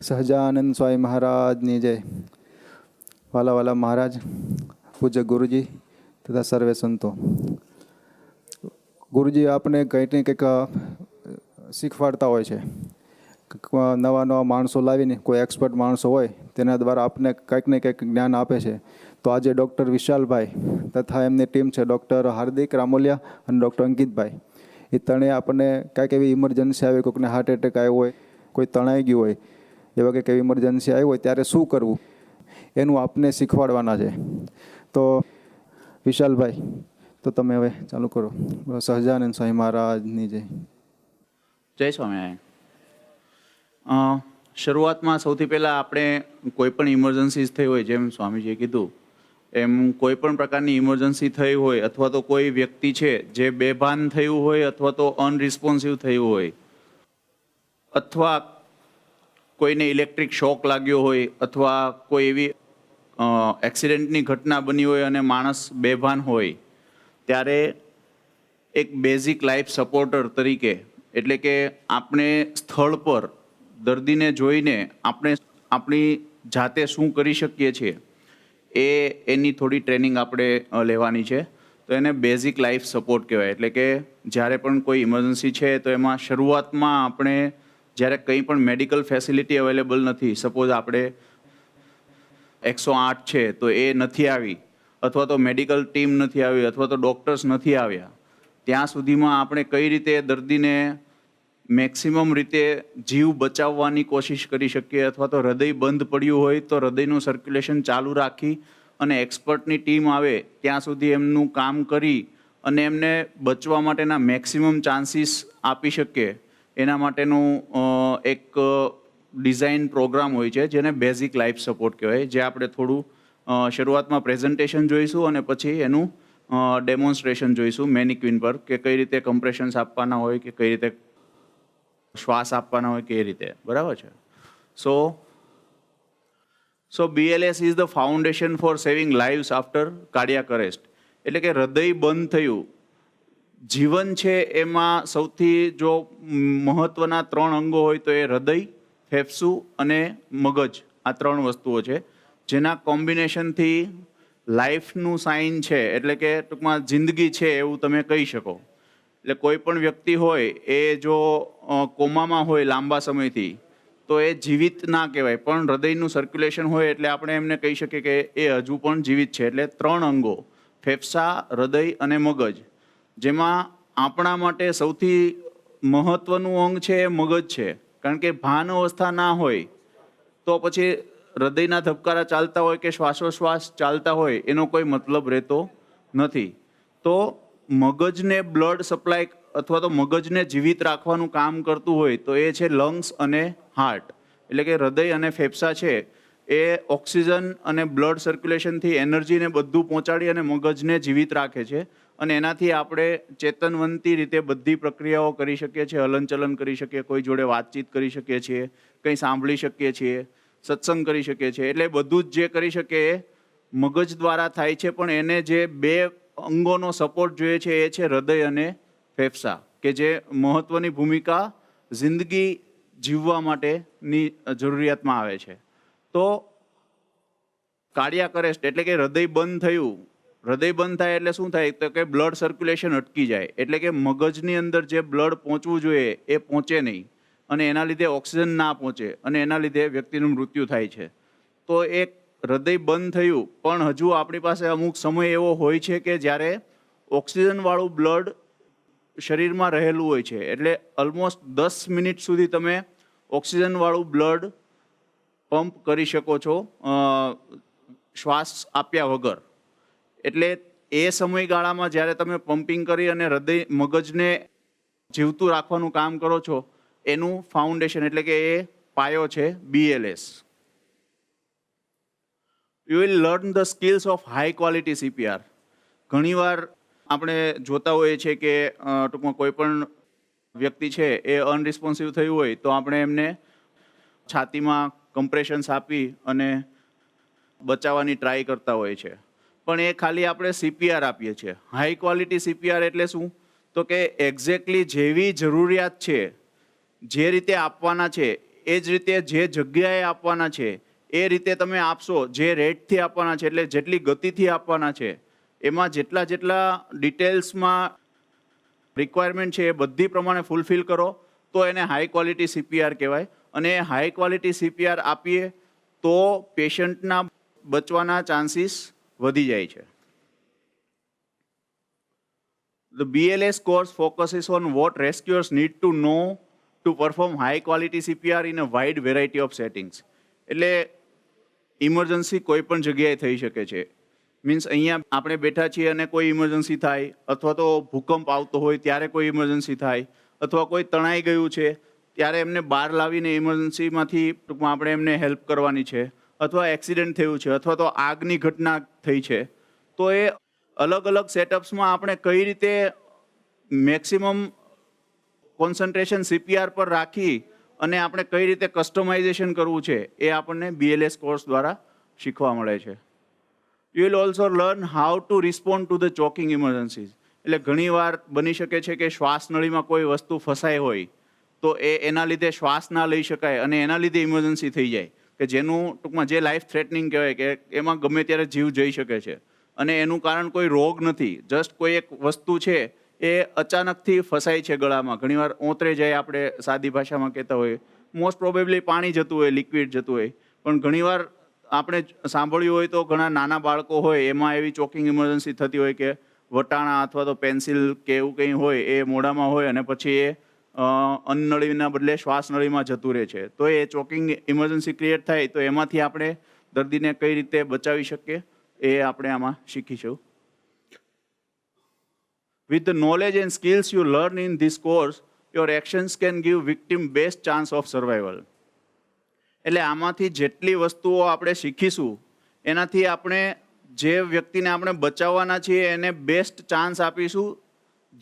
સહજાનંદ સ્વામી મહારાજની જય. વાલા વાલા મહારાજ, પૂજ્ય ગુરુજી તથા સર્વે સંતો. ગુરુજી આપણે કંઈક ને કંઈક શીખવાડતા હોય છે. નવા નવા માણસો લાવીને, કોઈ એક્સપર્ટ માણસો હોય તેના દ્વારા આપને કંઈક ને કંઈક જ્ઞાન આપે છે. તો આજે ડૉક્ટર વિશાલભાઈ તથા એમની ટીમ છે, ડૉક્ટર હાર્દિક રામોલિયા અને ડૉક્ટર અંકિતભાઈ, એ ત્રણેય આપણને કાંઈક એવી ઇમરજન્સી આવી, કોઈકને હાર્ટ એટેક આવ્યો હોય, કોઈ તણાઈ ગયું હોય, એવા કંઈક એવી ઇમરજન્સી આવી હોય ત્યારે શું કરવું એનું આપને શીખવાડવાના છે. તો વિશાલભાઈ, તો તમે હવે ચાલુ કરો. સહજાનંદ સ્વામી મહારાજની જય. જય સ્વામિનારાયણ. શરૂઆતમાં સૌથી પહેલાં આપણે કોઈ પણ ઇમરજન્સીસ થઈ હોય, જેમ સ્વામીજીએ કીધું એમ કોઈ પણ પ્રકારની ઇમરજન્સી થઈ હોય, અથવા તો કોઈ વ્યક્તિ છે જે બેભાન થયું હોય, અથવા તો અનરિસ્પોન્સિવ થયું હોય, અથવા કોઈને ઇલેક્ટ્રિક શોક લાગ્યો હોય, અથવા કોઈ એવી એક્સિડન્ટની ઘટના બની હોય અને માણસ બેભાન હોય, ત્યારે એક બેઝિક લાઈફ સપોર્ટર તરીકે, એટલે કે આપણે સ્થળ પર દર્દીને જોઈને આપણે આપણી જાતે શું કરી શકીએ છીએ એની થોડી ટ્રેનિંગ આપણે લેવાની છે. તો એને બેઝિક લાઈફ સપોર્ટ કહેવાય. એટલે કે જ્યારે પણ કોઈ ઇમરજન્સી છે તો એમાં શરૂઆતમાં આપણે જ્યારે કંઈ પણ મેડિકલ ફેસિલિટી અવેલેબલ નથી, સપોઝ આપણે 108 છે તો એ નથી આવી, અથવા તો મેડિકલ ટીમ નથી આવી, અથવા તો ડૉક્ટર્સ નથી આવ્યા, ત્યાં સુધીમાં આપણે કઈ રીતે દર્દીને મેક્સિમમ રીતે જીવ બચાવવાની કોશિશ કરી શકીએ, અથવા તો હૃદય બંધ પડ્યું હોય તો હૃદયનું સર્ક્યુલેશન ચાલુ રાખી અને એક્સપર્ટની ટીમ આવે ત્યાં સુધી એમનું કામ કરી અને એમને બચવા માટેના મેક્સિમમ ચાન્સીસ આપી શકીએ, એના માટેનું એક ડિઝાઇન પ્રોગ્રામ હોય છે જેને બેઝિક લાઈફ સપોર્ટ કહેવાય. જે આપણે થોડું શરૂઆતમાં પ્રેઝન્ટેશન જોઈશું અને પછી એનું ડેમોન્સ્ટ્રેશન જોઈશું મેનિક્વિન પર, કે કઈ રીતે કમ્પ્રેશન્સ આપવાના હોય, કે કઈ રીતે શ્વાસ આપવાના હોય, કે એ રીતે. બરાબર છે. સો BLS is the foundation for saving lives after cardiac arrest. એટલે કે હૃદય બંધ થયું, જીવન છે એમાં સૌથી જો મહત્વના 3 અંગો હોય તો એ હૃદય, ફેફસું અને મગજ. આ 3 વસ્તુઓ છે જેના કોમ્બિનેશનથી લાઈફનું સાઇન છે, એટલે કે ટૂંકમાં જિંદગી છે એવું તમે કહી શકો. એટલે કોઈ પણ વ્યક્તિ હોય એ જો કોમામાં હોય લાંબા સમયથી તો એ જીવિત ના કહેવાય, પણ હૃદયનું સર્ક્યુલેશન હોય એટલે આપણે એમને કહી શકીએ કે એ હજુ પણ જીવિત છે. એટલે 3 અંગો, ફેફસા, હૃદય અને મગજ, જેમાં આપણા માટે સૌથી મહત્વનું અંગ છે એ મગજ છે. કારણ કે ભાન અવસ્થા ના હોય તો પછી હૃદયના ધબકારા ચાલતા હોય કે શ્વાસોશ્વાસ ચાલતા હોય એનો કોઈ મતલબ રહેતો નથી. તો મગજને બ્લડ સપ્લાય અથવા તો મગજને જીવિત રાખવાનું કામ કરતું હોય તો એ છે લંગ્સ અને હાર્ટ. એટલે કે હૃદય અને ફેફસા છે એ ઓક્સિજન અને બ્લડ સર્ક્યુલેશનથી એનર્જીને બધું પહોંચાડી અને મગજને જીવિત રાખે છે, અને એનાથી આપણે ચેતનવંતી રીતે બધી પ્રક્રિયાઓ કરી શકીએ છીએ, હલનચલન કરી શકીએ, કોઈ જોડે વાતચીત કરી શકીએ છીએ, કંઈ સાંભળી શકીએ છીએ, સત્સંગ કરી શકીએ છીએ. એટલે બધું જ જે કરી શકીએ એ મગજ દ્વારા થાય છે. પણ એને જે 2 અંગોનો સપોર્ટ જોઈએ છે એ છે હૃદય અને ફેફસા, કે જે મહત્વની ભૂમિકા જિંદગી જીવવા માટેની જરૂરિયાતમાં આવે છે. તો કાર્ડિયાક અરેસ્ટ એટલે કે હૃદય બંધ થયું. હૃદય બંધ થાય એટલે શું થાય? તો કે બ્લડ સર્ક્યુલેશન અટકી જાય. એટલે કે મગજની અંદર જે બ્લડ પહોંચવું જોઈએ એ પહોંચે નહીં, અને એના લીધે ઓક્સિજન ના પહોંચે, અને એના લીધે વ્યક્તિનું મૃત્યુ થાય છે. તો એક હૃદય બંધ થયું, પણ હજુ આપણી પાસે અમુક સમય એવો હોય છે કે જ્યારે ઓક્સિજનવાળું બ્લડ શરીરમાં રહેલું હોય છે. એટલે ઓલમોસ્ટ 10 મિનિટ સુધી તમે ઓક્સિજનવાળું બ્લડ પંપ કરી શકો છો શ્વાસ આપ્યા વગર. એટલે એ સમયગાળામાં જ્યારે તમે પમ્પિંગ કરી અને હૃદય મગજને જીવતું રાખવાનું કામ કરો છો, એનું ફાઉન્ડેશન એટલે કે એ પાયો છે BLS. You will learn the skills of high quality CPR. ઘણીવાર આપણે જોતા હોઈએ છીએ કે ટૂંકમાં કોઈ પણ વ્યક્તિ છે એ અનરિસ્પોન્સિવ થયું હોય તો આપણે એમને છાતીમાં કમ્પ્રેશન્સ આપી અને બચાવવાની ટ્રાય કરતા હોય છે. પણ એ ખાલી આપણે CPR આપીએ છીએ. હાઈ ક્વોલિટી CPR એટલે શું? તો કે એક્ઝેક્ટલી જેવી જરૂરિયાત છે, જે રીતે આપવાના છે એ જ રીતે જે જગ્યાએ આપવાના છે એ રીતે તમે આપશો, જે રેટથી આપવાના છે એટલે જેટલી ગતિથી આપવાના છે, એમાં જેટલા ડિટેલ્સમાં રિક્વાયરમેન્ટ છે એ બધી પ્રમાણે ફૂલફિલ કરો તો એને હાઈ ક્વોલિટી સીપીઆર કહેવાય. અને હાઈ ક્વોલિટી સીપીઆર આપીએ તો પેશન્ટના બચવાના ચાન્સીસ વધી જાય છે. The BLS course focuses on what rescuers need to know to perform high quality CPR in a wide variety of settings. એટલે ઇમરજન્સી કોઈ પણ જગ્યાએ થઈ શકે છે. મીન્સ અહીંયા આપણે બેઠા છીએ અને કોઈ ઇમરજન્સી થાય, અથવા તો ભૂકંપ આવતો હોય ત્યારે કોઈ ઇમરજન્સી થાય, અથવા કોઈ તણાઈ ગયું છે ત્યારે એમને બહાર લાવીને ઇમરજન્સીમાંથી ટૂંકમાં આપણે એમને હેલ્પ કરવાની છે, અથવા એક્સિડન્ટ થયું છે, અથવા તો આગની ઘટના થઈ છે. તો એ અલગ અલગ સેટઅપ્સમાં આપણે કઈ રીતે મેક્સિમમ કોન્સન્ટ્રેશન સીપીઆર પર રાખી અને આપણે કઈ રીતે કસ્ટમાઇઝેશન કરવું છે એ આપણને BLS કોર્સ દ્વારા શીખવા મળે છે. You will also learn how to respond to the choking emergencies. એટલે ઘણીવાર બની શકે છે કે શ્વાસનળીમાં કોઈ વસ્તુ ફસાઈ હોય તો એના લીધે શ્વાસ ના લઈ શકાય અને એના લીધે ઇમરજન્સી થઈ જાય, કે જેનું ટૂંકમાં જે લાઈફ થ્રેટનિંગ કહેવાય, કે એમાં ગમે ત્યારે જીવ જઈ શકે છે. અને એનું કારણ કોઈ રોગ નથી, જસ્ટ કોઈ એક વસ્તુ છે એ અચાનકથી ફસાય છે ગળામાં. ઘણીવાર ઓતરે જાય, આપણે સાદી ભાષામાં કહેતા હોઈએ. મોસ્ટ પ્રોબેબલી પાણી જતું હોય, લિક્વિડ જતું હોય. પણ ઘણીવાર આપણે સાંભળ્યું હોય તો ઘણા નાના બાળકો હોય એમાં એવી ચોકિંગ ઇમરજન્સી થતી હોય કે વટાણા અથવા તો પેન્સિલ કે એવું કંઈ હોય એ મોઢામાં હોય અને પછી એ અન્નનળીના બદલે શ્વાસનળીમાં જતું રહે છે. તો એ ચોકિંગ ઇમરજન્સી ક્રિએટ થાય તો એમાંથી આપણે દર્દીને કઈ રીતે બચાવી શકીએ એ આપણે આમાં શીખીશું. With the knowledge and skills you learn in this course, your actions can give victim best chance of survival. એટલે આમાંથી જેટલી વસ્તુઓ આપણે શીખીશું એનાથી આપણે જે વ્યક્તિને આપણે બચાવવાના છીએ એને બેસ્ટ ચાન્સ આપીશું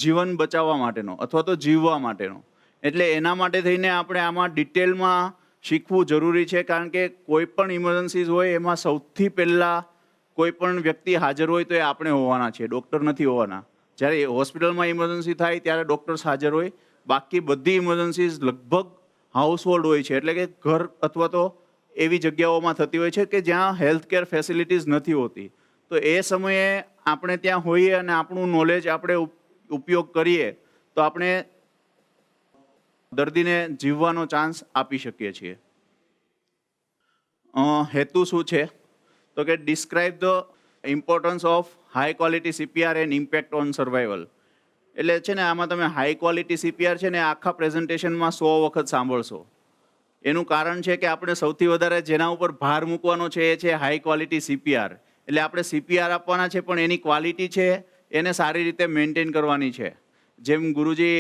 જીવન બચાવવા માટેનો અથવા તો જીવવા માટેનો. એટલે એના માટે થઈને આપણે આમાં ડિટેલમાં શીખવું જરૂરી છે, કારણ કે કોઈ પણ ઇમરજન્સીઝ હોય એમાં સૌથી પહેલાં કોઈ પણ વ્યક્તિ હાજર હોય તો એ આપણે હોવાના છે, ડૉક્ટર નથી હોવાના. જ્યારે હોસ્પિટલમાં ઇમરજન્સી થાય ત્યારે ડૉક્ટર્સ હાજર હોય, બાકી બધી ઇમરજન્સીઝ લગભગ હાઉસહોલ્ડ હોય છે, એટલે કે ઘર અથવા તો એવી જગ્યાઓમાં થતી હોય છે કે જ્યાં હેલ્થકેર ફેસિલિટીઝ નથી હોતી. તો એ સમયે આપણે ત્યાં હોઈએ અને આપણું નોલેજ આપણે ઉપયોગ કરીએ તો આપણે દર્દીને જીવવાનો ચાન્સ આપી શકીએ છીએ. હેતુ શું છે? તો કે describe the importance of high quality CPR and impact on survival. એટલે છે ને આમાં તમે હાઈ ક્વોલિટી CPR છે ને આખા પ્રેઝન્ટેશનમાં 100 વખત સાંભળશો. એનું કારણ છે કે આપણે સૌથી વધારે જેના ઉપર ભાર મૂકવાનો છે એ છે હાઈ ક્વોલિટી CPR. એટલે આપણે CPR આપવાના છે પણ એની ક્વોલિટી છે એને સારી રીતે મેન્ટેન કરવાની છે. જેમ ગુરુજી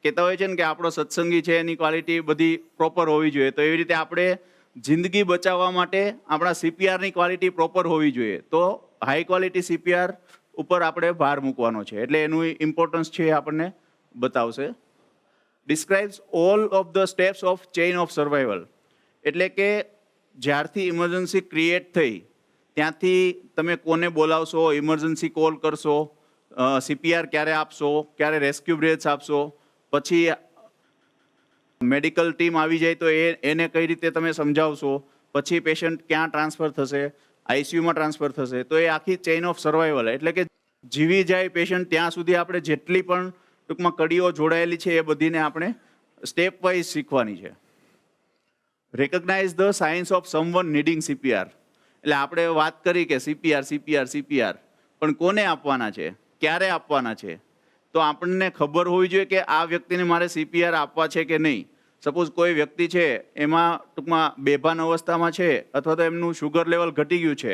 કહેતા હોય છે ને કે આપણો સત્સંગી છે એની ક્વોલિટી બધી પ્રોપર હોવી જોઈએ, તો એવી રીતે આપણે જિંદગી બચાવવા માટે આપણા CPRની ક્વોલિટી પ્રોપર હોવી જોઈએ. તો હાઈ ક્વોલિટી CPR ઉપર આપણે ભાર મૂકવાનો છે, એટલે એનું ઇમ્પોર્ટન્સ છે એ આપણને બતાવશે. Describes all of the steps of chain of survival. એટલે કે જ્યારથી ઇમરજન્સી ક્રિએટ થઈ ત્યાંથી તમે કોને બોલાવશો, ઇમરજન્સી કોલ કરશો, CPR ક્યારે આપશો, ક્યારે રેસ્ક્યુ બ્રેથ્સ આપશો, પછી મેડિકલ ટીમ આવી જાય તો એને કઈ રીતે તમે સમજાવશો, પછી પેશન્ટ ક્યાં ટ્રાન્સફર થશે, ICUમાં ટ્રાન્સફર થશે. તો એ આખી ચેઇન ઓફ સર્વાઈવલ, એટલે કે જીવી જાય પેશન્ટ ત્યાં સુધી આપણે જેટલી પણ ટૂંકમાં કડીઓ જોડાયેલી છે એ બધીને આપણે સ્ટેપ વાઇઝ શીખવાની છે. Recognize the signs of someone needing CPR. એટલે આપણે વાત કરી કે CPR પણ કોને આપવાના છે, ક્યારે આપવાના છે, તો આપણને ખબર હોવી જોઈએ કે આ વ્યક્તિને મારે CPR આપવા છે કે નહીં. સપોઝ કોઈ વ્યક્તિ છે એમાં ટૂંકમાં બેભાન અવસ્થામાં છે, અથવા તો એમનું શુગર લેવલ ઘટી ગયું છે,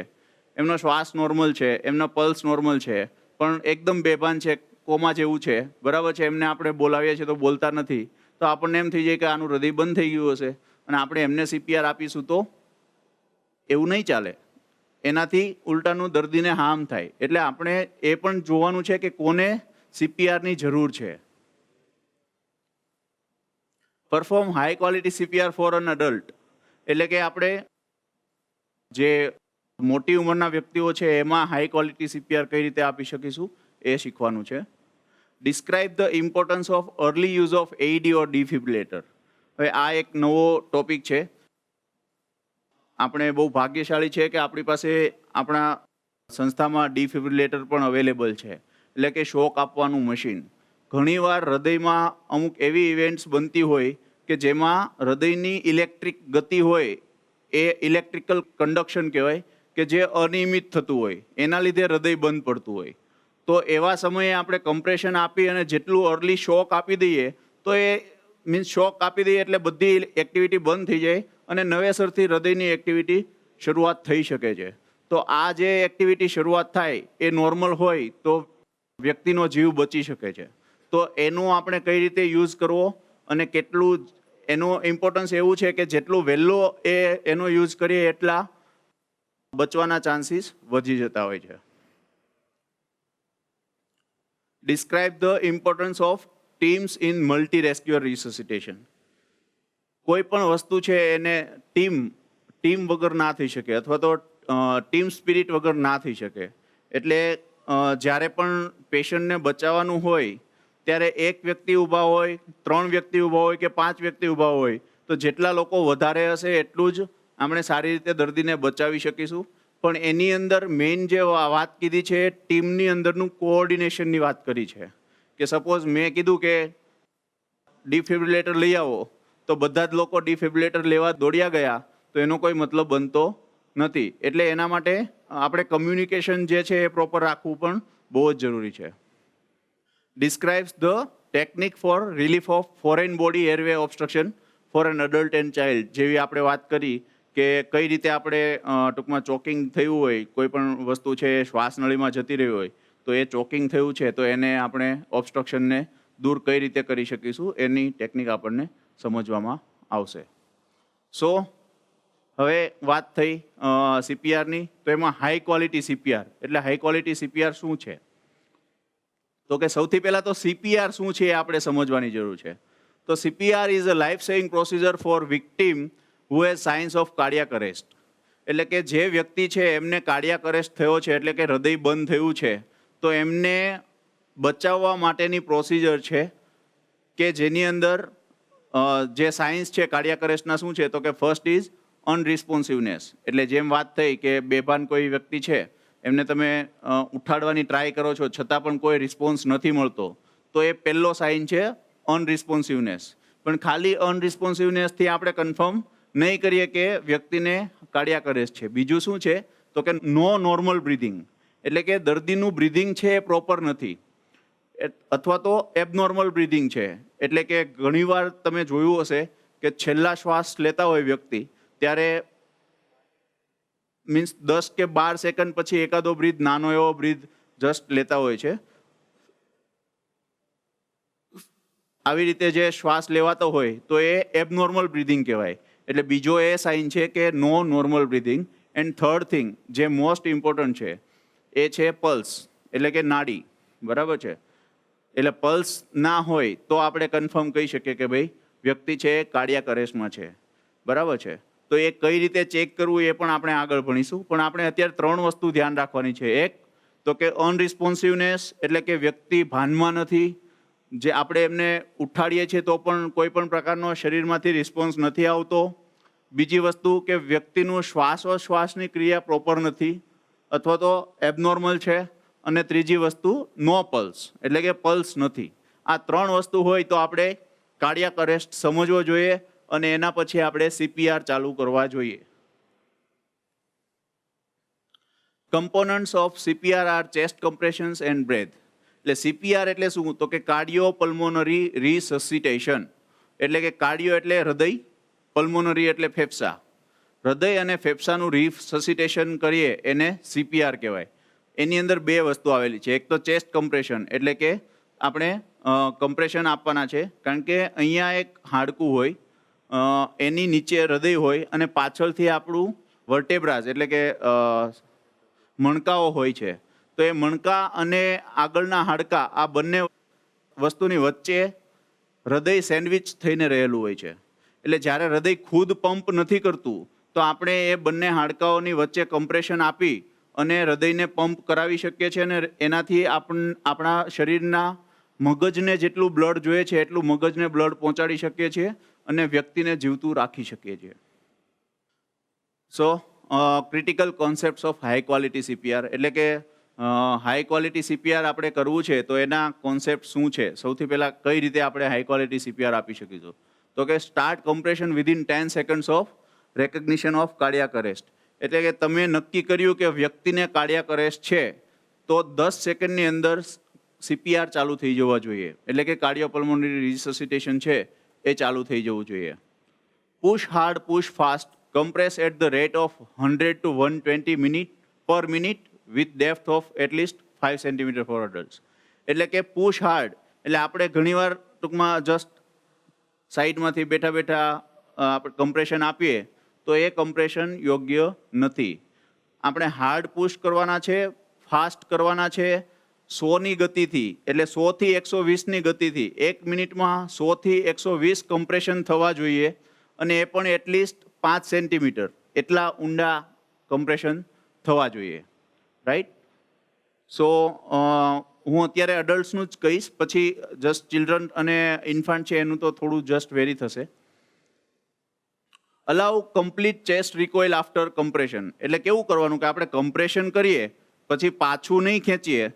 એમનો શ્વાસ નોર્મલ છે, એમનો પલ્સ નોર્મલ છે, પણ એકદમ બેભાન છે, કોમા જેવું છે, બરાબર છે, એમને આપણે બોલાવીએ છીએ તો બોલતા નથી, તો આપણને એમ થઈ જાય કે આનું હૃદય બંધ થઈ ગયું હશે અને આપણે એમને CPR આપીશું તો એવું નહીં ચાલે. એનાથી ઉલટાનું દર્દીને હાર્મ થાય. એટલે આપણે એ પણ જોવાનું છે કે કોને CPRની જરૂર છે. Perform high quality CPR for an adult. એટલે કે આપણે જે મોટી ઉંમરના વ્યક્તિઓ છે એમાં હાઈ ક્વોલિટી CPR કઈ રીતે આપી શકીશું એ શીખવાનું છે. Describe the importance of early use of AED or defibrillator. હવે આ એક નવો ટોપિક છે. આપણે બહુ ભાગ્યશાળી છે કે આપણી પાસે આપણા સંસ્થામાં ડિફિબ્રિલેટર પણ અવેલેબલ છે, એટલે કે શોક આપવાનું મશીન. ઘણીવાર હૃદયમાં અમુક એવી ઇવેન્ટ્સ બનતી હોય કે જેમાં હૃદયની ઇલેક્ટ્રિક ગતિ હોય, એ ઇલેક્ટ્રિકલ કન્ડક્શન કહેવાય, કે જે અનિયમિત થતું હોય, એના લીધે હૃદય બંધ પડતું હોય. તો એવા સમયે આપણે કમ્પ્રેશન આપી અને જેટલું અર્લી શોક આપી દઈએ તો એ શોક આપી દઈએ એટલે બધી એક્ટિવિટી બંધ થઈ જાય અને નવેસરથી હૃદયની એક્ટિવિટી શરૂઆત થઈ શકે છે. તો આ જે એક્ટિવિટી શરૂઆત થાય એ નોર્મલ હોય તો વ્યક્તિનો જીવ બચી શકે છે. તો એનું આપણે કઈ રીતે યુઝ કરવો અને કેટલું એનું ઇમ્પોર્ટન્સ એવું છે કે જેટલું વહેલો એનો યુઝ કરીએ એટલા બચવાના ચાન્સીસ વધી જતા હોય છે. Describe the importance of teams in multi rescuer resuscitation. કોઈ પણ વસ્તુ છે એને ટીમ વગર ના થઈ શકે, અથવા તો ટીમ સ્પિરિટ વગર ના થઈ શકે. એટલે જ્યારે પણ પેશન્ટને બચાવવાનું હોય ત્યારે એક વ્યક્તિ ઊભા હોય, 3 વ્યક્તિ ઊભા હોય કે 5 વ્યક્તિ ઊભા હોય, તો જેટલા લોકો વધારે હશે એટલું જ આપણે સારી રીતે દર્દીને બચાવી શકીશું. પણ એની અંદર મેઇન જે વાત કીધી છે, ટીમની અંદરનું કોઓર્ડિનેશનની વાત કરી છે. કે સપોઝ મેં કીધું કે ડિફિબ્રિલેટર લઈ આવો, તો બધા જ લોકો ડિફિબ્રિલેટર લેવા દોડ્યા ગયા તો એનો કોઈ મતલબ બનતો નથી. એટલે એના માટે આપણે કમ્યુનિકેશન જે છે એ પ્રોપર રાખવું પણ બહુ જ જરૂરી છે. Describes the technique for relief of foreign body airway obstruction for an adult and child. જેવી આપણે વાત કરી કે કઈ રીતે આપણે ટૂંકમાં ચોકિંગ થયું હોય, કોઈ પણ વસ્તુ છે શ્વાસ નળીમાં જતી રહી હોય તો એ ચોકિંગ થયું છે, તો એને આપણે ઓબ્સ્ટ્રક્શનને દૂર કઈ રીતે કરી શકીશું એની ટેકનિક આપણને સમજવામાં આવશે. સો હવે વાત થઈ સીપીઆરની, તો એમાં હાઈ ક્વોલિટી સીપીઆર એટલે હાઈ ક્વોલિટી સીપીઆર શું છે? તો કે સૌથી પહેલાં તો સીપીઆર શું છે એ આપણે સમજવાની જરૂર છે. તો CPR is a life saving procedure for victim who has signs of cardiac arrest. એટલે કે જે વ્યક્તિ છે એમને કાર્ડિયાક અરેસ્ટ થયો છે, એટલે કે હૃદય બંધ થયું છે, તો એમને બચાવવા માટેની પ્રોસિજર છે કે જેની અંદર જે સાયન્સ છે કાર્ડિયાક અરેસ્ટના શું છે, તો કે ફર્સ્ટ ઇઝ અનરિસ્પોન્સિવનેસ. એટલે જેમ વાત થઈ કે બેભાન કોઈ વ્યક્તિ છે એમને તમે ઉઠાડવાની ટ્રાય કરો છો છતાં પણ કોઈ રિસ્પોન્સ નથી મળતો, તો એ પહેલો સાઇન છે અનરિસ્પોન્સિવનેસ. પણ ખાલી અનરિસ્પોન્સિવનેસથી આપણે કન્ફર્મ નહીં કરીએ કે વ્યક્તિને કાર્ડિયાક અરેસ્ટ છે. બીજું શું છે, તો કે નો નોર્મલ બ્રીધિંગ, એટલે કે દર્દીનું બ્રીધિંગ છે એ પ્રોપર નથી, અથવા તો એબનોર્મલ બ્રીધિંગ છે. એટલે કે ઘણીવાર તમે જોયું હશે કે છેલ્લા શ્વાસ લેતા હોય વ્યક્તિ ત્યારે મીન્સ 10 કે 12 સેકન્ડ પછી એકાદો બ્રીથ, નાનો એવો બ્રીથ જસ્ટ લેતા હોય છે. આવી રીતે જે શ્વાસ લેવાતો હોય તો એ એબનોર્મલ બ્રીધિંગ કહેવાય. એટલે બીજો એ સાઇન છે કે no normal breathing. And third thing જે મોસ્ટ ઇમ્પોર્ટન્ટ છે એ છે પલ્સ, એટલે કે નાડી. બરાબર છે? એટલે પલ્સ ના હોય તો આપણે કન્ફર્મ કહી શકીએ કે ભાઈ વ્યક્તિ છે કાર્ડિયાક અરેસ્ટમાં છે. બરાબર છે? તો એ કઈ રીતે ચેક કરવું એ પણ આપણે આગળ ભણીશું. પણ આપણે અત્યારે 3 વસ્તુ ધ્યાન રાખવાની છે. એક તો કે અનરિસ્પોન્સિવનેસ, એટલે કે વ્યક્તિ ભાનમાં નથી, જે આપણે એમને ઉઠાડીએ છીએ તો પણ કોઈ પણ પ્રકારનો શરીરમાંથી રિસ્પોન્સ નથી આવતો. બીજી વસ્તુ કે વ્યક્તિનું શ્વાસોશ્વાસની ક્રિયા પ્રોપર નથી અથવા તો એબનોર્મલ છે. અને ત્રીજી વસ્તુ નો પલ્સ, એટલે કે પલ્સ નથી. આ 3 વસ્તુ હોય તો આપણે કાર્ડિયાક અરેસ્ટ સમજવો જોઈએ અને એના પછી આપણે સીપીઆર ચાલુ કરવા જોઈએ. Components of CPR are chest compressions and breath. એટલે સીપીઆર એટલે શું, તો કે કાર્ડિયો પલ્મોનરી રિસસિટેશન. એટલે કે કાર્ડિયો એટલે હૃદય, પલ્મોનરી એટલે ફેફસા. હૃદય અને ફેફસાનું રિસસિટેશન કરીએ એને સીપીઆર કહેવાય. એની અંદર 2 વસ્તુ આવેલી છે. એક તો ચેસ્ટ કમ્પ્રેશન, એટલે કે આપણે કમ્પ્રેશન આપવાના છે, કારણ કે અહીંયા એક હાડકું હોય, એની નીચે હૃદય હોય અને પાછળથી આપણું વર્ટેબ્રાસ એટલે કે મણકાઓ હોય છે. તો એ મણકા અને આગળના હાડકા આ બંને વસ્તુની વચ્ચે હૃદય સેન્ડવિચ થઈને રહેલું હોય છે. એટલે જ્યારે હૃદય ખુદ પંપ નથી કરતું તો આપણે એ બંને હાડકાઓની વચ્ચે કમ્પ્રેશન આપી અને હૃદયને પંપ કરાવી શકીએ છીએ અને એનાથી આપણા શરીરના મગજને જેટલું બ્લડ જોઈએ છે એટલું મગજને બ્લડ પહોંચાડી શકીએ છીએ અને વ્યક્તિને જીવતું રાખી શકીએ છીએ. So critical concepts of high quality CPR એટલે કે હાઈ ક્વોલિટી સીપીઆર આપણે કરવું છે તો એના કોન્સેપ્ટ શું છે? સૌથી પહેલાં કઈ રીતે આપણે હાઈ ક્વોલિટી સીપીઆર આપી શકીશું? તો કે start compression within 10 seconds of recognition of cardiac arrest. એટલે કે તમે નક્કી કર્યું કે વ્યક્તિને કાર્ડિયાક અરેસ્ટ છે તો 10 સેકન્ડની અંદર સીપીઆર ચાલુ થઈ જવા જોઈએ. એટલે કે કાર્ડિયોપલ્મોનરી રિસસિટેશન છે એ ચાલુ થઈ જવું જોઈએ. Push hard, push fast, compress at the rate of 100 to 120 minute per minute with depth of at least 5 cm for adults. એટલે કે પુશ હાર્ડ એટલે આપણે ઘણીવાર ટૂંકમાં જસ્ટ સાઈડમાંથી બેઠા બેઠા આપણે કમ્પ્રેશન આપીએ તો એ કમ્પ્રેશન યોગ્ય નથી. આપણે હાર્ડ પુશ કરવાના છે, ફાસ્ટ કરવાના છે 100ની ગતિથી, એટલે 100 થી 120ની ગતિથી 1 મિનિટમાં 100 થી 120 કમ્પ્રેશન થવા જોઈએ અને એ પણ એટલીસ્ટ 5 સેન્ટીમીટર એટલા ઊંડા કમ્પ્રેશન થવા જોઈએ. રાઈટ? સો હું અત્યારે અડલ્ટ્સનું જ કહીશ, પછી જસ્ટ ચિલ્ડ્રન અને ઇન્ફાન્ટ છે એનું તો થોડું જસ્ટ વેરી થશે. અલાઉ complete chest recoil after compression. એટલે કેવું કરવાનું કે આપણે કમ્પ્રેશન કરીએ પછી પાછું નહીં ખેંચીએ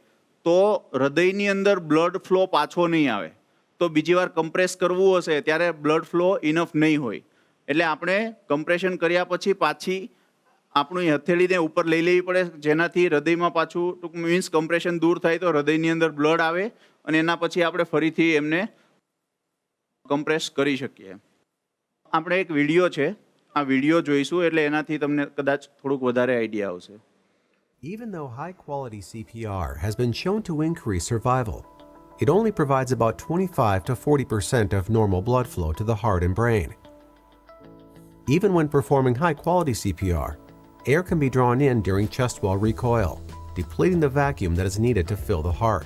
તો હૃદયની અંદર બ્લડ ફ્લો પાછો નહીં આવે. તો બીજી વાર કમ્પ્રેસ કરવું હશે ત્યારે બ્લડ ફ્લો ઇનફ નહીં હોય. એટલે આપણે કમ્પ્રેશન કર્યા પછી પાછી આપણું હથેળીને ઉપર લઈ લેવી પડે, જેનાથી હૃદયમાં પાછું મીન્સ કમ્પ્રેશન દૂર થાય તો હૃદયની અંદર બ્લડ આવે અને એના પછી આપણે ફરીથી એમને કમ્પ્રેસ કરી શકીએ. આપણે એક વિડીયો છે, આ વિડીયો જોઈશું એટલે એનાથી તમને કદાચ થોડુંક વધારે આઈડિયા આવશે. Even though high-quality CPR has been shown to increase survival, it only provides about 25 to 40% of normal blood flow to the heart and brain. Even when performing high-quality CPR, air can be drawn in during chest wall recoil, depleting the vacuum that is needed to fill the heart.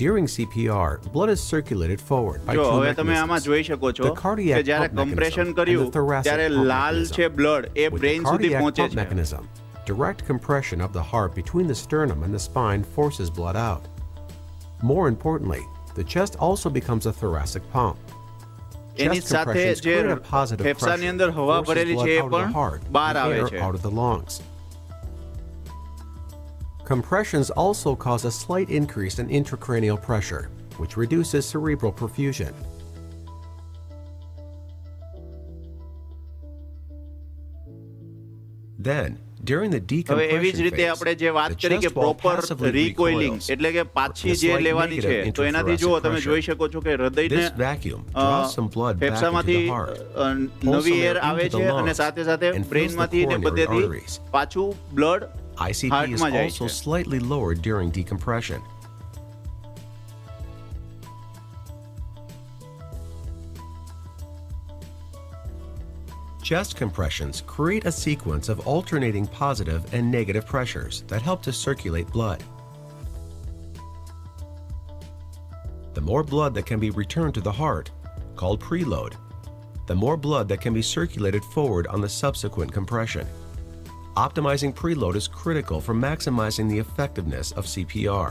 During CPR, blood is circulated forward by જો two હવે તમે આમાં mechanisms. જોઈ શકો છો The cardiac કે જ્યારે pump compression mechanism કર્યું and the thoracic ત્યારે pump લાલ mechanism. છે blood A With the brain સુધી cardiac પહોંચે pump છે. mechanism, direct compression of the heart between the sternum and the spine forces blood out. More importantly, the chest also becomes a thoracic pump. Any Chest સાથે compressions જે create a positive ફેફસાની pressure, અંદર હવા forces ભરેલી blood છે એ out of the પણ heart બહાર and આવે air છે. out of the lungs. Compressions also cause a slight increase in intracranial pressure, which reduces cerebral perfusion. Then, during the હવે એવી જ decompression રીતે આપણે જે phase, વાત the કરી કે chest wall proper passively રિકોઇલિંગ recoils. એટલે કે પાછી with a જે slight લેવાની છે negative તો એનાથી intrathoracic જુઓ તમે pressure. જોઈ શકો છો કે હૃદયને This vacuum draws some blood back into ફેફસામાંથી the heart, pulls નવી some એર air આવે into the છે અને lungs, સાથે સાથે and fills the બ્રેઇનમાંથી ને coronary બધેથી arteries. પાછું બ્લડ ICP is હાર્ટમાં જાય also છે. slightly lowered during decompression. Chest compressions create a sequence of alternating positive and negative pressures that help to circulate blood. The more blood that can be returned to the heart, called preload, the more blood that can be circulated forward on the subsequent compression. Optimizing preload is critical for maximizing the effectiveness of CPR.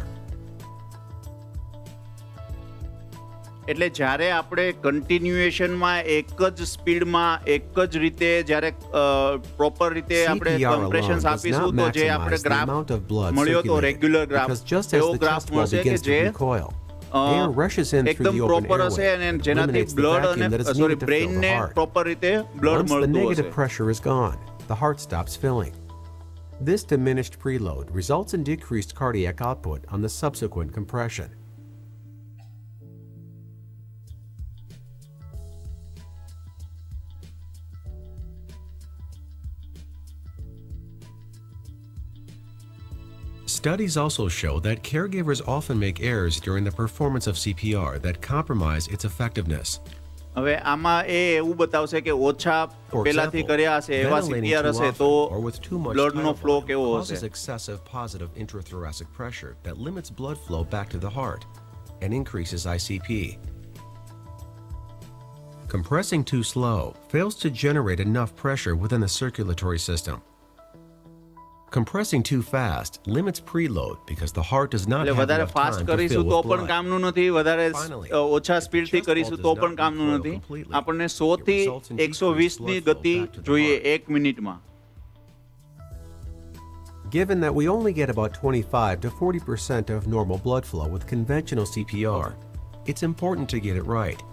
એટલે જ્યારે આપણે કન્ટિન્યુએશનમાં એક જ સ્પીડમાં એક જ રીતે જ્યારે પ્રોપર રીતે આપણે CPR alone કમ્પ્રેશન્સ does આપીશું not તો જે આપણે maximize the graph amount of blood મળ્યો તો circulated, regular graph because just as એવો the ગ્રાફ chest wall મળશે કે begins to જે recoil, air rushes in through એકદમ the open પ્રોપર હશે airway, અને જેનાથી eliminates the બ્લડ vacuum અને that is sorry needed to fill the બ્રેઇનને heart. Proper રીતે બ્લડ Once the મળતું negative હશે. pressure is gone, the heart stops filling. This diminished preload results in decreased cardiac output on the subsequent compression. Studies also show that caregivers often make errors during the performance of CPR that compromise its effectiveness. હવે આમાં એ એવું બતાવશે કે ઓછા For પહેલાથી example, કર્યા હશે એવા ventilating CPR too હશે often તો or with too much બ્લડનો tidal flow volume કેવો causes હશે. excessive positive intrathoracic pressure that limits blood flow back to the heart and increases ICP. Compressing too slow fails to generate enough pressure within the circulatory system. Compressing too fast limits preload because the heart does not એટલે have વધારે enough fast time to કરીશું fill તો with પણ blood. કામનું નથી, વધારે Finally, ઓછા if the સ્પીડથી chest કરીશું wall તો does પણ not કામનું recoil નથી. completely, આપણને it 100 થી results in 120 decreased ની blood flow ગતિ back to the જોઈએ heart. 1 મિનિટમાં. Given that we only get about 25 to 40% of normal blood flow with conventional CPR, it's important to get it right.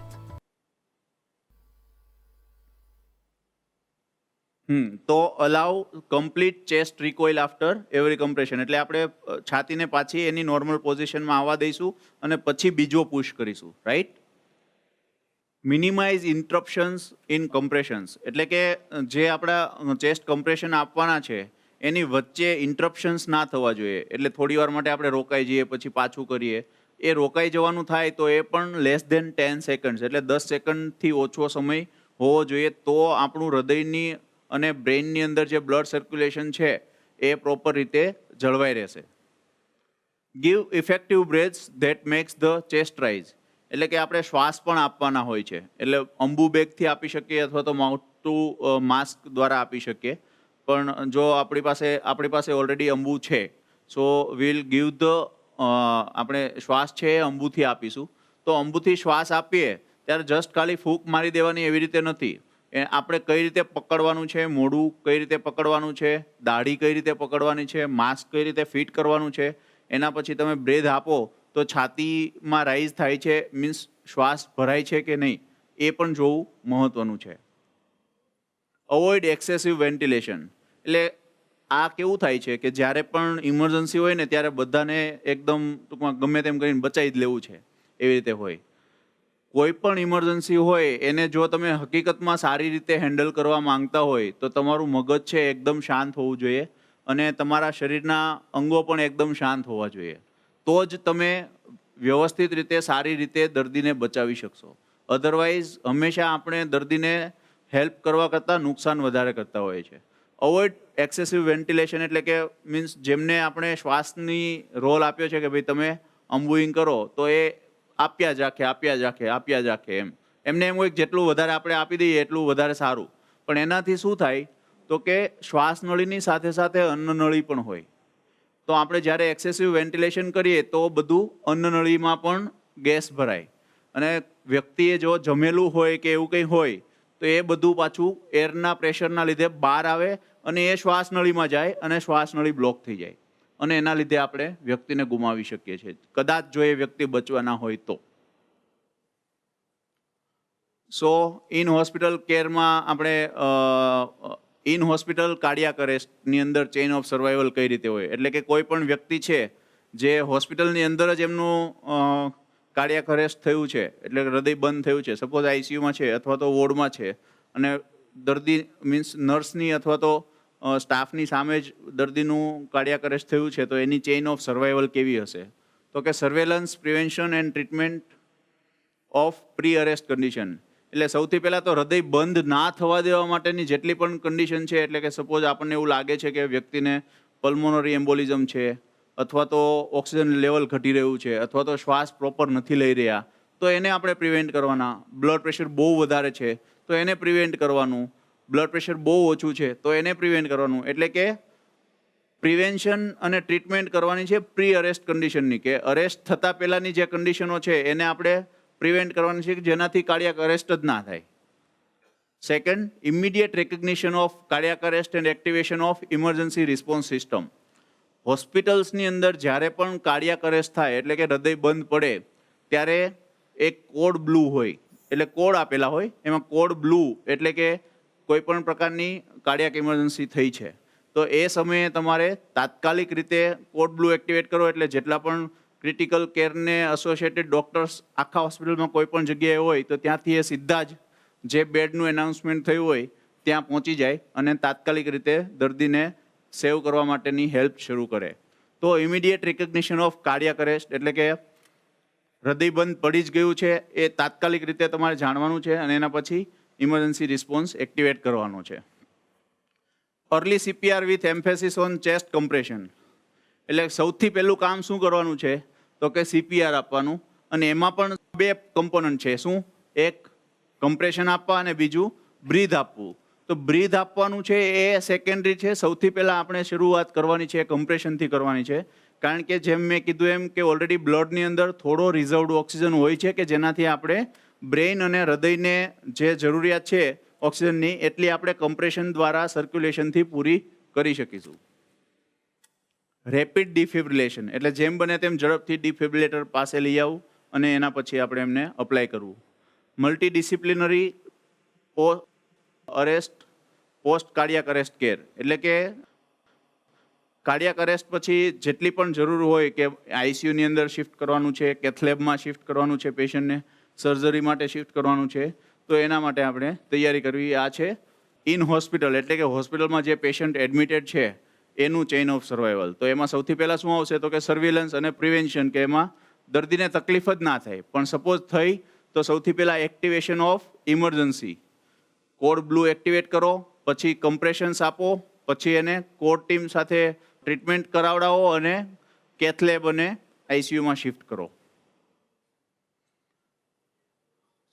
તો allow complete chest recoil after every compression, એટલે આપણે છાતીને પાછી એની normal પોઝિશનમાં આવવા દઈશું અને પછી બીજો પુશ કરીશું, રાઈટ. મિનિમાઇઝ ઇન્ટરપ્શન્સ ઇન કમ્પ્રેશન્સ, એટલે કે જે આપણા ચેસ્ટ કમ્પ્રેશન આપવાના છે એની વચ્ચે ઇન્ટરપ્શન્સ ના થવા જોઈએ. એટલે થોડી વાર માટે આપણે રોકાઈ જઈએ પછી પાછું કરીએ, એ રોકાઈ જવાનું થાય તો એ પણ લેસ ધેન 10 સેકન્ડ્સ, એટલે 10 સેકન્ડથી ઓછો સમય હોવો જોઈએ. તો આપણું હૃદયની અને બ્રેઇનની અંદર જે બ્લડ સર્ક્યુલેશન છે એ પ્રોપર રીતે જળવાઈ રહેશે. Give effective breaths that makes the chest rise, એટલે કે આપણે શ્વાસ પણ આપવાના હોય છે. એટલે અંબુ બેગથી આપી શકીએ અથવા તો માઉથ ટુ માસ્ક દ્વારા આપી શકીએ. પણ જો આપણી પાસે ઓલરેડી અંબુ છે, સો વિલ ગીવ ધ આપણે શ્વાસ છે એ અંબુથી આપીશું. તો અંબુથી શ્વાસ આપીએ ત્યારે જસ્ટ ખાલી ફૂંક મારી દેવાની એવી રીતે નથી. આપણે કઈ રીતે પકડવાનું છે, મોઢું કઈ રીતે પકડવાનું છે, દાઢી કઈ રીતે પકડવાની છે, માસ્ક કઈ રીતે ફિટ કરવાનું છે, એના પછી તમે બ્રેથ આપો તો છાતીમાં રાઇઝ થાય છે, મીન્સ શ્વાસ ભરાય છે કે નહીં, એ પણ જોવું મહત્વનું છે. અવોઇડ એક્સેસિવ વેન્ટિલેશન, એટલે આ કેવું થાય છે કે જ્યારે પણ ઇમરજન્સી હોય ને ત્યારે બધાને એકદમ ટૂંકમાં ગમે તેમ કરીને બચાવી જ લેવું છે એવી રીતે હોય. કોઈ પણ ઇમરજન્સી હોય એને જો તમે હકીકતમાં સારી રીતે હેન્ડલ કરવા માંગતા હોય તો તમારું મગજ છે એકદમ શાંત હોવું જોઈએ અને તમારા શરીરના અંગો પણ એકદમ શાંત હોવા જોઈએ. તો જ તમે વ્યવસ્થિત રીતે સારી રીતે દર્દીને બચાવી શકશો. અધરવાઇઝ હંમેશા આપણે દર્દીને હેલ્પ કરવા કરતાં નુકસાન વધારે કરતા હોઈએ છીએ. અવોઇડ એક્સેસિવ વેન્ટિલેશન, એટલે કે મીન્સ જેમને આપણે શ્વાસની રોલ આપ્યો છે કે ભાઈ તમે અમ્બુઇંગ કરો, તો એ આપ્યા જ રાખે એમ. એમને એમ હોય કે જેટલું વધારે આપણે આપી દઈએ એટલું વધારે સારું. પણ એનાથી શું થાય તો કે શ્વાસ નળીની સાથે સાથે અન્નનળી પણ હોય. તો આપણે જ્યારે એક્સેસિવ વેન્ટિલેશન કરીએ તો બધું અન્નનળીમાં પણ ગેસ ભરાય અને વ્યક્તિએ જો જમેલું હોય કે એવું કંઈ હોય તો એ બધું પાછું એરના પ્રેશરના લીધે બહાર આવે અને એ શ્વાસનળીમાં જાય અને શ્વાસનળી બ્લોક થઈ જાય અને એના લીધે આપણે વ્યક્તિને ગુમાવી શકીએ છીએ, કદાચ જો એ વ્યક્તિ બચવાના હોય તો. સો ઇન હોસ્પિટલ કેરમાં આપણે ઇન હોસ્પિટલ કાર્ડિયાક અરેસ્ટની અંદર ચેઇન ઓફ સર્વાઈવલ કઈ રીતે હોય, એટલે કે કોઈ પણ વ્યક્તિ છે જે હોસ્પિટલની અંદર જ એમનું કાર્ડિયાક અરેસ્ટ થયું છે, એટલે હૃદય બંધ થયું છે, સપોઝ આઈસીયુમાં છે અથવા તો વોર્ડમાં છે અને દર્દી મીન્સ નર્સની અથવા તો સ્ટાફની સામે જ દર્દીનું કાર્ડિયાક અરેસ્ટ થયું છે, તો એની ચેઇન ઓફ સર્વાઈવલ કેવી હશે? તો કે surveillance, prevention and treatment of pre arrest condition. એટલે સૌથી પહેલાં તો હૃદય બંધ ના થવા દેવા માટેની જેટલી પણ કન્ડિશન છે, એટલે કે સપોઝ આપણને એવું લાગે છે કે વ્યક્તિને પલ્મોનરી એમ્બોલિઝમ છે અથવા તો ઓક્સિજન લેવલ ઘટી રહ્યું છે અથવા તો શ્વાસ પ્રોપર નથી લઈ રહ્યા, તો એને આપણે પ્રિવેન્ટ કરવાના. બ્લડ પ્રેશર બહુ વધારે છે તો એને પ્રિવેન્ટ કરવાનું. બ્લડ પ્રેશર બહુ ઓછું છે તો એને પ્રિવેન્ટ કરવાનું. એટલે કે પ્રિવેન્શન અને ટ્રીટમેન્ટ કરવાની છે પ્રી અરેસ્ટ કન્ડિશનની, કે અરેસ્ટ થતાં પહેલાંની જે કન્ડિશનો છે એને આપણે પ્રિવેન્ટ કરવાની છે કે જેનાથી કાર્ડિયાક અરેસ્ટ જ ના થાય. Second, immediate recognition of cardiac arrest and activation of emergency response system. હોસ્પિટલ્સની અંદર જ્યારે પણ કાર્ડિયાક અરેસ્ટ થાય એટલે કે હૃદય બંધ પડે ત્યારે એક કોડ બ્લુ હોય, એટલે કોડ આપેલા હોય, એમાં કોડ બ્લુ એટલે કે કોઈ પણ પ્રકારની કાર્ડિયાક ઇમરજન્સી થઈ છે તો એ સમયે તમારે તાત્કાલિક રીતે કોડ બ્લુ એક્ટિવેટ કરો. એટલે જેટલા પણ ક્રિટિકલ કેરને એસોસિએટેડ ડૉક્ટર્સ આખા હોસ્પિટલમાં કોઈ પણ જગ્યાએ હોય તો ત્યાંથી એ સીધા જ જે બેડનું એનાઉન્સમેન્ટ થયું હોય ત્યાં પહોંચી જાય અને તાત્કાલિક રીતે દર્દીને સેવ કરવા માટેની હેલ્પ શરૂ કરે. તો immediate recognition of cardiac arrest એટલે કે હૃદય બંધ પડી જ ગયું છે એ તાત્કાલિક રીતે તમારે જાણવાનું છે અને એના પછી ઇમરજન્સી રિસ્પોન્સ એક્ટિવેટ કરવાનો છે. Early CPR with emphasis on chest compression, એટલે સૌથી પહેલું કામ શું કરવાનું છે તો કે સીપીઆર આપવાનું. અને એમાં પણ બે કમ્પોનન્ટ છે. શું? એક કમ્પ્રેશન આપવા અને બીજું બ્રીથ આપવું. તો બ્રીથ આપવાનું છે એ સેકન્ડરી છે. સૌથી પહેલાં આપણે શરૂઆત કરવાની છે કમ્પ્રેશનથી કરવાની છે, કારણ કે જેમ મેં કીધું એમ કે ઓલરેડી બ્લડની અંદર થોડો રિઝર્વડ ઓક્સિજન હોય છે કે જેનાથી આપણે બ્રેઇન અને હૃદયને જે જરૂરિયાત છે ઓક્સિજનની એટલી આપણે કમ્પ્રેશન દ્વારા સર્ક્યુલેશનથી પૂરી કરી શકીશું. રેપિડ ડિફિબ્રિલેશન એટલે જેમ બને તેમ ઝડપથી ડિફિબ્રિલેટર પાસે લઈ આવું અને એના પછી આપણે એમને અપ્લાય કરવું. Multidisciplinary arrest post cardiac arrest care એટલે કે કાર્ડિયાક અરેસ્ટ પછી જેટલી પણ જરૂર હોય કે આઈસીયુની અંદર શિફ્ટ કરવાનું છે, કેથલેબમાં શિફ્ટ કરવાનું છે, પેશન્ટને સર્જરી માટે શિફ્ટ કરવાનું છે, તો એના માટે આપણે તૈયારી કરવી. આ છે ઇન હોસ્પિટલ એટલે કે હોસ્પિટલમાં જે પેશન્ટ એડમિટેડ છે એનું ચેઇન ઓફ સર્વાઈવલ. તો એમાં સૌથી પહેલાં શું આવશે તો કે સર્વેલન્સ અને પ્રિવેન્શન, કે એમાં દર્દીને તકલીફ જ ના થાય, પણ સપોઝ થઈ તો સૌથી પહેલાં activation of emergency. Code blue activate કરો, પછી કમ્પ્રેશન્સ આપો, પછી એને કોડ ટીમ સાથે ટ્રીટમેન્ટ કરાવડાવો અને કેથલેબ અને આઈસીયુમાં શિફ્ટ કરો.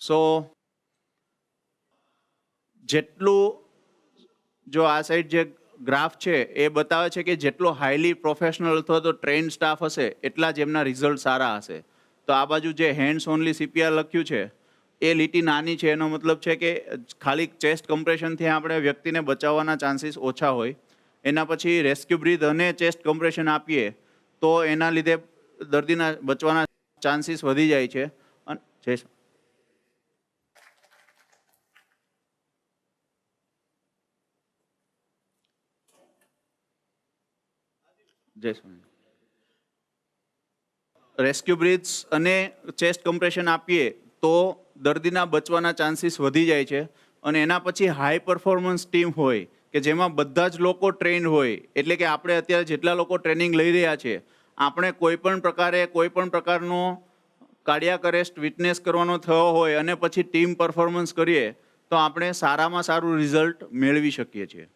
સો જેટલું જો આ સાઈડ જે ગ્રાફ છે એ બતાવે છે કે જેટલો હાઈલી પ્રોફેશનલ અથવા તો ટ્રેન્ડ સ્ટાફ હશે એટલા જ એમના રિઝલ્ટ સારા હશે. તો આ બાજુ જે હેન્ડ્સ ઓનલી સીપીઆર લખ્યું છે એ લીટી નાની છે, એનો મતલબ છે કે ખાલી ચેસ્ટ કમ્પ્રેશનથી આપણે વ્યક્તિને બચાવવાના ચાન્સીસ ઓછા હોય. એના પછી રેસ્ક્યુ બ્રીથ અને ચેસ્ટ કમ્પ્રેશન આપીએ તો એના લીધે દર્દીના બચવાના ચાન્સીસ વધી જાય છે. રેસ્ક્યુ બ્રીથ્સ અને ચેસ્ટ કમ્પ્રેશન આપીએ તો દર્દીના બચવાના ચાન્સીસ વધી જાય છે. અને એના પછી હાઈ પરફોર્મન્સ ટીમ હોય કે જેમાં બધા જ લોકો ટ્રેન્ડ હોય, એટલે કે આપણે અત્યારે જેટલા લોકો ટ્રેનિંગ લઈ રહ્યા છે આપણે કોઈ પણ પ્રકારનો કાર્ડિયાક અરેસ્ટ વિટનેસ કરવાનો થયો હોય અને પછી ટીમ પરફોર્મન્સ કરીએ તો આપણે સારામાં સારું રિઝલ્ટ મેળવી શકીએ છીએ.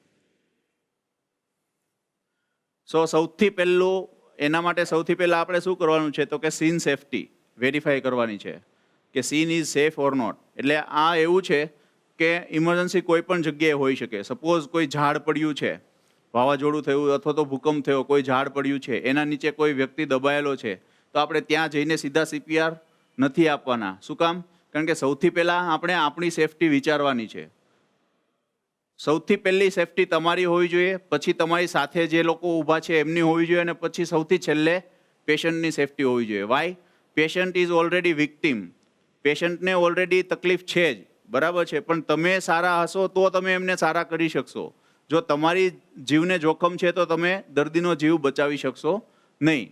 સૌથી પહેલું એના માટે સૌથી પહેલાં આપણે શું કરવાનું છે તો કે સીન સેફટી વેરીફાઈ કરવાની છે કે scene is safe or not. એટલે આ એવું છે કે ઇમરજન્સી કોઈ પણ જગ્યાએ હોઈ શકે. સપોઝ કોઈ ઝાડ પડ્યું છે, વાવાઝોડું થયું અથવા તો ભૂકંપ થયો, કોઈ ઝાડ પડ્યું છે, એના નીચે કોઈ વ્યક્તિ દબાયેલો છે, તો આપણે ત્યાં જઈને સીધા સીપીઆર નથી આપવાના. શું કામ? કારણ કે સૌથી પહેલાં આપણે આપણી સેફટી વિચારવાની છે. સૌથી પહેલી સેફટી તમારી હોવી જોઈએ, પછી તમારી સાથે જે લોકો ઊભા છે એમની હોવી જોઈએ, અને પછી સૌથી છેલ્લે પેશન્ટની સેફટી હોવી જોઈએ. Why? Patient is already victim. પેશન્ટને ઓલરેડી તકલીફ છે જ, બરાબર છે, પણ તમે સારા હશો તો તમે એમને સારા કરી શકશો. જો તમારી જીવને જોખમ છે તો તમે દર્દીનો જીવ બચાવી શકશો નહીં.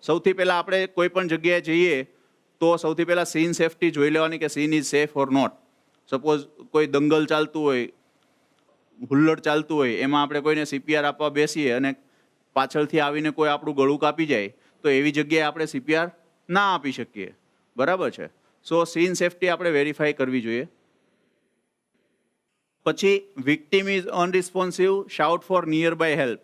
સૌથી પહેલાં આપણે કોઈ પણ જગ્યાએ જઈએ તો સૌથી પહેલાં સીન સેફટી જોઈ લેવાની કે scene is safe or not. Suppose કોઈ દંગલ ચાલતું હોય, હુલ્લડ ચાલતું હોય, એમાં આપણે કોઈને સીપીઆર આપવા બેસીએ અને પાછળથી આવીને કોઈ આપણું ગળું કાપી જાય તો એવી જગ્યાએ આપણે સીપીઆર ના આપી શકીએ, બરાબર છે. સીન સેફટી આપણે વેરીફાઈ કરવી જોઈએ. પછી victim is unresponsive, shout for nearby help.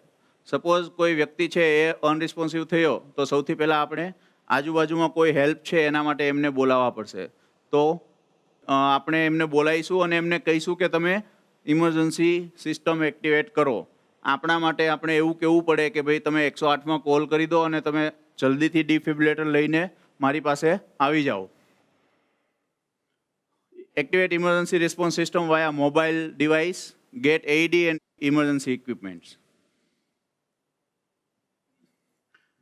Suppose કોઈ વ્યક્તિ છે એ અનરિસ્પોન્સિવ થયો તો સૌથી પહેલાં આપણે આજુબાજુમાં કોઈ હેલ્પ છે એના માટે એમને બોલાવવા પડશે. તો આપણે એમને બોલાવીશું અને એમને કહીશું કે તમે ઇમરજન્સી સિસ્ટમ એક્ટિવેટ કરો. આપણા માટે આપણે એવું કહેવું પડે કે ભાઈ તમે 108માં કોલ કરી દો અને તમે જલ્દીથી ડિફિબ્રિલેટર લઈને મારી પાસે આવી જાઓ. Activate emergency response system via mobile device, get AED and emergency equipments.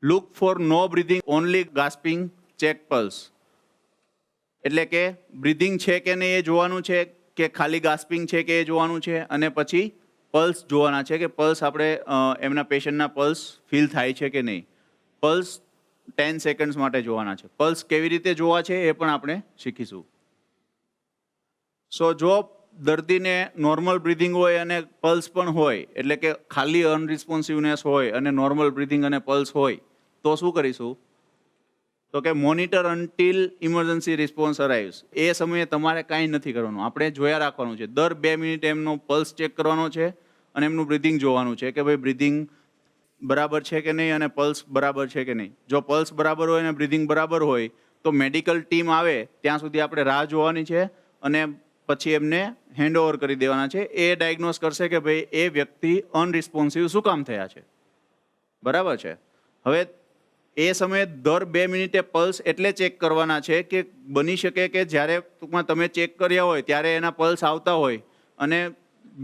Look for no breathing, only gasping, check pulse. એટલે કે બ્રીધિંગ છે કે નહીં એ જોવાનું છે, કે ખાલી ગાસ્પિંગ છે કે એ જોવાનું છે, અને પછી પલ્સ જોવાના છે કે પલ્સ આપણે એમના પેશન્ટના પલ્સ ફીલ થાય છે કે નહીં. પલ્સ 10 સેકન્ડ્સ માટે જોવાના છે. પલ્સ કેવી રીતે જોવા છે એ પણ આપણે શીખીશું. જો દર્દીને નોર્મલ બ્રીધિંગ હોય અને પલ્સ પણ હોય, એટલે કે ખાલી અનરિસ્પોન્સિવનેસ હોય અને નોર્મલ બ્રીધિંગ અને પલ્સ હોય, તો શું કરીશું તો કે monitor until emergency response arrives. એ સમયે તમારે કાંઈ નથી કરવાનું, આપણે જોયા રાખવાનું છે. દર 2 મિનિટે એમનો પલ્સ ચેક કરવાનો છે અને એમનું બ્રીધિંગ જોવાનું છે કે ભાઈ બ્રીધિંગ બરાબર છે કે નહીં અને પલ્સ બરાબર છે કે નહીં. જો પલ્સ બરાબર હોય અને બ્રીધિંગ બરાબર હોય તો મેડિકલ ટીમ આવે ત્યાં સુધી આપણે રાહ જોવાની છે અને પછી એમને હેન્ડઓવર કરી દેવાના છે. એ ડાયગ્નોઝ કરશે કે ભાઈ એ વ્યક્તિ અનરિસ્પોન્સિવ શું કામ થયા છે. બરાબર છે. હવે એ સમયે દર 2 મિનિટે પલ્સ એટલે ચેક કરવાના છે કે બની શકે કે જ્યારે ટૂંકમાં તમે ચેક કર્યા હોય ત્યારે એના પલ્સ આવતા હોય અને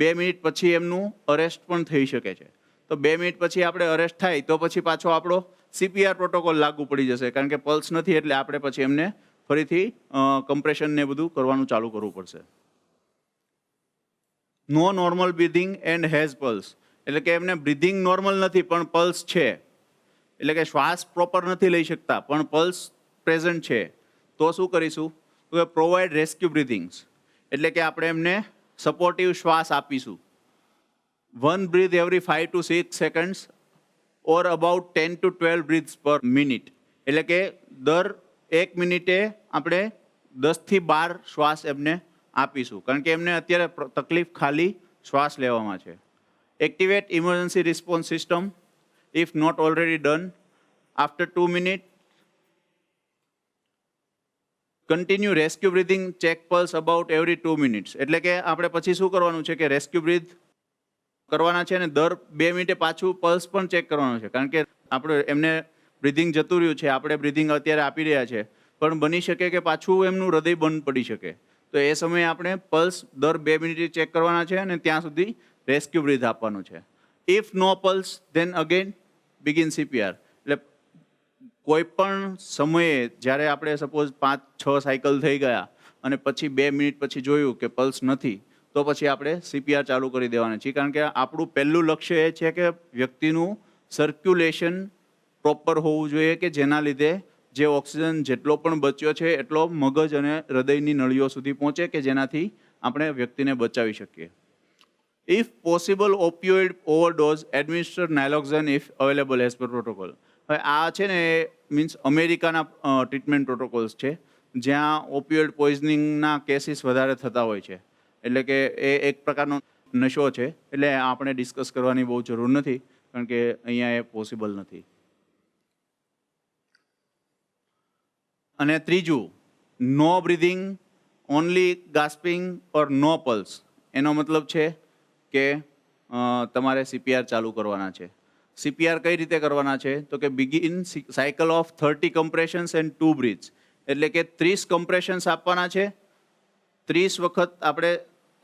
2 મિનિટ પછી એમનું અરેસ્ટ પણ થઈ શકે છે. તો 2 મિનિટ પછી આપણે અરેસ્ટ થાય તો પછી પાછો આપણો CPR પ્રોટોકોલ લાગુ પડી જશે, કારણ કે પલ્સ નથી એટલે આપણે પછી એમને ફરીથી કમ્પ્રેશન ને બધું કરવાનું ચાલુ કરવું પડશે. No normal breathing and has pulse, એટલે કે એમને બ્રીધિંગ નોર્મલ નથી પણ પલ્સ છે, એટલે કે શ્વાસ પ્રોપર નથી લઈ શકતા પણ પલ્સ પ્રેઝન્ટ છે. તો શું કરીશું? તો પ્રોવાઈડ રેસ્ક્યુ બ્રીધિંગ્સ, એટલે કે આપણે એમને સપોર્ટિવ શ્વાસ આપીશું. 1 breath every 5 to 6 seconds or about 10 to 12 breaths per minute, એટલે કે દર 1 મિનિટે આપણે 10 થી 12 શ્વાસ એમને આપીશું, કારણ કે એમને અત્યારે તકલીફ ખાલી શ્વાસ લેવામાં છે. Activate emergency response system if not already done after 2 minutes. Continue rescue breathing, check pulse about every 2 minutes, એટલે કે આપણે પછી શું કરવાનું છે કે રેસ્ક્યુ બ્રીથ કરવાના છે અને દર 2 મિનિટે પાછું પલ્સ પણ ચેક કરવાનું છે, કારણ કે આપણે એમને બ્રીથિંગ જતું રહ્યું છે, આપણે બ્રીથિંગ અત્યારે આપી રહ્યા છે પણ બની શકે કે પાછું એમનું હૃદય બંધ પડી શકે. તો એ સમયે આપણે પલ્સ દર 2 મિનિટે ચેક કરવાના છે અને ત્યાં સુધી રેસ્ક્યુ બ્રીથ આપવાનું છે. If no pulse then again begin CPR. એટલે કોઈ પણ સમયે જ્યારે આપણે સપોઝ 5-6 સાયકલ થઈ ગયા અને પછી 2 મિનિટ પછી જોયું કે પલ્સ નથી, તો પછી આપણે CPR ચાલુ કરી દેવાના છીએ, કારણ કે આપણું પહેલું લક્ષ્ય એ છે કે વ્યક્તિનું સર્ક્યુલેશન પ્રોપર હોવું જોઈએ, કે જેના લીધે જે ઓક્સિજન જેટલો પણ બચ્યો છે એટલો મગજ અને હૃદયની નળીઓ સુધી પહોંચે, કે જેનાથી આપણે વ્યક્તિને બચાવી શકીએ. If possible opioid overdose administer naloxone if available as per protocol. હવે આ છે ને એ મીન્સ અમેરિકાના ટ્રીટમેન્ટ પ્રોટોકોલ્સ છે, જ્યાં ઓપિયોઇડ પોઈઝનિંગના કેસીસ વધારે થતા હોય છે. એટલે કે એ એક પ્રકારનો નશો છે, એટલે આપણે ડિસ્કસ કરવાની બહુ જરૂર નથી, કારણ કે અહીંયા એ પોસિબલ નથી. અને ત્રીજું, નો બ્રીધિંગ, ઓનલી ગાસ્પિંગ ઓર નો પલ્સ. એનો મતલબ છે કે તમારે CPR ચાલુ કરવાના છે. CPR કઈ રીતે કરવાના છે? તો કે બિગિન સાયકલ ઓફ 30 કમ્પ્રેશન્સ એન્ડ 2 બ્રીથ્સ, એટલે કે 30 કમ્પ્રેશન્સ આપવાના છે, 30 વખત આપણે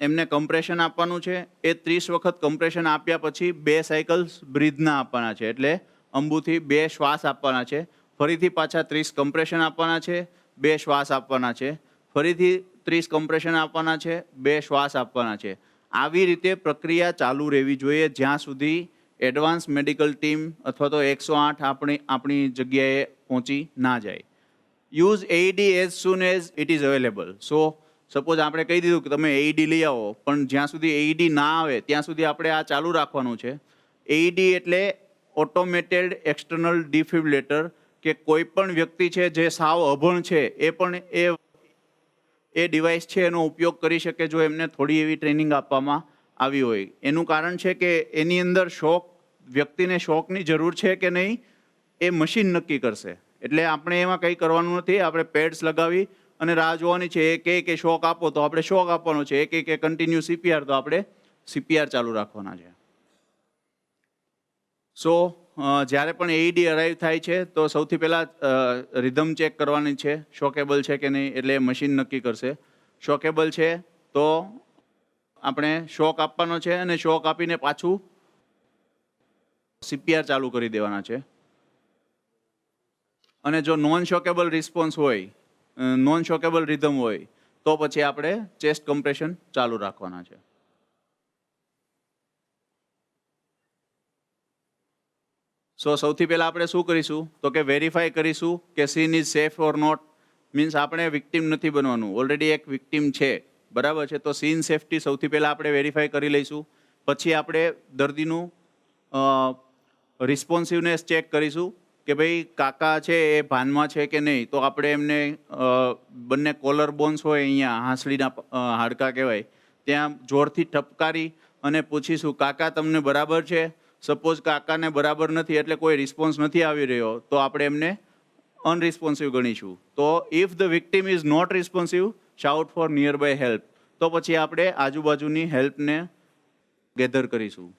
એમને કમ્પ્રેશન આપવાનું છે. એ 30 વખત કમ્પ્રેશન આપ્યા પછી 2 સાયકલ્સ બ્રીથના આપવાના છે, એટલે અંબુથી 2 શ્વાસ આપવાના છે. ફરીથી પાછા 30 કમ્પ્રેશન આપવાના છે, 2 શ્વાસ આપવાના છે, ફરીથી 30 કમ્પ્રેશન આપવાના છે, 2 શ્વાસ આપવાના છે. આવી રીતે પ્રક્રિયા ચાલુ રહેવી જોઈએ જ્યાં સુધી એડવાન્સ મેડિકલ ટીમ અથવા તો 108 આપણી જગ્યાએ પહોંચી ના જાય. Use AED as soon as it is available. So suppose આપણે કહી દીધું કે તમે AED લઈ આવો, પણ જ્યાં સુધી AED ના આવે ત્યાં સુધી આપણે આ ચાલુ રાખવાનું છે. AED એટલે ઓટોમેટેડ એક્સટર્નલ ડિફિબ્રિલેટર, કે કોઈ પણ વ્યક્તિ છે જે સાવ અભણ છે એ પણ એ ડિવાઇસ છે એનો ઉપયોગ કરી શકે જો એમને થોડી એવી ટ્રેનિંગ આપવામાં આવી હોય. એનું કારણ છે કે એની અંદર વ્યક્તિને શોકની જરૂર છે કે નહીં એ મશીન નક્કી કરશે. એટલે આપણે એમાં કંઈ કરવાનું નથી, આપણે પેડ્સ લગાવી અને રાહ જોવાની છે. એ કે શોક આપો તો આપણે શોક આપવાનો છે, એ કે કન્ટિન્યુ CPR તો આપણે CPR ચાલુ રાખવાના છે. સો જ્યારે પણ AED અરાઈવ થાય છે તો સૌથી પહેલાં રિધમ ચેક કરવાની છે, શોકેબલ છે કે નહીં, એટલે મશીન નક્કી કરશે. શોકેબલ છે તો આપણે શોક આપવાનો છે અને શોક આપીને પાછું CPR ચાલુ કરી દેવાના છે. અને જો નોન શોકેબલ રિસ્પોન્સ હોય, નોન શોકેબલ રિધમ હોય, તો પછી આપણે ચેસ્ટ કમ્પ્રેશન ચાલુ રાખવાના છે. સૌથી પહેલાં આપણે શું કરીશું તો કે વેરીફાઈ કરીશું કે scene is safe or not. Means આપણે વિક્ટિમ નથી બનવાનું, ઓલરેડી એક વિક્ટિમ છે, બરાબર છે. તો સીન સેફટી સૌથી પહેલાં આપણે વેરીફાઈ કરી લઈશું. પછી આપણે દર્દીનું રિસ્પોન્સિવનેસ ચેક કરીશું કે ભાઈ કાકા છે એ ભાનમાં છે કે નહીં. તો આપણે એમને બંને કોલર બોન્સ હોય અહીંયા, હાંસલીના હાડકાં કહેવાય, ત્યાં જોરથી ઠપકારી અને પૂછીશું કાકા તમને બરાબર છે. સપોઝ કાકાને બરાબર નથી એટલે કોઈ રિસ્પોન્સ નથી આવી રહ્યો તો આપણે એમને અનરિસ્પોન્સિવ ગણીશું. તો if the victim is not responsive, shout for nearby help. તો પછી આપણે આજુબાજુની હેલ્પને ગેધર કરીશું.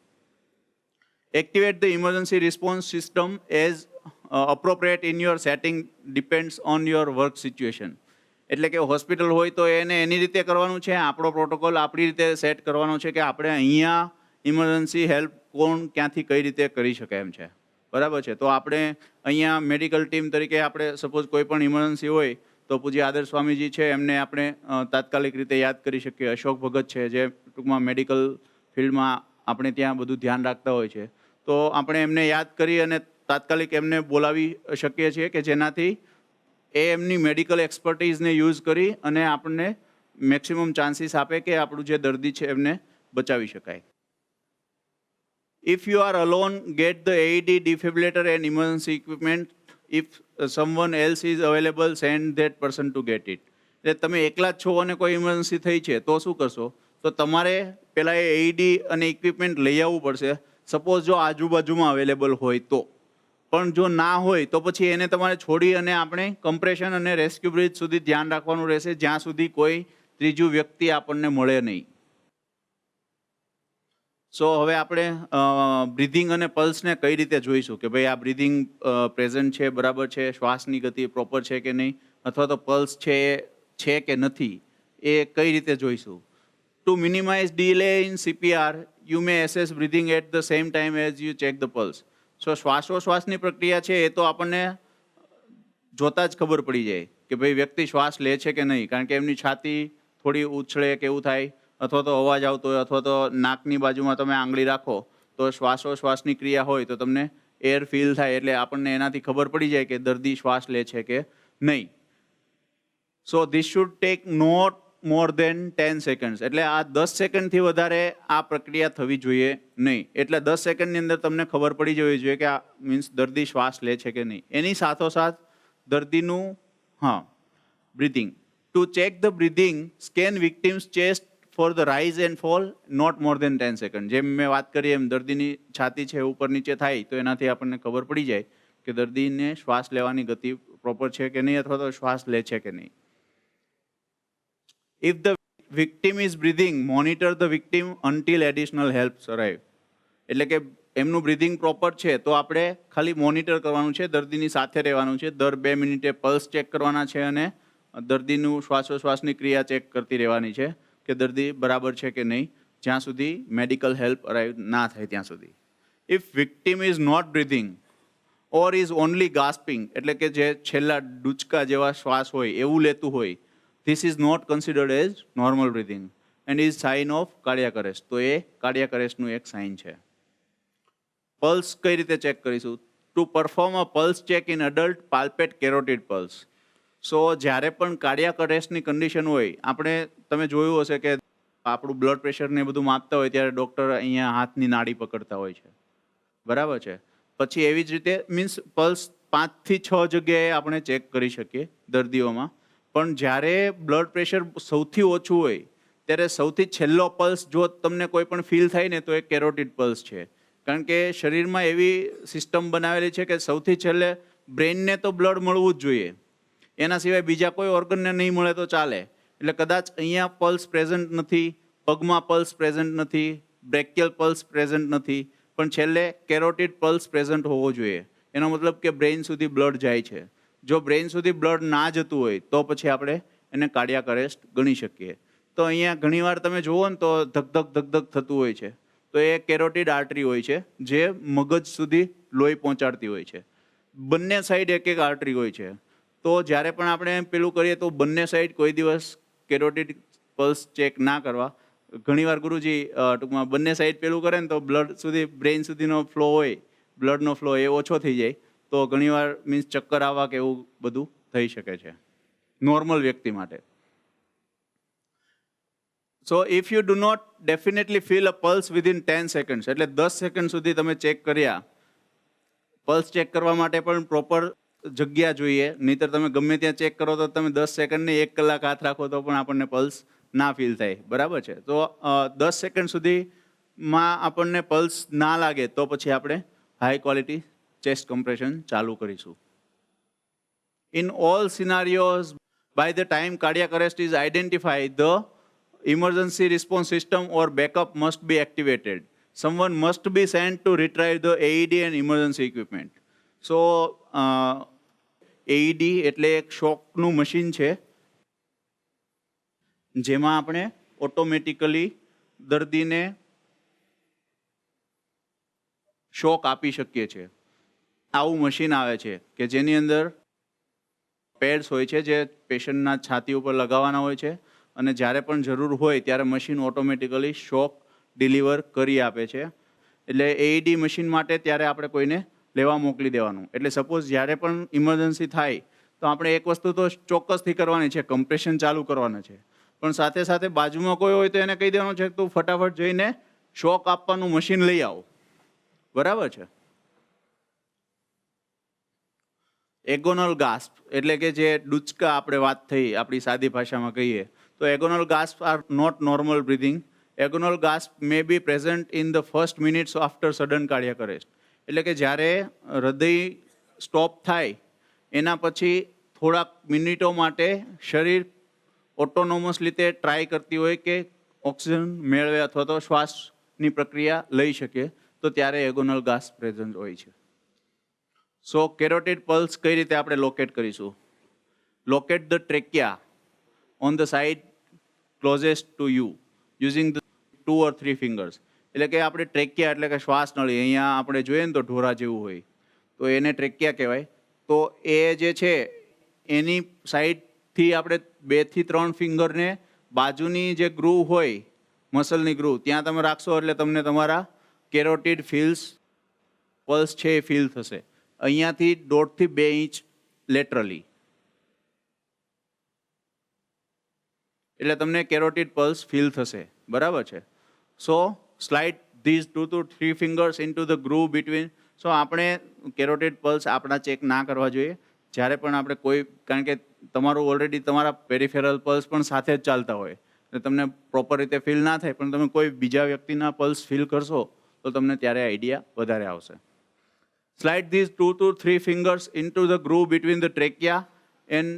Activate the emergency response system as appropriate in your setting depends on your work situation. એટલે કે હોસ્પિટલ હોય તો એને એની રીતે કરવાનું છે, આપણો પ્રોટોકોલ આપણી રીતે સેટ કરવાનો છે કે આપણે અહીંયા ઇમરજન્સી હેલ્પ કોણ ક્યાંથી કઈ રીતે કરી શકે એમ છે. બરાબર છે. તો આપણે અહીંયા મેડિકલ ટીમ તરીકે આપણે સપોઝ કોઈ પણ ઇમરજન્સી હોય તો પૂજ્ય આદર્શ સ્વામીજી છે એમને આપણે તાત્કાલિક રીતે યાદ કરી શકીએ. અશોક ભગત છે જે ટૂંકમાં મેડિકલ ફિલ્ડમાં આપણે ત્યાં બધું ધ્યાન રાખતા હોય છે, તો આપણે એમને યાદ કરી અને તાત્કાલિક એમને બોલાવી શકીએ છીએ કે જેનાથી એ એમની મેડિકલ એક્સપર્ટીઝને યુઝ કરી અને આપણને મેક્સિમમ ચાન્સીસ આપે કે આપણું જે દર્દી છે એમને બચાવી શકાય. If you are alone, get the AED, defibrillator and emergency equipment. If someone else is available, send that person to get it. એટલે તમે એકલા જ છો અને કોઈ ઇમરજન્સી થઈ છે તો શું કરશો? તો તમારે પહેલાં એ AED અને ઇક્વિપમેન્ટ લઈ આવવું પડશે. સપોઝ જો આજુબાજુમાં અવેલેબલ હોય તો, પણ જો ના હોય તો પછી એને તમારે છોડી અને આપણે કમ્પ્રેશન અને રેસ્ક્યુ બ્રિજ સુધી ધ્યાન રાખવાનું રહેશે જ્યાં સુધી કોઈ ત્રીજું વ્યક્તિ આપણને મળે નહીં. સો હવે આપણે બ્રિધિંગ અને પલ્સને કઈ રીતે જોઈશું કે ભાઈ આ બ્રિધિંગ પ્રેઝન્ટ છે, બરાબર છે, શ્વાસની ગતિ પ્રોપર છે કે નહીં, અથવા તો પલ્સ છે કે નથી, એ કઈ રીતે જોઈશું. To minimize delay in CPR, you may assess breathing at the same time as you check the pulse. સો શ્વાસોશ્વાસની પ્રક્રિયા છે એ તો આપણને જોતા જ ખબર પડી જાય કે ભાઈ વ્યક્તિ શ્વાસ લે છે કે નહીં, કારણ કે એમની છાતી થોડી ઉછળે કે એવું થાય, અથવા તો અવાજ આવતો હોય, અથવા તો નાકની બાજુમાં તમે આંગળી રાખો તો શ્વાસોશ્વાસની ક્રિયા હોય તો તમને એર ફીલ થાય, એટલે આપણને એનાથી ખબર પડી જાય કે દર્દી શ્વાસ લે છે કે નહીં. So this should take not more than 10 seconds. એટલે આ 10 સેકન્ડથી વધારે આ પ્રક્રિયા થવી જોઈએ નહીં. એટલે 10 સેકન્ડની અંદર તમને ખબર પડી જવી જોઈએ કે આ મીન્સ દર્દી શ્વાસ લે છે કે નહીં. એની સાથોસાથ દર્દીનું breathing. To check the breathing, scan victim's chest for the rise and fall not more than 10 second. જેમ મેં વાત કરી એમ દર્દીની છાતી છે ઉપર નીચે થાય તો એનાથી આપણને ખબર પડી જાય કે દર્દીને શ્વાસ લેવાની ગતિ પ્રોપર છે કે નહીં, અથવા તો શ્વાસ લે છે કે નહીં. If the victim is breathing, monitor the victim until additional helps arrive. એટલે કે એમનું બ્રિધિંગ પ્રોપર છે તો આપણે ખાલી મોનિટર કરવાનું છે, દર્દીની સાથે રહેવાનું છે, દર 2 મિનિટે પલ્સ ચેક કરવાના છે અને દર્દીનું શ્વાસોશ્વાસની ક્રિયા ચેક કરતી રહેવાની છે કે દર્દી બરાબર છે કે નહીં, જ્યાં સુધી મેડિકલ હેલ્પ અરાઇવ ના થાય ત્યાં સુધી. If victim is not breathing or is only gasping, એટલે કે જે છેલ્લા ડૂચકા જેવા શ્વાસ હોય એવું લેતું હોય, this is not considered as normal breathing and is sign of cardiac arrest. તો એ કાર્ડિયાક અરેસ્ટનું એક સાઇન છે. પલ્સ કઈ રીતે ચેક કરીશું? To perform a pulse check in adult, palpate carotid pulse. So જ્યારે પણ કાર્ડિયાક અરેસ્ટની કન્ડિશન હોય, આપણે તમે જોયું હશે કે આપણું બ્લડ પ્રેશર ને બધું માપતા હોય ત્યારે ડૉક્ટર અહીંયા હાથની નાડી પકડતા હોય છે, બરાબર છે. પછી એવી જ રીતે મીન્સ પલ્સ 5 થી 6 જગ્યાએ આપણે ચેક કરી શકીએ દર્દીઓમાં. પણ જ્યારે બ્લડ પ્રેશર સૌથી ઓછું હોય ત્યારે સૌથી છેલ્લો પલ્સ જો તમને કોઈ પણ ફીલ થાય ને તો એ કેરોટિડ પલ્સ છે. કારણ કે શરીરમાં એવી સિસ્ટમ બનાવેલી છે કે સૌથી છેલ્લે બ્રેઇનને તો બ્લડ મળવું જ જોઈએ, એના સિવાય બીજા કોઈ ઓર્ગનને નહીં મળે તો ચાલે. એટલે કદાચ અહીંયા પલ્સ પ્રેઝન્ટ નથી, પગમાં પલ્સ પ્રેઝન્ટ નથી, બ્રેકિયલ પલ્સ પ્રેઝન્ટ નથી, પણ છેલ્લે કેરોટિડ પલ્સ પ્રેઝન્ટ હોવો જોઈએ. એનો મતલબ કે બ્રેઇન સુધી બ્લડ જાય છે. જો બ્રેઇન સુધી બ્લડ ના જતું હોય તો પછી આપણે એને કાર્ડિયાક અરેસ્ટ ગણી શકીએ. તો અહીંયા ઘણીવાર તમે જુઓ ને તો ધક ધક થતું હોય છે, તો એ કેરોટિડ આર્ટરી હોય છે જે મગજ સુધી લોહી પહોંચાડતી હોય છે. બંને સાઈડ એક એક આર્ટરી હોય છે. તો જ્યારે પણ આપણે પેલું કરીએ તો બંને સાઈડ કોઈ દિવસ કેરોટિડ પલ્સ ચેક ના કરવા. ઘણીવાર ગુરુજી ટૂંકમાં બંને સાઈડ પેલું કરે ને તો બ્લડ સુધી બ્રેઇન સુધીનો ફ્લો હોય, બ્લડનો ફ્લો એ ઓછો થઈ જાય, તો ઘણીવાર મીન્સ ચક્કર આવવા કે એવું બધું થઈ શકે છે નોર્મલ વ્યક્તિ માટે. So if you do not definitely feel a pulse within 10 seconds, એટલે 10 સેકન્ડ સુધી તમે ચેક કર્યા. પલ્સ ચેક કરવા માટે પણ પ્રોપર જગ્યા જોઈએ, નહીંતર તમે ગમે ત્યાં ચેક કરો તો તમે 10 સેકન્ડને 1 કલાક હાથ રાખો તો પણ આપણને પલ્સ ના ફીલ થાય, બરાબર છે. તો 10 સેકન્ડ સુધીમાં આપણને પલ્સ ના લાગે તો પછી આપણે હાઈ ક્વોલિટી ચેસ્ટ કમ્પ્રેશન ચાલુ કરીશું. In all scenarios, by the time cardiac arrest is identified, the emergency response system or backup must be activated. Someone must be sent to retrieve the AED and emergency equipment. So, AED એટલે એક શોકનું machine છે જેમાં આપણે automatically દર્દીને શોક આપી શકીએ છીએ. આવું મશીન આવે છે કે જેની અંદર પેડ્સ હોય છે જે પેશન્ટના છાતી ઉપર લગાવવાના હોય છે અને જ્યારે પણ જરૂર હોય ત્યારે મશીન ઓટોમેટિકલી શોક ડિલિવર કરી આપે છે. એટલે AED મશીન માટે ત્યારે આપણે કોઈને લેવા મોકલી દેવાનું. એટલે સપોઝ જ્યારે પણ ઇમરજન્સી થાય તો આપણે એક વસ્તુ તો ચોક્કસથી કરવાની છે, કમ્પ્રેશન ચાલુ કરવાના છે, પણ સાથે સાથે બાજુમાં કોઈ હોય તો એને કહી દેવાનું છે કે તું ફટાફટ જઈને શોક આપવાનું મશીન લઈ આવો. બરાબર છે. એગોનલ ગાસ્પ એટલે કે જે ડૂચકા આપણે વાત થઈ આપણી સાદી ભાષામાં કહીએ તો agonal gasp are not normal breathing. Agonal gasp may be present in the first minutes after sudden cardiac arrest. એટલે કે જ્યારે હૃદય સ્ટોપ થાય એના પછી થોડાક મિનિટો માટે શરીર ઓટોનોમસ રીતે ટ્રાય કરતી હોય કે ઓક્સિજન મેળવે અથવા તો શ્વાસની પ્રક્રિયા લઈ શકે તો ત્યારે એગોનલ ગાસ્પ પ્રેઝન્ટ હોય છે. સો કેરોટિડ પલ્સ કઈ રીતે આપણે લોકેટ કરીશું? Locate the trachea on the side closest to you using the 2 or 3 fingers. એટલે કે આપણે ટ્રેકિયા એટલે કે શ્વાસ નળી અહીંયા આપણે જોઈએ ને તો ઢોરા જેવું હોય તો એને ટ્રેકિયા કહેવાય. તો એ જે છે એની સાઈડથી આપણે 2 થી 3 ફિંગરને બાજુની જે ગ્રુવ હોય મસલની ગ્રુવ ત્યાં તમે રાખશો એટલે તમને તમારા કેરોટિડ ફીલ્સ પલ્સ છે એ ફીલ થશે. અહીંયાથી 1.5 થી 2 ઇંચ લેટરલી એટલે તમને કેરોટિડ પલ્સ ફીલ થશે. બરાબર છે. So slide these 2 to 3 fingers into the groove between. So આપણે કેરોટિડ પલ્સ આપણા ચેક ના કરવા જોઈએ જ્યારે પણ આપણે કોઈ, કારણ કે તમારું ઓલરેડી તમારા પેરિફેરલ પલ્સ પણ સાથે જ ચાલતા હોય એટલે તમને પ્રોપર રીતે ફીલ ના થાય, પણ તમે કોઈ બીજા વ્યક્તિના પલ્સ ફીલ કરશો તો તમને ત્યારે આઈડિયા વધારે આવશે. Slide these 2 to 3 fingers into the groove between the trachea and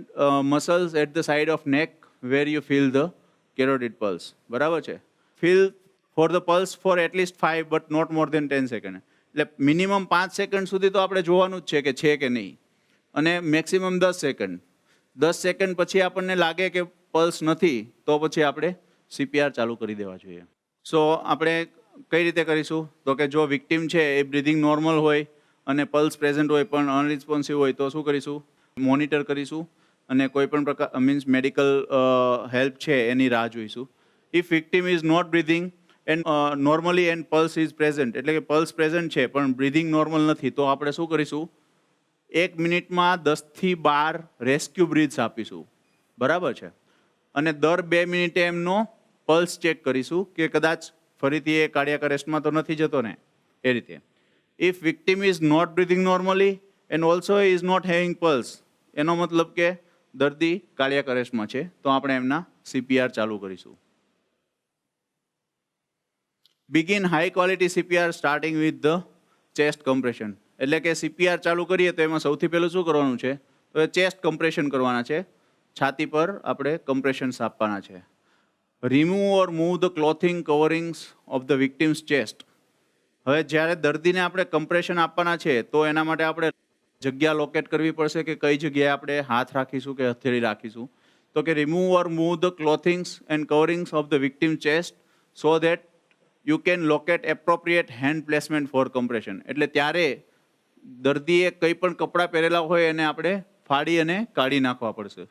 muscles at the side of neck where you feel the carotid pulse. બરાબર છે. Feel for the pulse for at least 5 but not more than 10 seconds. એટલે minimum 5 second સુધી તો આપણે જોવાનું જ છે કે નહીં, અને મેક્સિમમ 10 સેકન્ડ. 10 સેકન્ડ પછી આપણને લાગે કે પલ્સ નથી તો પછી આપણે CPR ચાલુ કરી દેવા જોઈએ. સો આપણે કઈ રીતે કરીશું તો કે જો વિક્ટિમ છે એ બ્રિધિંગ નોર્મલ હોય અને પલ્સ પ્રેઝન્ટ હોય પણ અનરિસ્પોન્સિવ હોય તો શું કરીશું? મોનિટર કરીશું અને કોઈ પણ પ્રકાર મીન્સ મેડિકલ હેલ્પ છે એની રાહ જોઈશું. If victim is not breathing and normally and pulse is present એટલે કે પલ્સ પ્રેઝન્ટ છે પણ બ્રિધિંગ નોર્મલ નથી તો આપણે શું કરીશું? 1 મિનિટમાં 10 થી 12 રેસ્ક્યુ બ્રીથ્સ આપીશું. બરાબર છે. અને દર 2 મિનિટે એમનો પલ્સ ચેક કરીશું કે કદાચ ફરીથી એ કાર્ડિયાક અરેસ્ટમાં તો નથી જતો ને, એ રીતે. If victim is not breathing normally and also is not having pulse, એનો મતલબ કે દર્દી કાર્ડિયાક અરેસ્ટમાં છે તો આપણે એમના CPR ચાલુ કરીશું. Begin high quality CPR starting with the chest compression. એટલે કે CPR ચાલુ કરીએ તો એમાં સૌથી પહેલું શું કરવાનું છે તો એ ચેસ્ટ કમ્પ્રેશન કરવાના છે. છાતી પર આપણે કમ્પ્રેશન્સ આપવાના છે. Remove or move the clothing coverings of the victim's chest. હવે જ્યારે દર્દીને આપણે કમ્પ્રેશન આપવાના છે તો એના માટે આપણે જગ્યા લોકેટ કરવી પડશે કે કઈ જગ્યાએ આપણે હાથ રાખીશું કે હથેળી રાખીશું. તો કે remove or move the clothings and coverings of the victim chest so that you can locate appropriate hand placement for compression. એટલે ત્યારે દર્દીએ કંઈ પણ કપડાં પહેરેલા હોય એને આપણે ફાડી અને કાઢી નાખવા પડશે.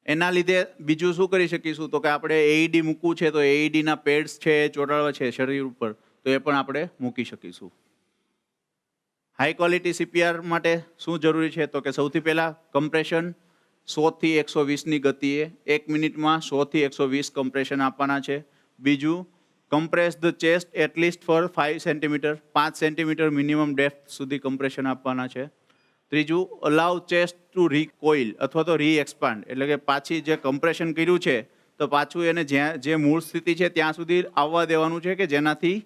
એના લીધે બીજું શું કરી શકીશું તો કે આપણે AED મૂકવું છે તો AEDના પેડ્સ છે એ ચોંટાડવા છે શરીર ઉપર તો એ પણ આપણે મૂકી શકીશું. હાઈ ક્વોલિટી CPR માટે શું જરૂરી છે તો કે સૌથી પહેલાં કમ્પ્રેશન 100 થી 120ની ગતિએ 1 મિનિટમાં 100 થી 120 કમ્પ્રેશન આપવાના છે. બીજું, compress the chest at least for 5 centimetre, 5 centimetre minimum depth સુધી કમ્પ્રેશન આપવાના છે. ત્રીજું, અલાઉ ચેસ્ટ ટુ રીકોઇલ અથવા તો રીએક્સપાન્ડ એટલે કે પાછી જે કમ્પ્રેશન કર્યું છે તો પાછું એને જે મૂળ સ્થિતિ છે ત્યાં સુધી આવવા દેવાનું છે કે જેનાથી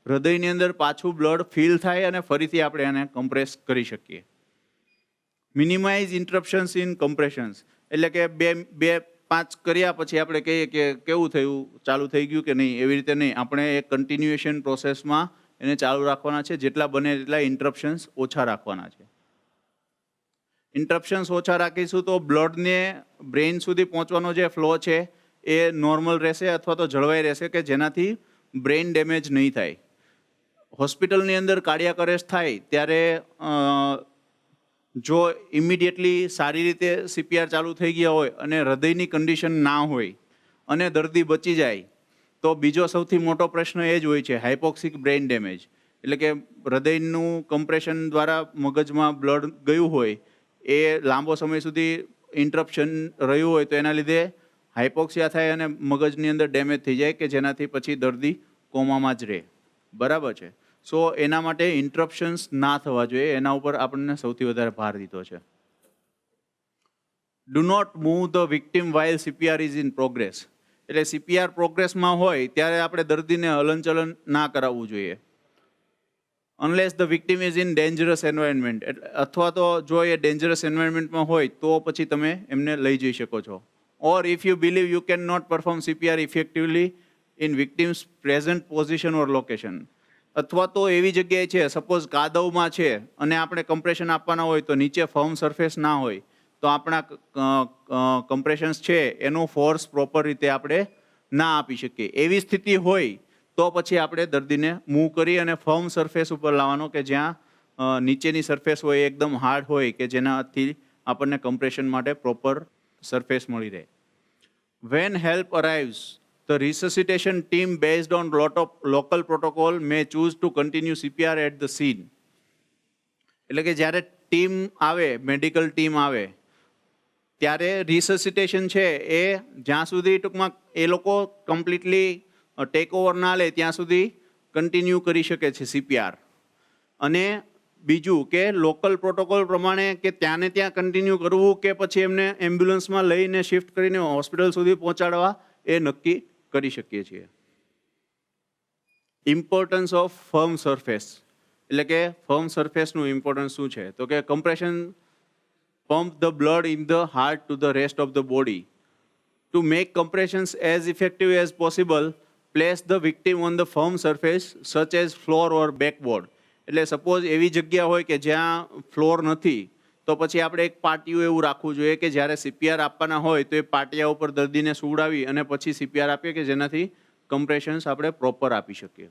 હૃદયની અંદર પાછું બ્લડ ફિલ થાય અને ફરીથી આપણે એને કમ્પ્રેસ કરી શકીએ. મિનિમાઇઝ ઇન્ટરપ્શન્સ ઇન કમ્પ્રેશન્સ એટલે કે 2-5 5 કર્યા પછી આપણે કહીએ કે કેવું થયું, ચાલુ થઈ ગયું કે નહીં, એવી રીતે નહીં. આપણે એક કન્ટિન્યુએશન પ્રોસેસમાં એને ચાલુ રાખવાના છે. જેટલા બને એટલા ઇન્ટરપ્શન્સ ઓછા રાખવાના છે. ઇન્ટરપ્શન્સ ઓછા રાખીશું તો બ્લડને બ્રેઇન સુધી પહોંચવાનો જે ફ્લો છે એ નોર્મલ રહેશે અથવા તો જળવાઈ રહેશે, કે જેનાથી બ્રેઇન ડેમેજ નહીં થાય. હોસ્પિટલની અંદર કાર્ડિયાક અરેસ્ટ થાય ત્યારે જો ઇમિડિયેટલી સારી રીતે CPR ચાલુ થઈ ગયા હોય અને હૃદયની કન્ડિશન ના હોય અને દર્દી બચી જાય તો બીજો સૌથી મોટો પ્રશ્ન એ જ હોય છે, હાઇપોક્સિક બ્રેઇન ડેમેજ. એટલે કે હૃદયનું કમ્પ્રેશન દ્વારા મગજમાં બ્લડ ગયું હોય, એ લાંબો સમય સુધી ઇન્ટરપ્શન રહ્યું હોય તો એના લીધે હાઇપોક્સિયા થાય અને મગજની અંદર ડેમેજ થઈ જાય, કે જેનાથી પછી દર્દી કોમામાં જ રહે. બરાબર છે. સો એના માટે ઇન્ટરપ્શન્સ ના થવા જોઈએ, એના ઉપર આપણને સૌથી વધારે ભાર દીધો છે. Do not move the victim while CPR is in progress. એટલે CPR પ્રોગ્રેસમાં હોય ત્યારે આપણે દર્દીને હલનચલન ના કરાવવું જોઈએ. Unless the victim is in dangerous environment, અથવા તો જો એ ડેન્જરસ એન્વાયરમેન્ટમાં હોય તો પછી તમે એમને લઈ જઈ શકો છો. Or if you believe you can not perform CPR effectively in victim's present position or location, અથવા તો એવી જગ્યાએ છે, સપોઝ કાદવમાં છે અને આપણે કમ્પ્રેશન આપવાના હોય તો નીચે ફર્મ સરફેસ ના હોય તો આપણા કમ્પ્રેશન્સ છે એનો ફોર્સ પ્રોપર રીતે આપણે ના આપી શકીએ. એવી સ્થિતિ હોય તો પછી આપણે દર્દીને મૂવ કરી અને ફર્મ સરફેસ ઉપર લાવવાનો, કે જ્યાં નીચેની સરફેસ હોય એકદમ હાર્ડ હોય, કે જેનાથી આપણને કમ્પ્રેશન માટે પ્રોપર સરફેસ મળી રહે. When help arrives, the resuscitation team based on local protocol may choose to continue CPR at the scene. એટલે કે જ્યારે ટીમ આવે, મેડિકલ ટીમ આવે ત્યારે રિસસિટેશન છે એ જ્યાં સુધી ટૂંકમાં એ લોકો કમ્પ્લીટલી ટેક ઓવર ના લે ત્યાં સુધી કન્ટિન્યુ કરી શકે છે CPR. અને બીજું કે લોકલ પ્રોટોકોલ પ્રમાણે કે ત્યાંને ત્યાં કન્ટિન્યુ કરવું કે પછી એમને એમ્બ્યુલન્સમાં લઈને શિફ્ટ કરીને હોસ્પિટલ સુધી પહોંચાડવા એ નક્કી કરી શકીએ છીએ. ઇમ્પોર્ટન્સ ઓફ ફર્મ સરફેસ, એટલે કે ફર્મ સરફેસનું ઇમ્પોર્ટન્સ શું છે? તો કે compression pump the blood in the heart to the rest of the body. To make compressions as effective as possible, place the victim on the firm surface such as floor or backboard. એટલે suppose એવી જગ્યા હોય કે જ્યાં floor નથી તો પછી આપણે એક પાટિયું એવું રાખવું જોઈએ કે જ્યારે CPR આપવાના હોય તો એ પાટિયા ઉપર દર્દીને સુવડાવી અને પછી CPR આપીએ, કે જેનાથી કમ્પ્રેશન્સ આપણે પ્રોપર આપી શકીએ.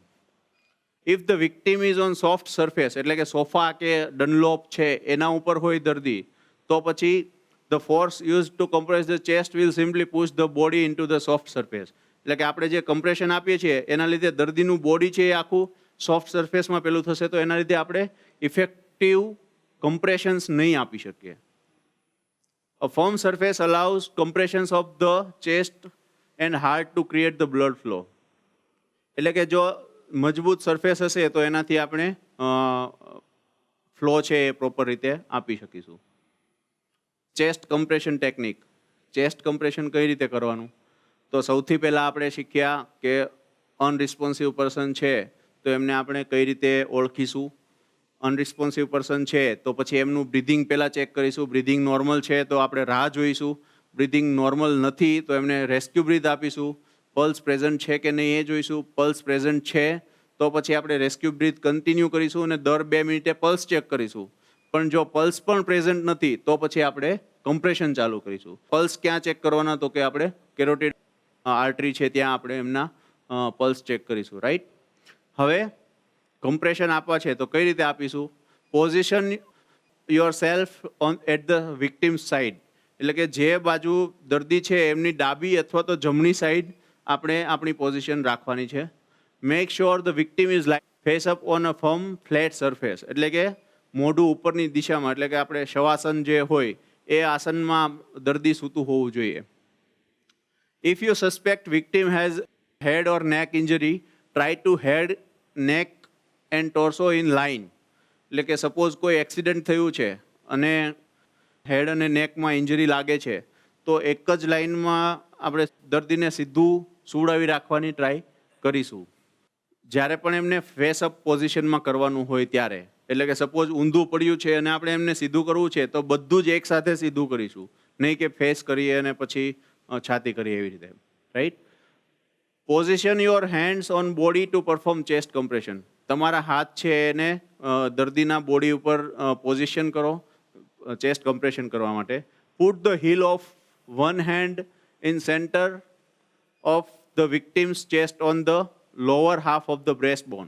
If the victim is on soft surface, એટલે કે સોફા કે ડનલોપ છે એના ઉપર હોય દર્દી, તો પછી the force use to compress the chest will simply push the body in to the soft surface. એટલે કે આપણે જે કમ્પ્રેશન આપીએ છીએ એના લીધે દર્દીનું બોડી છે એ આખું સોફ્ટ સરફેસમાં પેલું થશે, તો એના લીધે આપણે ઇફેક્ટિવ કમ્પ્રેશન્સ નહીં આપી શકીએ. A firm surface allows compressions of the chest and heart to create the blood flow. એટલે કે જો મજબૂત સરફેસ હશે તો એનાથી આપણે ફ્લો છે એ પ્રોપર રીતે આપી શકીશું. Chest compression technique. Chest compression કઈ રીતે કરવાનું? તો સૌથી પહેલાં આપણે શીખ્યા કે અનરિસ્પોન્સિવ પર્સન છે તો એમને આપણે કઈ રીતે ઓળખીશું. અનરિસ્પોન્સિવ પર્સન છે તો પછી એમનું બ્રિધિંગ પહેલાં ચેક કરીશું. બ્રિધિંગ નોર્મલ છે તો આપણે રાહ જોઈશું. બ્રિધિંગ નોર્મલ નથી તો એમને રેસ્ક્યુ બ્રીથ આપીશું. પલ્સ પ્રેઝન્ટ છે કે નહીં એ જોઈશું. પલ્સ પ્રેઝન્ટ છે તો પછી આપણે રેસ્ક્યુ બ્રીથ કન્ટિન્યુ કરીશું અને દર 2 મિનિટે પલ્સ ચેક કરીશું. પણ જો પલ્સ પણ પ્રેઝન્ટ નથી તો પછી આપણે કમ્પ્રેશન ચાલુ કરીશું. પલ્સ ક્યાં ચેક કરવાના? તો કે આપણે કેરોટિડ આર્ટરી છે ત્યાં આપણે એમના પલ્સ ચેક કરીશું. રાઈટ. હવે કમ્પ્રેશન આપવા છે તો કઈ રીતે આપીશું? Position yourself on at the victim side, એટલે કે જે બાજુ દર્દી છે એમની ડાબી અથવા તો જમણી સાઈડ આપણે આપણી પોઝિશન રાખવાની છે. Make sure the victim is like face up on a firm flat surface, એટલે કે મોઢું ઉપરની દિશામાં, એટલે કે આપણે શવાસન જે હોય એ આસનમાં દર્દી સૂતું હોવું જોઈએ. If you suspect victim has head or neck injury, try to હેડ, નેક એન્ડ ટોર્સો ઇન લાઇન. એટલે કે સપોઝ કોઈ એક્સિડન્ટ થયું છે અને હેડ અને નેકમાં ઇન્જરી લાગે છે તો એક જ લાઇનમાં આપણે દર્દીને સીધું સુવડાવી રાખવાની ટ્રાય કરીશું. જ્યારે પણ એમને ફેસ અપ પોઝિશનમાં કરવાનું હોય ત્યારે, એટલે કે સપોઝ ઊંધું પડ્યું છે અને આપણે એમને સીધું કરવું છે તો બધું જ એકસાથે સીધું કરીશું, નહીં કે ફેસ કરીએ અને પછી છાતી કરી એવી રીતે, right. Position your hands on body two perform chest compression. તમારા હાથ છે એને દર્દીના બોડી ઉપર પોઝિશન કરો ચેસ્ટ કમ્પ્રેશન કરવા માટે. Put the heel of one hand in centre of the victim's chest on the lower half of the breast bone.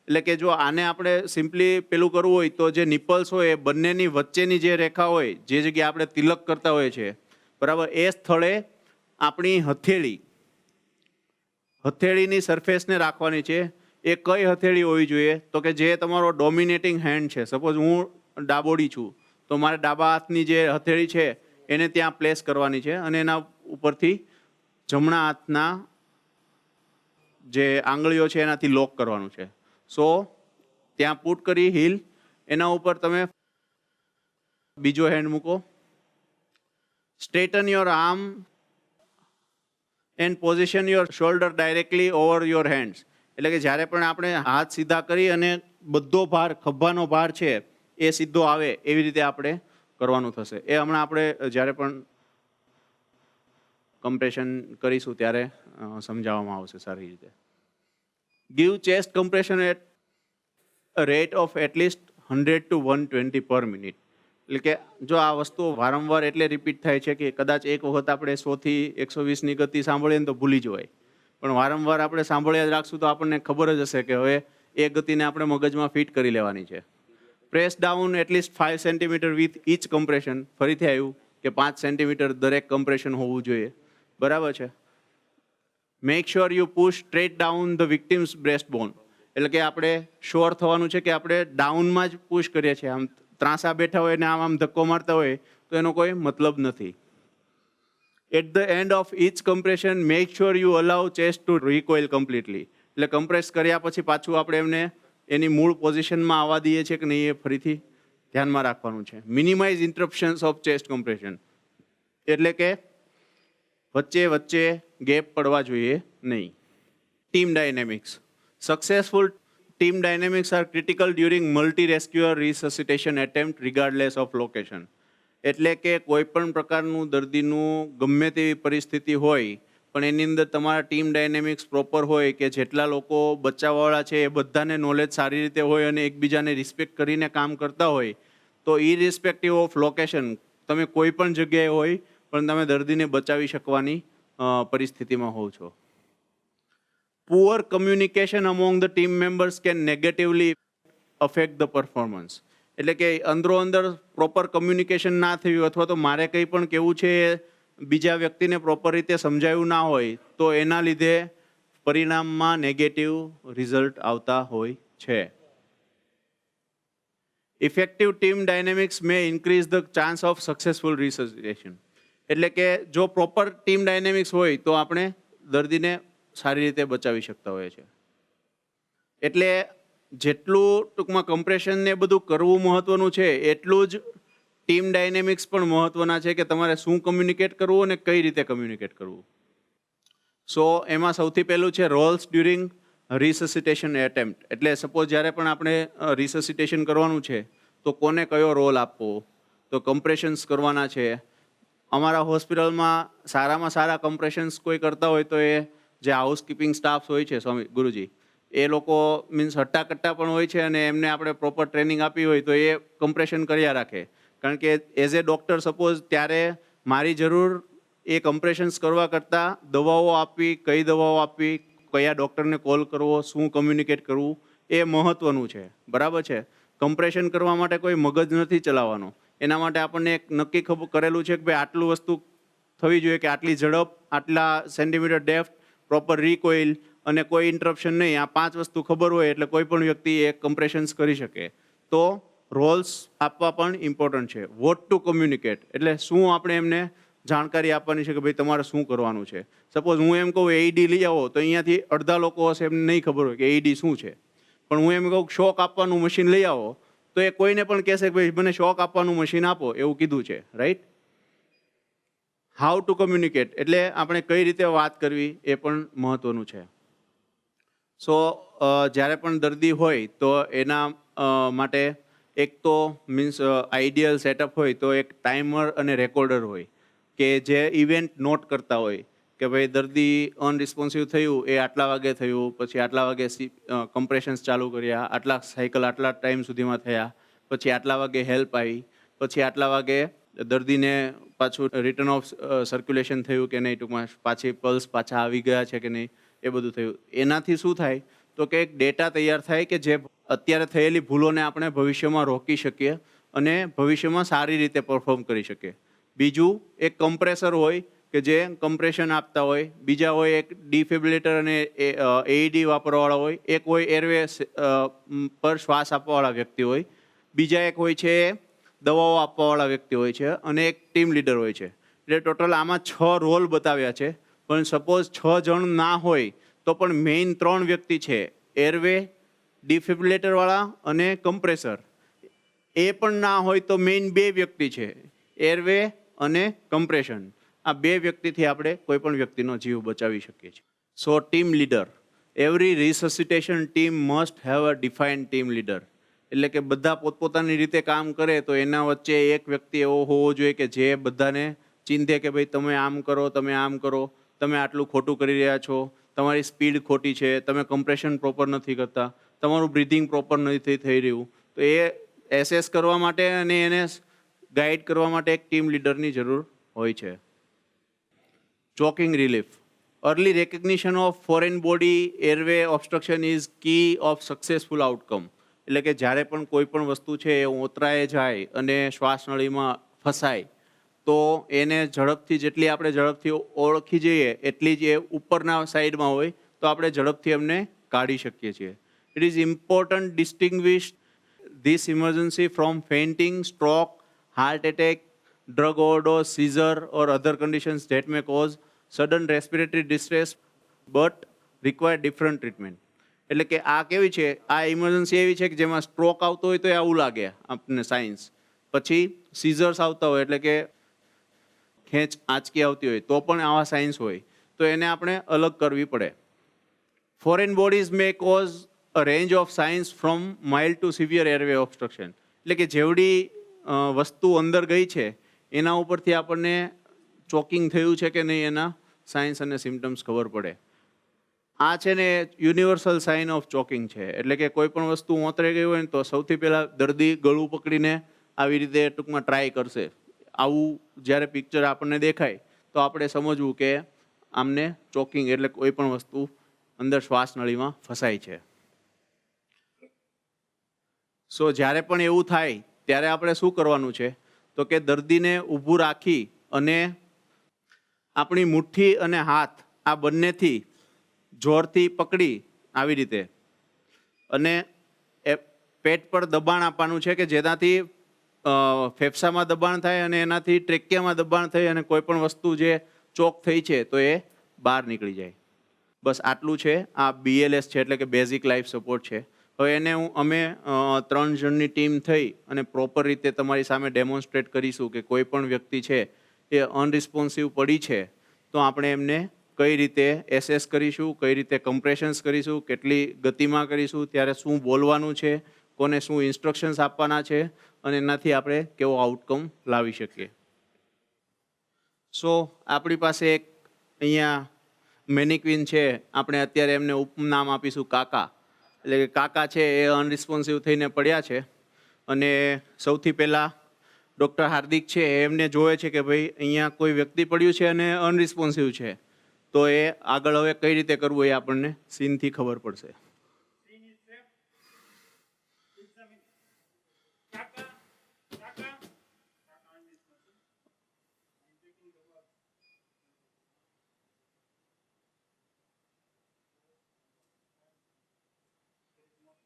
એટલે કે જો આને આપણે સિમ્પલી પેલું કરવું હોય તો જે નિપલ્સ હોય એ બંનેની વચ્ચેની જે રેખા હોય, જે જગ્યાએ આપણે તિલક કરતા હોઈએ છીએ, બરાબર, એ સ્થળે આપણી હથેળીની સરફેસને રાખવાની છે. એ કઈ હથેળી હોવી જોઈએ? તો કે જે તમારો ડોમિનેટિંગ હેન્ડ છે. સપોઝ હું ડાબોડી છું તો મારે ડાબા હાથની જે હથેળી છે એને ત્યાં પ્લેસ કરવાની છે અને એના ઉપરથી જમણા હાથના જે આંગળીઓ છે એનાથી લોક કરવાનું છે. સો ત્યાં પુટ કરી હીલ, એના ઉપર તમે બીજો હેન્ડ મૂકો. Straighten your arm and position your shoulder directly over your hands. એટલે કે જ્યારે પણ આપણે હાથ સીધા કરી અને બધો ભાર, ખભાનો ભાર છે એ સીધો આવે એવી રીતે આપણે કરવાનું થશે. એ હમણાં આપણે જ્યારે પણ કમ્પ્રેશન કરીશું ત્યારે સમજાવવામાં આવશે સારી રીતે. Give chest compression at a rate of at least 100 to 120 per minute. એટલે કે જો આ વસ્તુ વારંવાર એટલે રિપીટ થાય છે કે કદાચ એક વખત આપણે 100 થી 120ની ગતિ સાંભળીએ ને તો ભૂલી જવાય, પણ વારંવાર આપણે સાંભળ્યા જ રાખશું તો આપણને ખબર જ હશે કે હવે એ ગતિને આપણે મગજમાં ફિટ કરી લેવાની છે. Press down at least 5 centimetre with each compression. ફરીથી આવ્યું કે 5 સેન્ટીમીટર દરેક કમ્પ્રેશન હોવું જોઈએ, બરાબર છે. Make sure you push straight down the victim's breast bone. એટલે કે આપણે શ્યોર થવાનું છે કે આપણે ડાઉનમાં જ પુશ કરીએ છીએ. આમ ત્રાંસા બેઠા હોય ને આમ ધક્કો મારતા હોય તો એનો કોઈ મતલબ નથી. At the end of each compression make sure you allow chest to recoil completely. એટલે કમ્પ્રેસ કર્યા પછી પાછું આપણે એમને એની મૂળ પોઝિશનમાં આવવા દઈએ છીએ કે નહીં એ ફરીથી ધ્યાનમાં રાખવાનું છે. Minimise interruptions of chest compression. એટલે કે વચ્ચે ગેપ પડવા જોઈએ નહીં. Team dynamics. Successful team dynamics are critical during multi rescuer resuscitation attempt regardless of location. એટલે કે કોઈ પણ પ્રકારનું દર્દીનું ગમે તેવી પરિસ્થિતિ હોય પણ એની અંદર તમારા ટીમ ડાયનેમિક્સ પ્રોપર હોય કે જેટલા લોકો બચાવવાવાળા છે એ બધાને નોલેજ સારી રીતે હોય અને એકબીજાને રિસ્પેક્ટ કરીને કામ કરતા હોય તો ઇરિસ્પેક્ટિવ ઓફ લોકેશન તમે કોઈ પણ જગ્યાએ હોય પણ તમે દર્દીને બચાવી શકવાની પરિસ્થિતિમાં હોવ છો. Poor communication among the team members can negatively affect the performance. એટલે કે અંદરો અંદર પ્રોપર કમ્યુનિકેશન ના થયું અથવા તો મારે કંઈ પણ કહેવું છે બીજા વ્યક્તિને પ્રોપર રીતે સમજાયું ના હોય તો એના લીધે પરિણામમાં નેગેટિવ રિઝલ્ટ આવતા હોય છે. Effective team dynamics may increase the chance of successful resuscitation. એટલે કે જો પ્રોપર ટીમ ડાયનેમિક્સ હોય તો આપણે દર્દીને સારી રીતે બચાવી શકતા હોઈએ છીએ. એટલે જેટલું ટૂંકમાં કમ્પ્રેશન ને બધું કરવું મહત્વનું છે એટલું જ ટીમ ડાયનેમિક્સ પણ મહત્વના છે કે તમારે શું કમ્યુનિકેટ કરવું અને કઈ રીતે કમ્યુનિકેટ કરવું. સો એમાં સૌથી પહેલું છે રોલ્સ ડ્યુરિંગ રિસસિટેશન એટેમ્પ્ટ. એટલે સપોઝ જ્યારે પણ આપણે રિસસિટેશન કરવાનું છે તો કોને કયો રોલ આપવો. તો કમ્પ્રેશન્સ કરવાના છે. અમારા હોસ્પિટલમાં સારામાં સારા કમ્પ્રેશન્સ કોઈ કરતા હોય તો એ જે હાઉસકીપિંગ સ્ટાફ હોય છે સ્વામી ગુરુજી એ લોકો મીન્સ હટ્ટાકટ્ટા પણ હોય છે અને એમને આપણે પ્રોપર ટ્રેનિંગ આપી હોય તો એ કમ્પ્રેશન કર્યા રાખે. કારણ કે એઝ એ ડૉક્ટર સપોઝ ત્યારે મારી જરૂર એ કમ્પ્રેશન્સ કરવા કરતાં દવાઓ આપવી, કઈ દવાઓ આપવી, કયા ડૉક્ટરને કોલ કરવો, શું કમ્યુનિકેટ કરવું એ મહત્ત્વનું છે, બરાબર છે. કમ્પ્રેશન કરવા માટે કોઈ મગજ નથી ચલાવવાનો. એના માટે આપણને એક નક્કી ખબર કરેલું છે કે ભાઈ આટલું વસ્તુ થવી જોઈએ કે આટલી ઝડપ, આટલા સેન્ટીમીટર ડેપ્થ, પ્રોપર રિકોઇલ અને કોઈ ઇન્ટરપ્શન નહીં. આ 5 વસ્તુ ખબર હોય એટલે કોઈ પણ વ્યક્તિ એ કમ્પ્રેશન્સ કરી શકે. તો રોલ્સ આપવા પણ ઇમ્પોર્ટન્ટ છે. વોટ ટુ કમ્યુનિકેટ એટલે શું આપણે એમને જાણકારી આપવાની છે કે ભાઈ તમારે શું કરવાનું છે. સપોઝ હું એમ કહું એઈડી લઈ આવો તો અહીંયાથી અડધા લોકો હશે એમને નહીં ખબર હોય કે એઈડી શું છે. પણ હું એમ કહું શોક આપવાનું મશીન લઈ આવો તો એ કોઈને પણ કહેશે કે ભાઈ મને શોક આપવાનું મશીન આપો એવું કીધું છે, રાઈટ. હાઉ ટુ કમ્યુનિકેટ એટલે આપણે કઈ રીતે વાત કરવી એ પણ મહત્વનું છે. સો જ્યારે પણ દર્દી હોય તો એના માટે એક તો મીન્સ આઈડિયલ સેટઅપ હોય તો એક ટાઈમર અને રેકોર્ડર હોય. કે જે ઇવેન્ટ નોટ કરતા હોય કે ભાઈ દર્દી અનરિસ્પોન્સિવ થયું એ આટલા વાગે થયું, પછી આટલા વાગે કમ્પ્રેશન્સ ચાલુ કર્યા, આટલા સાયકલ આટલા ટાઈમ સુધીમાં થયા, પછી આટલા વાગે હેલ્પ આવી, પછી આટલા વાગે દર્દીને પાછું રિટર્ન ઓફ સર્ક્યુલેશન થયું કે નહીં, ટૂંકમાં પાછી પલ્સ પાછા આવી ગયા છે કે નહીં, એ બધું થયું. એનાથી શું થાય તો કે એક ડેટા તૈયાર થાય કે જે અત્યારે થયેલી ભૂલોને આપણે ભવિષ્યમાં રોકી શકીએ અને ભવિષ્યમાં સારી રીતે પરફોર્મ કરી શકીએ. બીજું એક કમ્પ્રેસર હોય કે જે કમ્પ્રેશન આપતા હોય, બીજા હોય એક ડિફિબ્રિલેટર અને એઈડી વાપરવાવાળા હોય, એક હોય એરવે પર શ્વાસ આપવાવાળા વ્યક્તિ હોય, બીજા એક હોય છે દવાઓ આપવાવાળા વ્યક્તિ હોય છે, અને એક ટીમ લીડર હોય છે. એટલે ટોટલ આમાં 6 રોલ બતાવ્યા છે. પણ સપોઝ 6 જણ ના હોય તો પણ મેઇન 3 વ્યક્તિ છે, એરવે, ડિફિબ્રિલેટરવાળા અને કમ્પ્રેસર. એ પણ ના હોય તો મેઇન 2 વ્યક્તિ છે, એરવે અને કમ્પ્રેશન. આ 2 વ્યક્તિથી આપણે કોઈ પણ વ્યક્તિનો જીવ બચાવી શકીએ છીએ. So team leader, every resuscitation team must have a defined team leader. એટલે કે બધા પોતપોતાની રીતે કામ કરે તો એના વચ્ચે એક વ્યક્તિ એવો હોવો જોઈએ કે જે બધાને ચીંધે કે ભાઈ તમે આમ કરો, તમે આમ કરો, તમે આટલું ખોટું કરી રહ્યા છો, તમારી સ્પીડ ખોટી છે, તમે કમ્પ્રેશન પ્રોપર નથી કરતા, તમારું બ્રીધિંગ પ્રોપર નથી થઈ રહ્યું. તો એ એસેસ કરવા માટે અને એને ગાઈડ કરવા માટે એક ટીમ લીડરની જરૂર હોય છે. Choking relief. Early recognition of foreign body airway obstruction is key of successful outcome. એટલે કે જ્યારે પણ કોઈ પણ વસ્તુ છે એ ઓતરાએ જાય અને શ્વાસનળીમાં ફસાય તો એને ઝડપથી, જેટલી આપણે ઝડપથી ઓળખી જઈએ એટલી જ એ ઉપરના સાઈડમાં હોય તો આપણે ઝડપથી એમને કાઢી શકીએ છીએ. It is important distinguish this emergency from fainting, stroke, heart attack, drug overdose, seizure or other conditions that may cause sudden respiratory distress but require different treatment. એટલે કે આ કેવી છે, આ ઇમરજન્સી એવી છે કે જેમાં સ્ટ્રોક આવતો હોય તો એ આવું લાગે આપણને સાયન્સ, પછી સીઝર્સ આવતા હોય એટલે કે ખેંચ આંચકી આવતી હોય તો પણ આવા સાયન્સ હોય, તો એને આપણે અલગ કરવી પડે. Foreign bodies may cause a range of signs from mild to severe airway obstruction. એટલે કે જેવડી વસ્તુ અંદર ગઈ છે એના ઉપરથી આપણને ચોકિંગ થયું છે કે નહીં એના સાયન્સ અને સિમ્ટમ્સ ખબર પડે. આ છે ને યુનિવર્સલ સાઇન ઓફ ચોકિંગ છે. એટલે કે કોઈ પણ વસ્તુ ઓતરાઈ ગઈ હોય ને તો સૌથી પહેલાં દર્દી ગળું પકડીને આવી રીતે ટૂંકમાં ટ્રાય કરશે. આવું જ્યારે પિક્ચર આપણને દેખાય તો આપણે સમજવું કે આમને ચોકિંગ એટલે કોઈ પણ વસ્તુ અંદર શ્વાસનળીમાં ફસાય છે. સો જ્યારે પણ એવું થાય ત્યારે આપણે શું કરવાનું છે તો કે દર્દીને ઊભું રાખી અને આપણી મુઠ્ઠી અને હાથ આ બંનેથી જોરથી પકડી આવી રીતે અને એ પેટ પર દબાણ આપવાનું છે કે જેનાથી ફેફસામાં દબાણ થાય અને એનાથી ટ્રેકિયામાં દબાણ થઈ અને કોઈ પણ વસ્તુ જે ચોક થઈ છે તો એ બહાર નીકળી જાય. બસ આટલું છે. આ BLS છે એટલે કે બેઝિક લાઈફ સપોર્ટ છે. હવે એને અમે 3 જણની ટીમ થઈ અને પ્રોપર રીતે તમારી સામે ડેમોન્સ્ટ્રેટ કરીશું કે કોઈ પણ વ્યક્તિ છે એ અનરિસ્પોન્સિવ પડી છે તો આપણે એમને કઈ રીતે એસેસ કરીશું, કઈ રીતે કમ્પ્રેશન્સ કરીશું, કેટલી ગતિમાં કરીશું, ત્યારે શું બોલવાનું છે, કોને શું ઇન્સ્ટ્રક્શન્સ આપવાના છે અને એનાથી આપણે કેવો આઉટકમ લાવી શકીએ. સો આપણી પાસે એક અહીંયા મેનિક્વિન છે, આપણે અત્યારે એમને ઉપનામ આપીશું કાકા. એટલે કે કાકા છે એ અનરિસ્પોન્સિવ થઈને પડ્યા છે અને સૌથી પહેલાં ડૉક્ટર હાર્દિક છે એમને જોવે છે કે ભાઈ અહીંયા કોઈ વ્યક્તિ પડ્યું છે અને અનરિસ્પોન્સિવ છે, તો એ આગળ હવે કઈ રીતે કરવું એ આપણને સીનથી ખબર પડશે.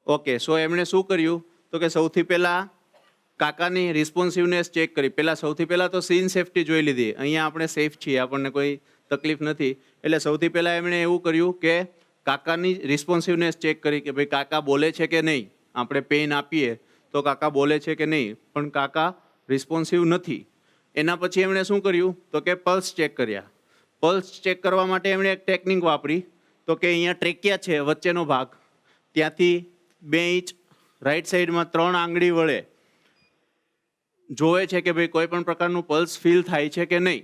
ઓકે, સો એમણે શું કર્યું તો કે સૌથી પહેલાં કાકાની રિસ્પોન્સિવનેસ ચેક કરી. સૌથી પહેલાં તો સીન સેફટી જોઈ લીધી. અહીંયા આપણે સેફ છીએ, આપણને કોઈ તકલીફ નથી. એટલે સૌથી પહેલાં એમણે એવું કર્યું કે કાકાની રિસ્પોન્સિવનેસ ચેક કરી કે ભાઈ કાકા બોલે છે કે નહીં. આપણે પેઇન આપીએ તો કાકા બોલે છે કે નહીં, પણ કાકા રિસ્પોન્સિવ નથી. એના પછી એમણે શું કર્યું તો કે પલ્સ ચેક કર્યા. પલ્સ ચેક કરવા માટે એમણે એક ટેકનિક વાપરી તો કે અહીંયા ટ્રેકિયા છે વચ્ચેનો ભાગ, ત્યાંથી 2 ઇંચ રાઈટ સાઈડમાં 3 આંગળી વડે જોવે છે કે ભાઈ કોઈ પણ પ્રકારનું પલ્સ ફીલ થાય છે કે નહીં.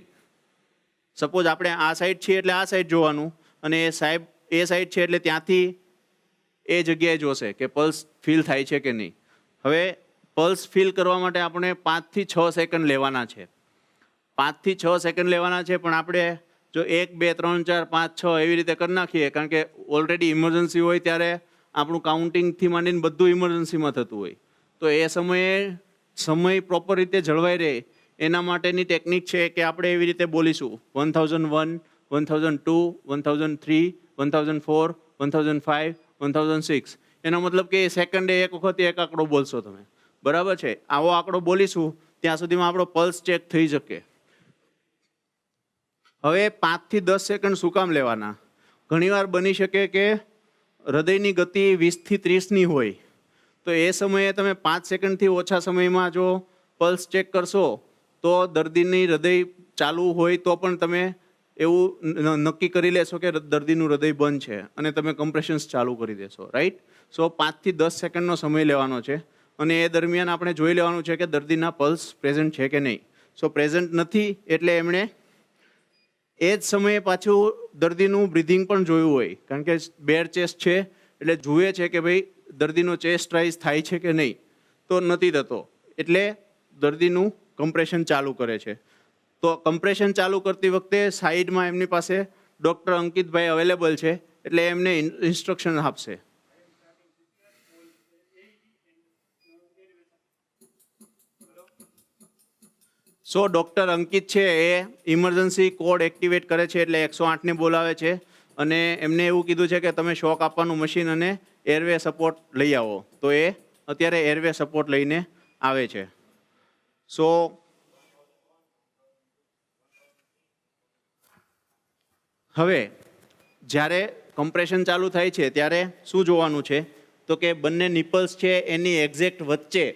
સપોઝ આપણે આ સાઈડ છીએ એટલે આ સાઈડ જોવાનું, અને એ સાઈડ છે એટલે ત્યાંથી એ જગ્યાએ જોશે કે પલ્સ ફીલ થાય છે કે નહીં. હવે પલ્સ ફીલ કરવા માટે આપણે 5 થી 6 સેકન્ડ લેવાના છે. 5 થી 6 સેકન્ડ લેવાના છે, પણ આપણે જો 1, 2, 3, 4, 5, 6 એવી રીતે કરી નાખીએ, કારણ કે ઓલરેડી ઇમરજન્સી હોય ત્યારે આપણું કાઉન્ટિંગથી માંડીને બધું ઇમરજન્સીમાં થતું હોય, તો એ સમય પ્રોપર રીતે જળવાઈ રહે એના માટેની ટેકનિક છે કે આપણે એવી રીતે બોલીશું 1001, 1002, 1003, 1004, 1005, 1006. એનો મતલબ કે સેકન્ડે એક વખત એક આંકડો બોલશો તમે, બરાબર છે. આવો આંકડો બોલીશું ત્યાં સુધીમાં આપણો પલ્સ ચેક થઈ શકે. હવે 5 થી 10 સેકન્ડ શું કામ લેવાના? ઘણીવાર બની શકે કે હૃદયની ગતિ 20 થી 30ની હોય, તો એ સમયે તમે 5 સેકન્ડથી ઓછા સમયમાં જો પલ્સ ચેક કરશો તો દર્દીની હૃદય ચાલુ હોય તો પણ તમે એવું નક્કી કરી લેશો કે દર્દીનું હૃદય બંધ છે અને તમે કમ્પ્રેશન્સ ચાલુ કરી દેશો, રાઈટ? સો 5 થી 10 સેકન્ડનો સમય લેવાનો છે, અને એ દરમિયાન આપણે જોઈ લેવાનું છે કે દર્દીના પલ્સ પ્રેઝન્ટ છે કે નહીં. સો પ્રેઝન્ટ નથી એટલે એમણે એ જ સમયે પાછું દર્દીનું બ્રિધિંગ પણ જોયું હોય, કારણ કે બેર ચેસ્ટ છે એટલે જુએ છે કે ભાઈ દર્દીનો ચેસ્ટ રાઇઝ થાય છે કે નહીં, તો નથી થતો એટલે દર્દીનું કમ્પ્રેશન ચાલુ કરે છે. તો કમ્પ્રેશન ચાલુ કરતી વખતે સાઈડમાં એમની પાસે ડૉક્ટર અંકિતભાઈ અવેલેબલ છે, એટલે એમને ઇન્સ્ટ્રક્શન આપશે. સો ડૉક્ટર અંકિત છે એ ઇમરજન્સી કોડ એક્ટિવેટ કરે છે, એટલે 108ને બોલાવે છે, અને એમને એવું કીધું છે કે તમે શોક આપવાનું મશીન અને એરવે સપોર્ટ લઈ આવો. તો એ અત્યારે એરવે સપોર્ટ લઈને આવે છે. સો હવે જ્યારે કમ્પ્રેશન ચાલુ થાય છે ત્યારે શું જોવાનું છે, તો કે બંને નિપલ્સ છે એની એક્ઝેક્ટ વચ્ચે,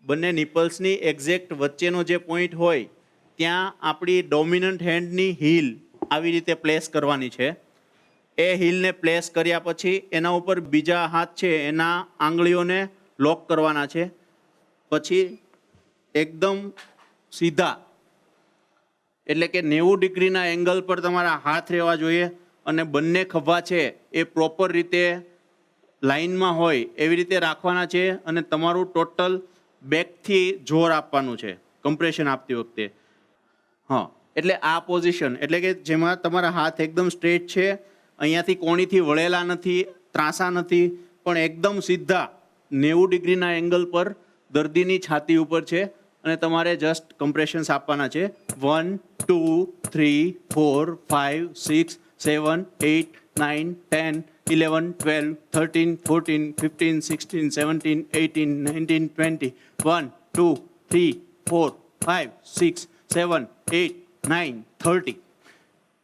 બંને નિપલ્સની એક્ઝેક્ટ વચ્ચેનો જે પોઈન્ટ હોય ત્યાં આપણી ડોમિનન્ટ હેન્ડની હીલ આવી રીતે પ્લેસ કરવાની છે. એ હીલને પ્લેસ કર્યા પછી એના ઉપર બીજા હાથ છે એના આંગળીઓને લોક કરવાના છે. પછી એકદમ સીધા, એટલે કે 90 ડિગ્રીના એંગલ પર તમારા હાથ રહેવા જોઈએ, અને બંને ખભા છે એ પ્રોપર રીતે લાઇનમાં હોય એવી રીતે રાખવાના છે, અને તમારું ટોટલ બેકથી જોર આપવાનું છે કમ્પ્રેશન આપતી વખતે. હા, એટલે આ પોઝિશન, એટલે કે જેમાં તમારા હાથ એકદમ સ્ટ્રેટ છે, અહીંયાથી કોણીથી વળેલા નથી, ત્રાંસા નથી, પણ એકદમ સીધા 90 ડિગ્રીના એંગલ પર દર્દીની છાતી ઉપર છે, અને તમારે જસ્ટ કમ્પ્રેશન્સ આપવાના છે. 1, 2, 3, 4, 5, 6, 7, 8, 9, 10, 11, 12, 13, 14, 15, 16, 17, 18, 19, 20. 1, 2, 3, 4, 5, 6, 7, 8, 9, 30.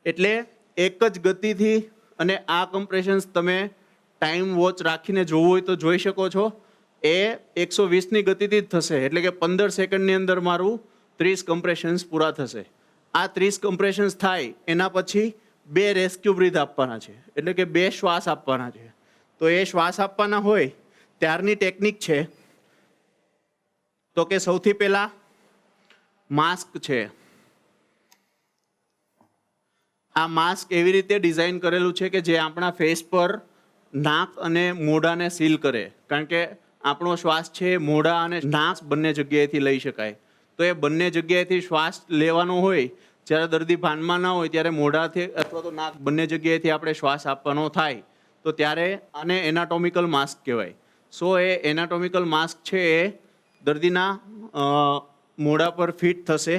એટલે એક જ ગતિથી, અને આ કમ્પ્રેશન્સ તમે ટાઈમ વોચ રાખીને જોવું હોય તો જોઈ શકો છો. એ 120ની ગતિથી જ થશે, એટલે કે 15 સેકન્ડની અંદર મારું 30 કમ્પ્રેશન્સ પૂરા થશે. આ 30 કમ્પ્રેશન્સ થાય એના પછી 2 રેસ્ક્યુ બ્રીથ આપવાના છે, એટલે કે 2 શ્વાસ આપવાના છે. તો એ શ્વાસ આપવાના હોય ત્યારની ટેકનિક છે તો કે સૌથી પહેલા માસ્ક છે. આ માસ્ક એવી રીતે ડિઝાઇન કરેલું છે કે જે આપણા ફેસ પર નાક અને મોઢાને સીલ કરે, કારણ કે આપણો શ્વાસ છે મોઢા અને નાક બંને જગ્યાએથી લઈ શકાય. તો એ બંને જગ્યાએથી શ્વાસ લેવાનો હોય, જ્યારે દર્દી ભાનમાં ના હોય ત્યારે મોઢાથી અથવા તો નાક બંને જગ્યાએથી આપણે શ્વાસ આપવાનો થાય, તો ત્યારે આને એનાટોમિકલ માસ્ક કહેવાય. સો એ એનાટોમિકલ માસ્ક છે એ દર્દીના મોઢા પર ફિટ થશે,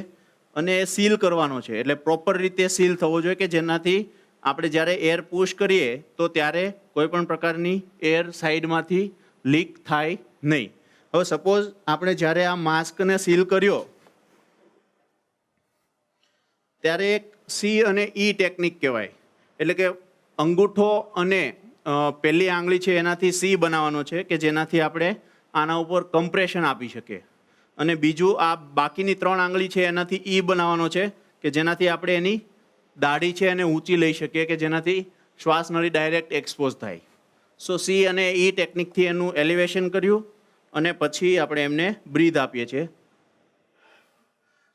અને એ સીલ કરવાનો છે, એટલે પ્રોપર રીતે સીલ થવો જોઈએ કે જેનાથી આપણે જ્યારે એર પુશ કરીએ તો ત્યારે કોઈ પણ પ્રકારની એર સાઈડમાંથી લીક થાય નહીં. હવે સપોઝ આપણે જ્યારે આ માસ્કને સીલ કર્યો ત્યારે એક સી અને ઈ ટેકનિક કહેવાય, એટલે કે અંગૂઠો અને પહેલી આંગળી છે એનાથી સી બનાવવાનો છે કે જેનાથી આપણે આના ઉપર કમ્પ્રેશન આપી શકીએ, અને બીજું આ બાકીની 3 આંગળી છે એનાથી ઈ બનાવવાનો છે કે જેનાથી આપણે એની દાઢી છે એને ઊંચી લઈ શકીએ કે જેનાથી શ્વાસ નળી ડાયરેક્ટ એક્સપોઝ થાય. સો સી અને ઈ ટેકનિકથી એનું એલિવેશન કર્યું, અને પછી આપણે એમને બ્રીથ આપીએ છીએ.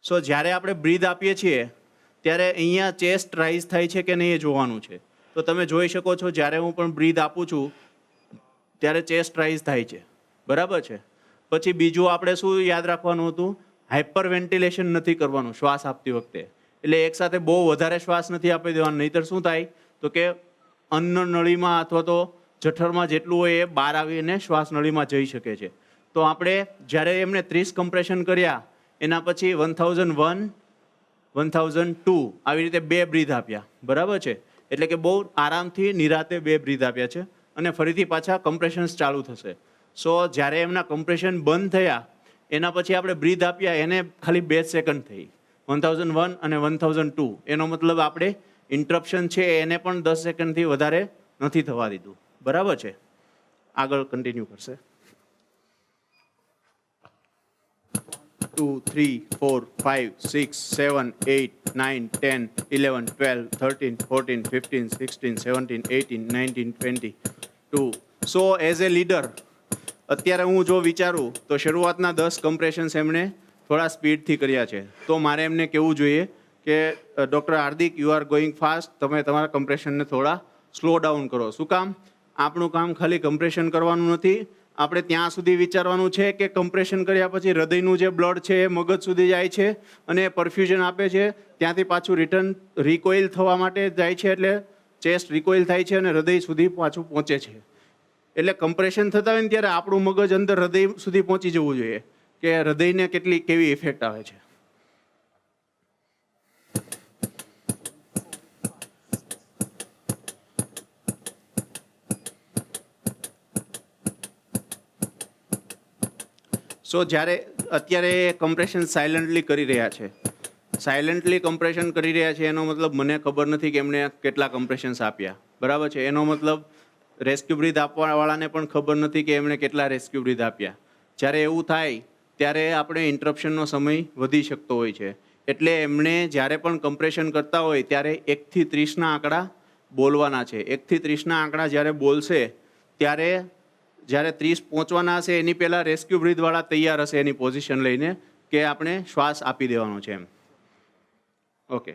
સો જ્યારે આપણે બ્રીથ આપીએ છીએ ત્યારે અહીંયા ચેસ્ટ રાઇઝ થાય છે કે નહીં એ જોવાનું છે. તો તમે જોઈ શકો છો જ્યારે હું પણ બ્રીથ આપું છું ત્યારે ચેસ્ટ રાઇઝ થાય છે, બરાબર છે. પછી બીજું આપણે શું યાદ રાખવાનું હતું, હાઇપર વેન્ટિલેશન નથી કરવાનું શ્વાસ આપતી વખતે. એટલે એકસાથે બહુ વધારે શ્વાસ નથી આપી દેવાનો, નહીંતર શું થાય તો કે અન્ન નળીમાં અથવા તો જઠરમાં જેટલું હોય એ બહાર આવીને શ્વાસ નળીમાં જઈ શકે છે. તો આપણે જ્યારે એમને 30 કમ્પ્રેશન કર્યા એના પછી 1001 1002 આવી રીતે 2 બ્રીથ આપ્યા, બરાબર છે. એટલે કે બહુ આરામથી નિરાતે 2 બ્રીથ આપ્યા છે અને ફરીથી પાછા કમ્પ્રેશન્સ ચાલુ થશે. સો જ્યારે એમના કમ્પ્રેશન બંધ થયા એના પછી આપણે બ્રીથ આપ્યા એને ખાલી 2 સેકન્ડ થઈ, 1001 અને 1002. એનો મતલબ આપણે ઇન્ટરપ્શન છે એને પણ 10 સેકન્ડથી વધારે નથી થવા દીધું, બરાબર છે. આગળ કન્ટિન્યુ કરશે. 2 3 4 5 6 7 8 9 10 11 12 13 14 15 16 17 18 19 20 2. સો એઝ એ લીડર અત્યારે હું જો વિચારું તો શરૂઆતના 10 કમ્પ્રેશન્સ એમણે થોડા સ્પીડથી કર્યા છે. તો મારે એમને કહેવું જોઈએ કે doctor Hardik you are going fast, તમે તમારા કમ્પ્રેશનને થોડા સ્લો ડાઉન કરો. શું કામ? આપણું કામ ખાલી કમ્પ્રેશન કરવાનું નથી, આપણે ત્યાં સુધી વિચારવાનું છે કે કમ્પ્રેશન કર્યા પછી હૃદયનું જે બ્લડ છે એ મગજ સુધી જાય છે અને પરફ્યુઝન આપે છે, ત્યાંથી પાછું રિટર્ન રિકોઇલ થવા માટે જાય છે, એટલે ચેસ્ટ રિકોઇલ થાય છે અને હૃદય સુધી પાછું પહોંચે છે. એટલે કમ્પ્રેશન થતા હોય ને ત્યારે આપણું મગજ અંદર હૃદય સુધી પહોંચી જવું જોઈએ કે હૃદયને કેવી ઇફેક્ટ આવે છે. સો જ્યારે અત્યારે કમ્પ્રેશન સાયલન્ટલી કરી રહ્યા છે, સાયલન્ટલી કમ્પ્રેશન કરી રહ્યા છે એનો મતલબ મને ખબર નથી કે એમણે કેટલા કમ્પ્રેશન્સ આપ્યા, બરાબર છે. એનો મતલબ રેસ્ક્યુ બ્રીથ આપવાવાળાને પણ ખબર નથી કે એમણે કેટલા રેસ્ક્યુ બ્રીથ આપ્યા. જ્યારે એવું થાય ત્યારે આપણે ઇન્ટરપ્શનનો સમય વધી શકતો હોય છે. એટલે એમણે જ્યારે પણ કમ્પ્રેશન કરતા હોય ત્યારે 1 થી 30ના આંકડા બોલવાના છે. 1 થી 30ના આંકડા જ્યારે બોલશે ત્યારે જ્યારે 30 પહોંચવાના હશે એની પહેલાં રેસ્ક્યુ બ્રીથવાળા તૈયાર હશે એની પોઝિશન લઈને કે આપણે શ્વાસ આપી દેવાનો છે એમ. ઓકે.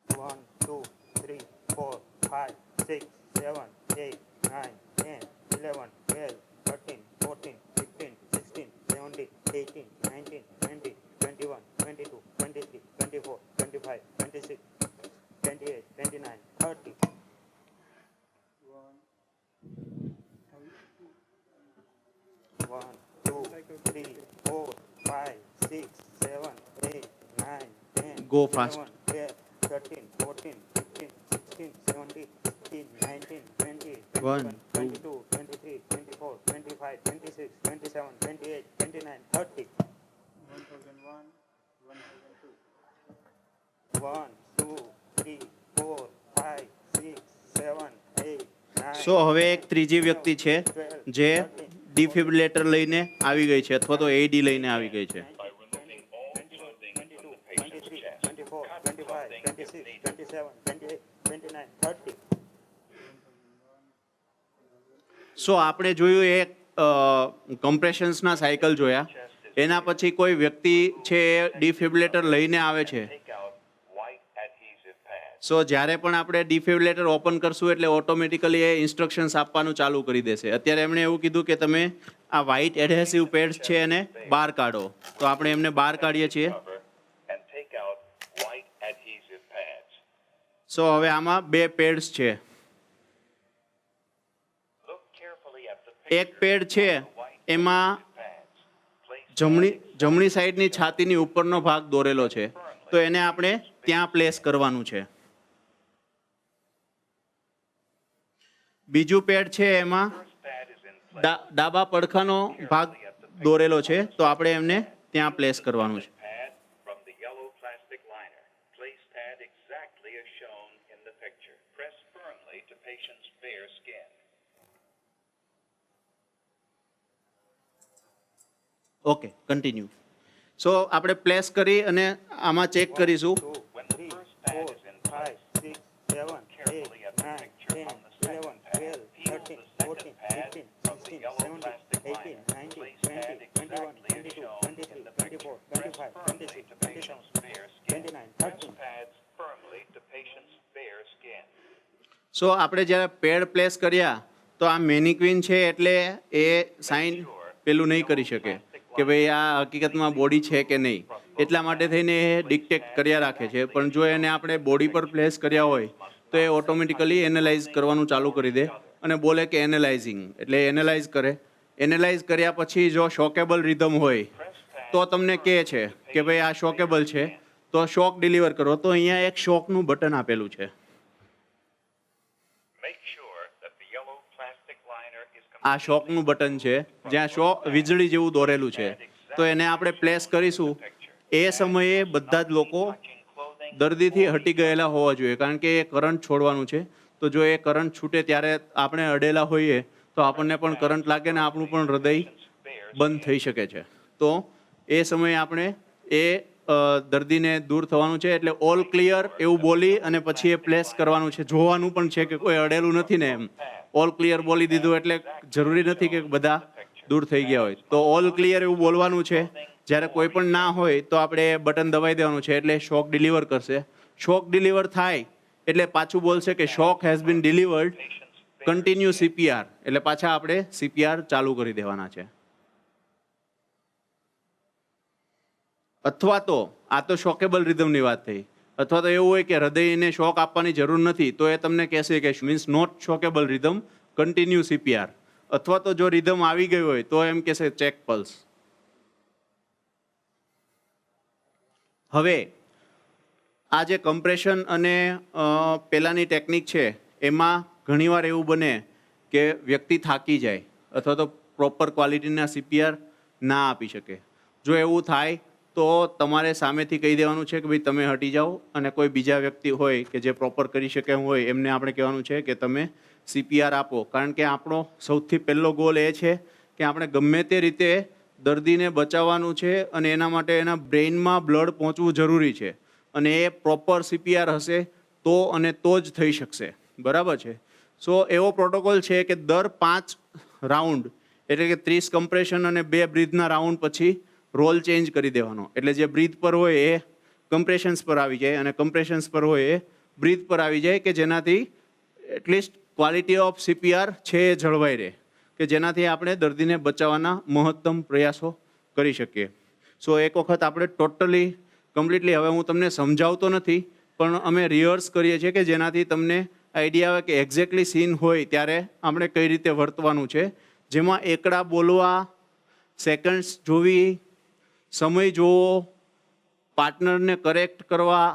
1 2 3 4 5 6 7 8 9 10 11 12 13 14 15 16 17 18 19 20 21 22 23 24 25 26 28 29 30. 1 2 3 4 5 6 7 8 9 10 Go fast. 11 12 13 14 15 16 17 18 19 20 One, 21 22 23 24 25 26 27 28 29 30. 1 2 3 4 5 6 7 8 9. સો હવે એક ત્રીજી વ્યક્તિ છે જે ડિફિબ્રિલેટર લઈને આવી ગઈ છે અથવા તો એડી લઈને આવી ગઈ છે. 23 24 25 26 27 28 29 30. સો આપણે જોયું એક કમ્પ્રેશન્સના સાયકલ જોયા, એના પછી કોઈ વ્યક્તિ છે એ ડિફિબ્રિલેટર લઈને આવે છે. સો જ્યારે પણ આપણે ડિફિબ્રિલેટર ઓપન કરશું એટલે ઓટોમેટિકલી એ ઇન્સ્ટ્રક્શન્સ આપવાનું ચાલુ કરી દેશે. અત્યારે એમણે એવું કીધું કે તમે આ વ્હાઇટ એડહેસિવ પેડ્સ છે એને બહાર કાઢો, તો આપણે એમને બહાર કાઢીએ છીએ. સો હવે આમાં 2 પેડ્સ છે. એક પેડ છે એમાં જમણી સાઈડની છાતીની ઉપરનો ભાગ દોરેલો છે, તો એને આપણે ત્યાં પ્લેસ કરવાનું છે. બીજું પેડ છે એમાં ડાબા પડખાનો ભાગ દોરેલો છે, તો આપણે એમને ત્યાં પ્લેસ કરવાનું છે. Okay, continue. સો આપણે પ્લેસ કરી અને આમાં ચેક કરીશું. 2 3 4 5 6 7 8 9 10 11 12 13 14 15 16 17 18 19 20 સો આપણે જ્યારે પેડ પ્લેસ કર્યા તો આ મેનિક્વિન છે એટલે એ સાઇન પેલું નહીં કરી શકે કે ભાઈ આ હકીકતમાં બોડી છે કે નહીં, એટલા માટે થઈને એ ડિક્ટેટ કર્યા રાખે છે. પણ જો એને આપણે બોડી પર પ્લેસ કર્યા હોય તો એ ઓટોમેટિકલી એનાલાઇઝ કરવાનું ચાલુ કરી દે અને બોલે કે એનાલાઇઝિંગ, એટલે એનાલાઇઝ કરે. એનાલાઇઝ કર્યા પછી જો શોકેબલ રિધમ હોય તો તમને કહે છે કે ભાઈ આ શોકેબલ છે તો શોક ડિલિવર કરો. તો અહીંયા એક શોકનું બટન આપેલું છે. આ શોકનું બટન છે જ્યાં શોક વીજળી જેવું દોરેલું છે. તો એને આપણે પ્લેસ કરીશું. એ સમયે બધા જ લોકો દર્દીથી હટી ગયેલા હોવા જોઈએ, કારણ કે એ કરંટ છોડવાનું છે. તો જો એ કરંટ છૂટે ત્યારે આપણે અડેલા હોઈએ તો આપણને પણ કરંટ લાગે ને આપણું પણ હૃદય બંધ થઈ શકે છે. તો એ સમયે આપણે એ દર્દીને દૂર થવાનું છે. એટલે ઓલ ક્લિયર એવું બોલી અને પછી એ પ્લેસ કરવાનું છે. જોવાનું પણ છે કે કોઈ અડેલું નથી ને એમ. ઓલ ક્લિયર બોલી દીધું એટલે જરૂરી નથી કે બધા દૂર થઈ ગયા હોય. તો ઓલ ક્લિયર એવું બોલવાનું છે. જ્યારે કોઈ પણ ના હોય તો આપણે બટન દબાઈ દેવાનું છે એટલે શોક ડિલિવર કરશે. શોક ડિલિવર થાય એટલે પાછું બોલશે કે shock has been delivered, continue CPR, એટલે પાછા આપણે CPR ચાલુ કરી દેવાના છે. અથવા તો આ તો શોકેબલ રિધમની વાત થઈ. અથવા તો એવું હોય કે હૃદયને શોક આપવાની જરૂર નથી તો એ તમને કહેશે કે means not shockable rhythm, continue CPR. અથવા તો જો રિધમ આવી ગઈ હોય તો એમ કહેશે ચેક પલ્સ. હવે આ જે કમ્પ્રેશન અને પેલાની ટેકનિક છે એમાં ઘણીવાર એવું બને કે વ્યક્તિ થાકી જાય અથવા તો પ્રોપર ક્વોલિટીના CPR ના આપી શકે. જો એવું થાય તો તમારે સામેથી કહી દેવાનું છે કે ભાઈ તમે હટી જાઓ અને કોઈ બીજા વ્યક્તિ હોય કે જે પ્રોપર કરી શકે એમ હોય એમને આપણે કહેવાનું છે કે તમે CPR આપો. કારણ કે આપણો સૌથી પહેલો ગોલ એ છે કે આપણે ગમે તે રીતે દર્દીને બચાવવાનું છે અને એના માટે એના બ્રેઇનમાં બ્લડ પહોંચવું જરૂરી છે. અને એ પ્રોપર CPR હશે તો અને તો જ થઈ શકશે. બરાબર છે. સો એવો પ્રોટોકોલ છે કે દર 5 રાઉન્ડ એટલે કે 30 કમ્પ્રેશન અને 2 બ્રીથના રાઉન્ડ પછી રોલ ચેન્જ કરી દેવાનો. એટલે જે બ્રીથ પર હોય એ કમ્પ્રેશન્સ પર આવી જાય અને કમ્પ્રેશન્સ પર હોય એ બ્રીથ પર આવી જાય, કે જેનાથી એટલીસ્ટ ક્વોલિટી ઓફ CPR છે એ જળવાઈ રહે, કે જેનાથી આપણે દર્દીને બચાવવાના મહત્તમ પ્રયાસો કરી શકીએ. સો એક વખત આપણે ટોટલી કમ્પ્લીટલી, હવે હું તમને સમજાવતો નથી પણ અમે રિહર્સ કરીએ છીએ કે જેનાથી તમને આઈડિયા આવે કે એક્ઝેક્ટલી સીન હોય ત્યારે આપણે કઈ રીતે વર્તવાનું છે. જેમાં એકડા બોલવા, સેકન્ડ્સ જોવી, સમય જોવો, પાર્ટનરને કરેક્ટ કરવા,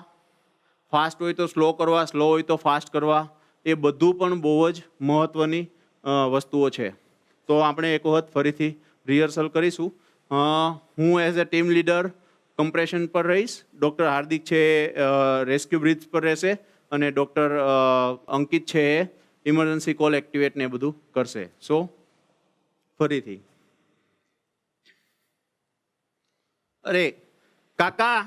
ફાસ્ટ હોય તો સ્લો કરવા, સ્લો હોય તો ફાસ્ટ કરવા, એ બધું પણ બહુ જ મહત્ત્વની વસ્તુઓ છે. તો આપણે એક વખત ફરીથી રિહર્સલ કરીશું. હું as a team leader compression પર રહીશ, ડૉક્ટર હાર્દિક છે રેસ્ક્યુ બ્રીથ પર રહેશે અને ડૉક્ટર અંકિત છે એ ઇમરજન્સી કોલ એક્ટિવેટ ને બધું કરશે. સો ફરીથી અરે કાકા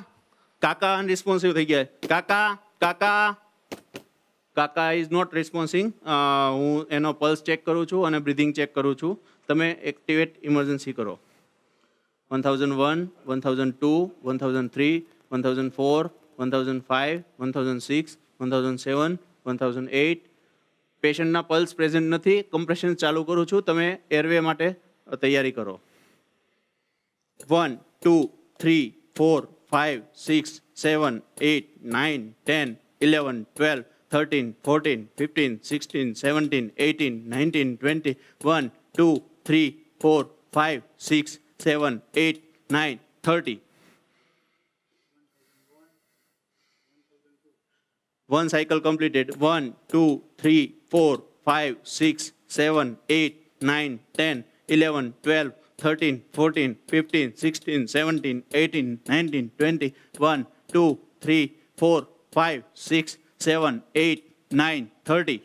કાકા અનરિસ્પોન્સિવ થઈ ગયા. કાકા કાકા કાકા ઇઝ નોટ રિસ્પોન્સિંગ. હું એનો પલ્સ ચેક કરું છું અને બ્રીધિંગ ચેક કરું છું. તમે એક્ટિવેટ ઇમરજન્સી કરો. 1001, 1002, 1003, 1004, 1005, 1006, 1007, 1008. પેશન્ટના પલ્સ પ્રેઝન્ટ નથી. કમ્પ્રેશન ચાલુ કરું છું. તમે એરવે માટે તૈયારી કરો. 1, 2, 3, 4, 5, 6, 7, 8, 9, 10, 11, 12, 13, 14, 15, 16, 17, 18, 19, 20, 1, 2, 3, 4, 5, 6, 7, 8, 9, 30. One cycle completed. 1, 2, 3, 4, 5, 6, 7, 8, 9, 10, 11, 12, 13, 14, 15, 16, 17, 18, 19, 20. 1, 2, 3, 4, 5, 6, 7, 8, 9, 30.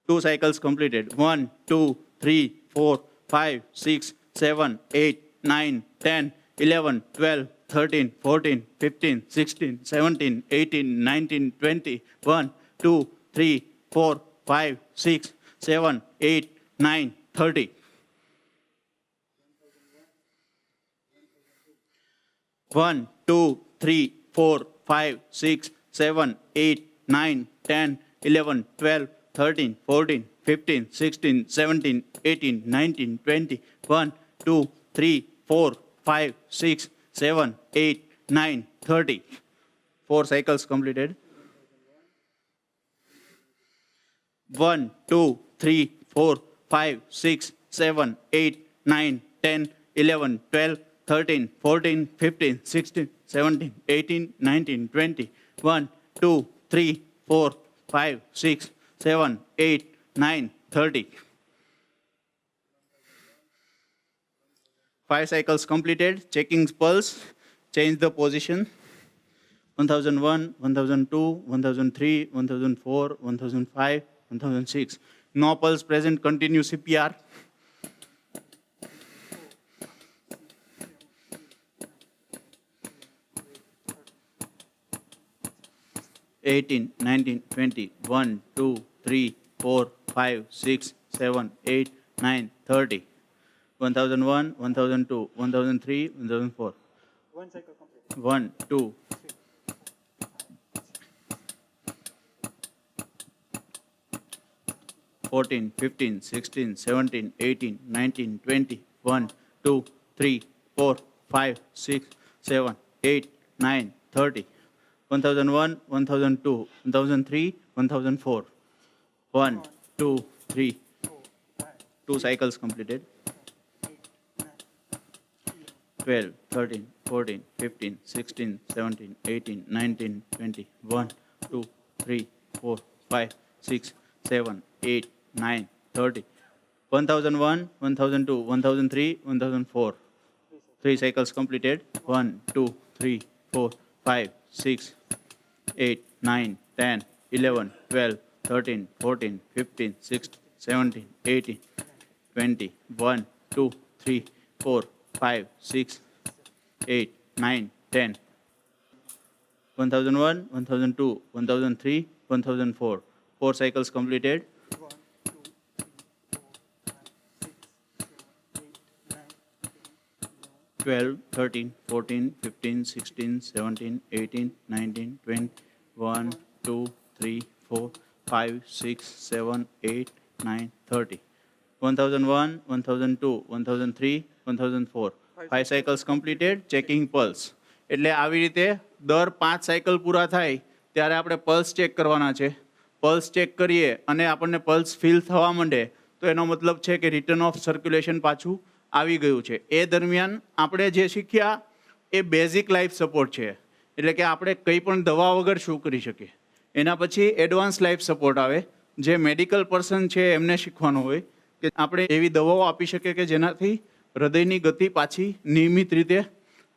2 cycles completed. 1, 2, 3, 4, 5, 6, 7, 8, 9, 10, 11, 12, 13, 14, 15, 16, 17, 18, 19, 20. 1, 2, 3, 4, 5, 6, 7, 8, 9, 30. 1, 2, 3, 4, 5, 6, 7, 8, 9, 10, 11, 12, 13, 14, 15, 16, 17, 18, 19, 20, 1, 2, 3, 4, 5, 6, 7, 8, 9, 30. 4 cycles completed. 1, 2, 3, 4, 5, 6, 7, 8, 9, 10, 11, 12, 13, 14, 15, 16, 17, 18, 19, 20. 1, 2, 3, 4, 5, 6, 7, 8, 9, 30. 5 cycles completed. Checking pulse. Change the position. 1001, 1002, 1003, 1004, 1005, 1006. No pulse present. Continue CPR. 18, 19, 20, 1, 2, 3, 4, 5, 6, 7, 8, 9, 30. 1001, 1002, 1003, 1004. 1 cycle complete. 1, 2, 14, 15, 16, 17, 18, 19, 20, 1, 2, 3, 4, 5, 6, 7, 8, 9, 30. 1001, 1002, 1003, 1004. 1, 2, 3, 2 cycles completed. 12, 13, 14, 15, 16, 17, 18, 19, 20, 1, 2, 3, 4, 5, 6, 7, 8, 9, 30. 1001, 1002, 1003, 1004. 3 cycles completed. 1, 2, 3, 4, 5, 6, 8, 9, 10, 11, 12, 13, 14, 15, 16, 17, 18, 20, 1, 2, 3, 4, 5, 6, 8, 9, 10. 1001, 1002, 1003, 1004. 4 cycles completed. 12, 13, 14, 15, 16, 17, 18, 19, 20, 1, 2, 3, 4, 5, 6, 7, 8, 9, 30. 1001, 1002, 1003, 1004. 5 cycles completed. Checking pulse. એટલે આવી રીતે દર 5 cycle પૂરા થાય ત્યારે આપણે pulse check કરવાના છે. પલ્સ ચેક કરીએ અને આપણને પલ્સ ફીલ થવા માંડે તો એનો મતલબ છે કે રિટર્ન ઓફ સર્ક્યુલેશન પાછું આવી ગયું છે. એ દરમિયાન આપણે જે શીખ્યા એ બેઝિક લાઈફ સપોર્ટ છે, એટલે કે આપણે કંઈ પણ દવા વગર શું કરી શકીએ. એના પછી એડવાન્સ લાઈફ સપોર્ટ આવે, જે મેડિકલ પર્સન છે એમને શીખવાનું હોય કે આપણે એવી દવાઓ આપી શકીએ કે જેનાથી હૃદયની ગતિ પાછી નિયમિત રીતે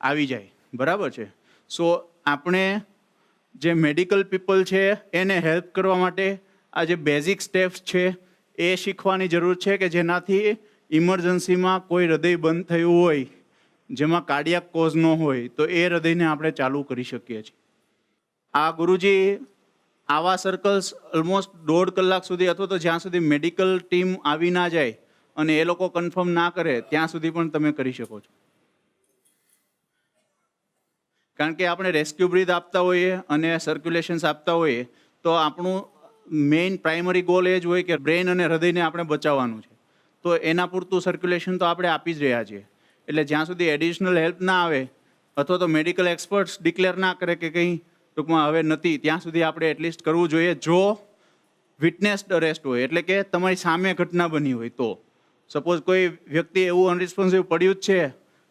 આવી જાય. બરાબર છે. સો આપણે જે મેડિકલ પીપલ છે એને હેલ્પ કરવા માટે આ જે બેઝિક સ્ટેપ્સ છે એ શીખવાની જરૂર છે કે જેનાથી ઇમરજન્સીમાં કોઈ હૃદય બંધ થયું હોય જેમાં કાર્ડિયાક કોઝ ન હોય તો એ હૃદયને આપણે ચાલુ કરી શકીએ છીએ. આ ગુરુજી આવા સર્કલ્સ ઓલમોસ્ટ 1.5 કલાક સુધી અથવા તો જ્યાં સુધી મેડિકલ ટીમ આવી ના જાય અને એ લોકો કન્ફર્મ ના કરે ત્યાં સુધી પણ તમે કરી શકો છો. કારણ કે આપણે રેસ્ક્યુ બ્રીથ આપતા હોઈએ અને સર્ક્યુલેશન્સ આપતા હોઈએ તો આપણું મેઇન પ્રાઇમરી ગોલ એ જ હોય કે બ્રેન અને હૃદયને આપણે બચાવવાનું છે. તો એના પૂરતું સર્ક્યુલેશન તો આપણે આપી જ રહ્યા છીએ. એટલે જ્યાં સુધી એડિશનલ હેલ્પ ના આવે અથવા તો મેડિકલ એક્સપર્ટ્સ ડિક્લેર ના કરે કે કંઈ ટૂંકમાં હવે નથી, ત્યાં સુધી આપણે એટલીસ્ટ કરવું જોઈએ. જો વિટનેસ્ડ અરેસ્ટ હોય એટલે કે તમારી સામે ઘટના બની હોય તો. સપોઝ કોઈ વ્યક્તિ એવું અનરિસ્પોન્સિવ પડ્યું જ છે,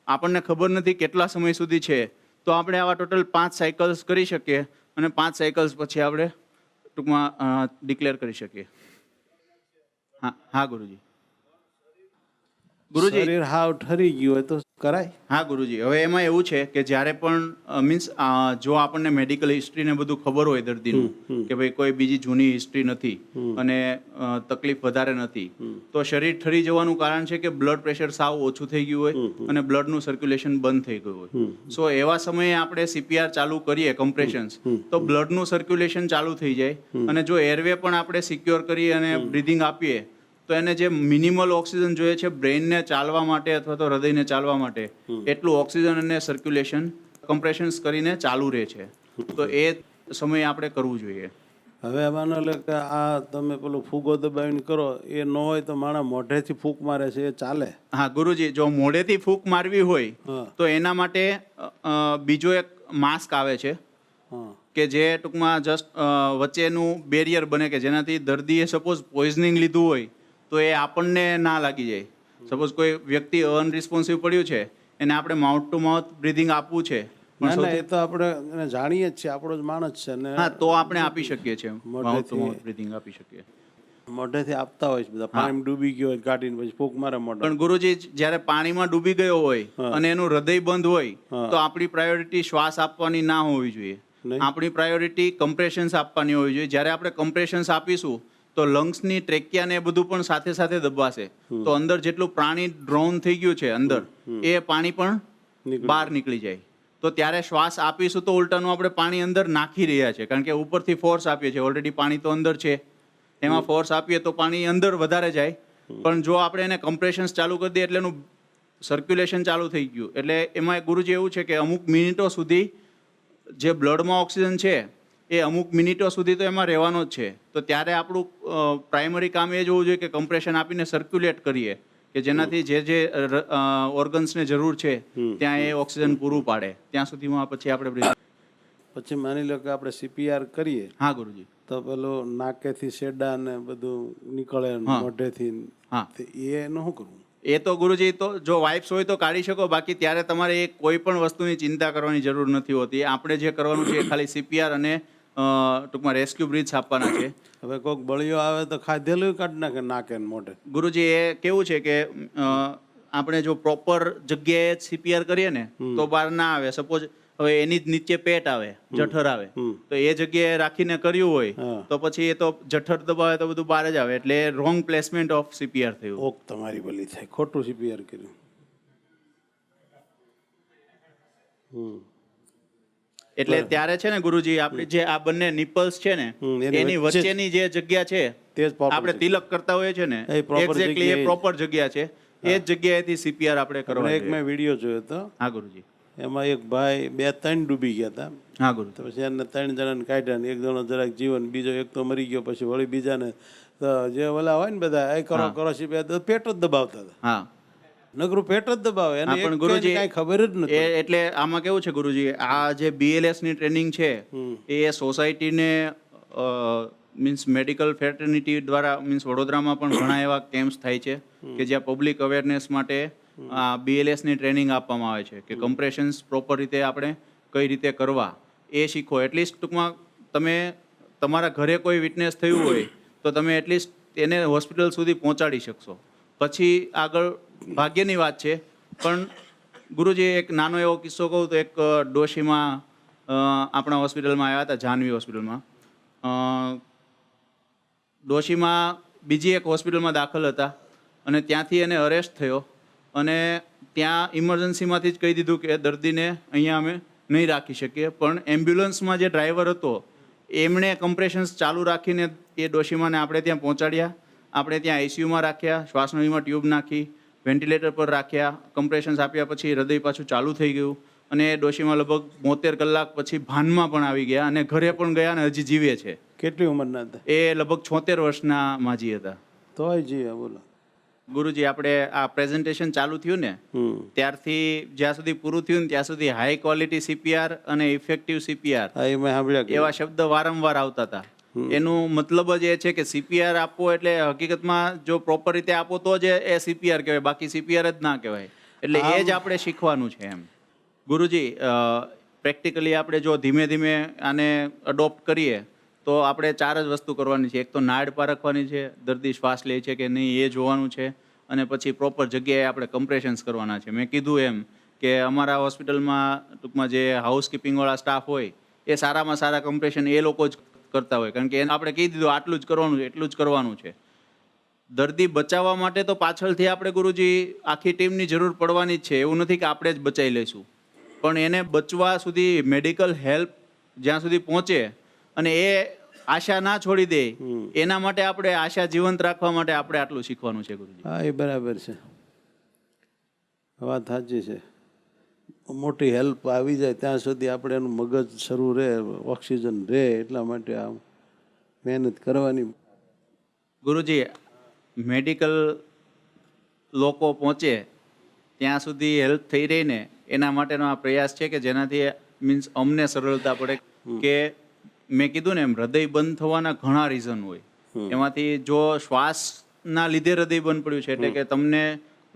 આપણને ખબર નથી કેટલા સમય સુધી છે, તો આપણે આવા ટોટલ 5 સાયકલ્સ કરી શકીએ અને 5 સાયકલ્સ પછી આપણે ટૂંકમાં ડિક્લેર કરી શકીએ. હા ગુરુજી. શરીર હાવ ઠરી ગયું હોય તો કરાય? હા ગુરુજી. હવે એમાં એવું છે કે જ્યારે પણ મીન્સ જો આપણને મેડિકલ હિસ્ટ્રી ને બધું ખબર હોય દર્દીનું કે ભાઈ કોઈ બીજી જૂની હિસ્ટ્રી નથી અને તકલીફ વધારે નથી, તો શરીર ઠરી જવાનું કારણ છે કે બ્લડ પ્રેશર સાવ ઓછું થઈ ગયું હોય અને બ્લડનું સર્ક્યુલેશન બંધ થઈ ગયું હોય. સો એવા સમયે આપણે CPR ચાલુ કરીએ કમ્પ્રેશન્સ તો બ્લડનું સર્ક્યુલેશન ચાલુ થઈ જાય અને જો એરવે પણ આપણે સિક્યોર કરીએ અને બ્રીધિંગ આપીએ તો એને જે મિનિમલ ઓક્સિજન જોઈએ છે બ્રેઇનને ચાલવા માટે અથવા તો હૃદયને ચાલવા માટે એટલું ઓક્સિજન અને સર્ક્યુલેશન કમ્પ્રેશન્સ કરીને ચાલુ રહે છે. તો એ સમયે આપણે કરવું જોઈએ. હવે માનો લે કે આ તમે પેલું ફૂગો દબાવીને કરો એ ન હોય તો માણસ મોઢેથી ફૂંક મારે છે, એ ચાલે? હા ગુરુજી, જો મોઢેથી ફૂંક મારવી હોય હા. તો એના માટે બીજો એક માસ્ક આવે છે હા. કે જે ટૂંકમાં જસ્ટ વચ્ચેનું બેરિયર બને કે જેનાથી દર્દીએ સપોઝ પોઈઝનિંગ લીધું હોય તો એ આપણને ના લાગી જાય. સપોઝ કોઈ વ્યક્તિ અનરિસ્પોન્સિવ પડ્યું છે એને આપણે માઉથ ટુ માઉથ બ્રીધિંગ આપવું છે, ના ના, એ તો આપણે એને જાણીએ જ છીએ, આપણો જ માણસ છે ને. હા તો આપણે આપી શકીએ છીએ, માઉથ ટુ મોઢેથી- માઉથ બ્રીધિંગ આપી શકીએ. મોઢેથી આપતા હોય છે બધા, પાણી ડૂબી ગયો હોય કાઢીને પછી ફૂંક મારે મોઢા. પણ ગુરુજી જ્યારે પાણીમાં ડૂબી ગયો હોય અને એનું હૃદય બંધ હોય તો આપણી પ્રાયોરિટી શ્વાસ આપવાની ના હોવી જોઈએ. નહીં? આપણી પ્રાયોરિટી કમ્પ્રેશન્સ આપવાની હોવી જોઈએ. જ્યારે આપણે કમ્પ્રેશન્સ આપીશું તો લંગ્સની ટ્રેકિયા ને એ બધું પણ સાથે સાથે દબાશે, તો અંદર જેટલું પાણી ડ્રોન થઈ ગયું છે અંદર એ પાણી પણ બહાર નીકળી જાય. તો ત્યારે શ્વાસ આપીશું તો ઉલટાનું આપણે પાણી અંદર નાખી રહ્યા છે, કારણ કે ઉપરથી ફોર્સ આપીએ છીએ. ઓલરેડી પાણી તો અંદર છે, એમાં ફોર્સ આપીએ તો પાણી અંદર વધારે જાય. પણ જો આપણે એને કમ્પ્રેશન્સ ચાલુ કરી દઈએ એટલે એનું સર્ક્યુલેશન ચાલુ થઈ ગયું, એટલે એમાં ગુરુજી એવું છે કે અમુક મિનિટો સુધી જે બ્લડમાં ઓક્સિજન છે એ અમુક મિનિટો સુધી તો એમાં રહેવાનો જ છે. તો ત્યારે આપણું પ્રાઇમરી કામ એ જ હોવું જોઈએ કે કમ્પ્રેશન આપીને સર્ક્યુલેટ કરીએ કે જેનાથી જે ઓર્ગન્સને જરૂર છે ત્યાં એ ઓક્સિજન પૂરું પાડે. ત્યાં સુધીમાં પછી આપણે breathing. પછી માની લો કે આપણે CPR કરીએ હા ગુરુજી. તો પેલું નાકેથી શેડા ને બધું નીકળે ને હા. મોઢેથી, હા. તો એનું શું કરવું? એ તો ગુરુજી તો જો વાઇપ્સ હોય તો કાઢી શકો, બાકી ત્યારે તમારે એ કોઈ પણ વસ્તુની ચિંતા કરવાની જરૂર નથી હોતી. આપણે જે કરવાનું છે એ ખાલી CPR અને ટૂંકમાં રેસ્ક્યુ બ્રીથ્સ આપવાના છે. હવે કોઈક બળિયો આવે તો ખાધેલું કાઢી નાખે નાકે ને મોઢે. ગુરુજી એ કેવું છે કે આપણે જો પ્રોપર જગ્યાએ CPR કરીએ ને તો બહાર ના આવે. સપોઝ હવે એની જ નીચે પેટ આવે, જઠર આવે, તો એ જગ્યાએ રાખીને કર્યું હોય હા. તો પછી એ તો જઠર દબાવે તો બધું બહાર જ આવે, એટલે રોંગ પ્લેસમેન્ટ ઓફ CPR થયું. ઓક તમારી ભલી થાય, ખોટું CPR કર્યું. એટલે ત્યારે છે ને ગુરુજી આપણી જે આ બંને નિપલ્સ છે ને એની એની વચ્ચે વચ્ચેની જે જગ્યા છે તે જ proper આપણે તિલક કરતા હોઈએ છે ને એ proper એક્ઝેક્ટલી એ જગ્યાએ. પ્રોપર જગ્યા છે. એ જ જગ્યાએથી CPR આપણે હમણાં કરવા એક મેં વિડીયો જોયો હતો, હા ગુરુજી. એમાં એક ભાઈ 2-3 ડૂબી ગયા હતા. હા ગુરુ. તો પછી એને 3 જણાને કાઢ્યા ને એક જણો જરાક જીવન, બીજો એક તો મરી ગયો. પછી વળી બીજાને તો જે ઓલા હોય ને બધા એ કરો કરો CPR, તો પેટ જ દબાવતા હતા. હા નકરું પેટ જ દબાવે, એને હા, પણ એક ગુરુજી, કાંઈ ખબર જ નથી. એટલે આમાં કેવું છે ગુરુજી, આ જે BLS ની ટ્રેનિંગ છે એ સોસાયટીને મીન્સ મેડિકલ ફેટર્નિટી દ્વારા મીન્સ વડોદરામાં પણ ઘણા એવા કેમ્પ્સ થાય છે કે જ્યાં પબ્લિક અવેરનેસ માટે આ BLS ની ટ્રેનિંગ આપવામાં આવે છે કે કમ્પ્રેશન્સ પ્રોપર રીતે આપણે કઈ રીતે કરવા એ શીખો. એટલીસ્ટ ટૂંકમાં તમે તમારા ઘરે કોઈ વિટનેસ થયું હોય તો તમે એટલીસ્ટ એને હોસ્પિટલ સુધી પહોંચાડી શકશો. પછી આગળ ભાગ્યની વાત છે. પણ ગુરુજી એક નાનો એવો કિસ્સો કહું તો એક ડોશીમાં આપણા હોસ્પિટલમાં આવ્યા હતા, જાનવી હોસ્પિટલમાં. ડોશીમાં બીજી એક હોસ્પિટલમાં દાખલ હતા અને ત્યાંથી એને અરેસ્ટ થયો અને ત્યાં ઇમરજન્સીમાંથી જ કહી દીધું કે દર્દીને અહીંયા અમે નહીં રાખી શકીએ. પણ એમ્બ્યુલન્સમાં જે ડ્રાઈવર હતો એમણે કમ્પ્રેશન્સ ચાલુ રાખીને એ ડોશીમાને આપણે ત્યાં પહોંચાડ્યા. આપણે ત્યાં ICUમાં રાખ્યા, શ્વાસનળીમાં ટ્યુબ નાખી, વેન્ટિલેટર પર રાખ્યા, કમ્પ્રેશન્સ આપ્યા, પછી હૃદય પાછું ચાલુ થઈ ગયું અને એ ડોશીમાં લગભગ 72 કલાક પછી ભાનમાં પણ આવી ગયા અને ઘરે પણ ગયા અને હજી જીવે છે. કેટલી ઉંમરના હતા? એ લગભગ 76 વર્ષના માજી હતા. તોય જીવે, બોલો. ગુરુજી આપણે આ પ્રેઝન્ટેશન ચાલુ થયું ને ત્યારથી જ્યાં સુધી પૂરું થયું ને ત્યાં સુધી હાઈ ક્વોલિટી CPR અને ઇફેક્ટિવ CPR હા, એ મેં સાંભળ્યા કે એવા શબ્દ વારંવાર આવતા હતા. એનું મતલબ જ એ છે કે CPR આપવો એટલે હકીકતમાં જો પ્રોપર રીતે આપો તો જ એ CPR કહેવાય, બાકી CPR જ ના કહેવાય. એટલે એ જ આપણે શીખવાનું છે એમ. ગુરુજી પ્રેક્ટિકલી આપણે જો ધીમે ધીમે આને અડોપ્ટ કરીએ તો આપણે 4 જ વસ્તુ કરવાની છે. એક તો નાડ પારખવાની છે, દર્દી શ્વાસ લે છે કે નહીં એ જોવાનું છે, અને પછી પ્રોપર જગ્યાએ આપણે કમ્પ્રેશન્સ કરવાના છે. મેં કીધું એમ કે અમારા હોસ્પિટલમાં ટૂંકમાં જે હાઉસકીપિંગવાળા સ્ટાફ હોય એ સારામાં સારા કમ્પ્રેશન એ લોકો જ કરતા હોય, કારણ કે એને આપણે કહી દીધું આટલું જ કરવાનું છે, એટલું જ કરવાનું છે. દર્દી બચાવવા માટે તો પાછળથી આપણે ગુરુજી આખી ટીમની જરૂર પડવાની જ છે. એવું નથી કે આપણે જ બચાવી લઈશું, પણ એને બચવા સુધી મેડિકલ હેલ્પ જ્યાં સુધી પહોંચે અને એ આશા ના છોડી દે એના માટે આપણે આશા જીવંત રાખવા માટે આપણે આટલું શીખવાનું છે ગુરુજી. હા, એ બરાબર છે, વાત સાચી છે. મોટી હેલ્પ આવી જાય ત્યાં સુધી આપણે એનું મગજ શરૂ રહે, ઓક્સિજન રહે, એટલા માટે આ મહેનત કરવાની. ગુરુજી, મેડિકલ લોકો પહોંચે ત્યાં સુધી હેલ્પ થઈ રહી ને એના માટેનો આ પ્રયાસ છે કે જેનાથી મીન્સ અમને સરળતા પડે. કે મેં કીધું ને એમ હૃદય બંધ થવાના ઘણા રીઝન હોય. એમાંથી જો શ્વાસના લીધે હૃદય બંધ પડ્યું છે એટલે કે તમને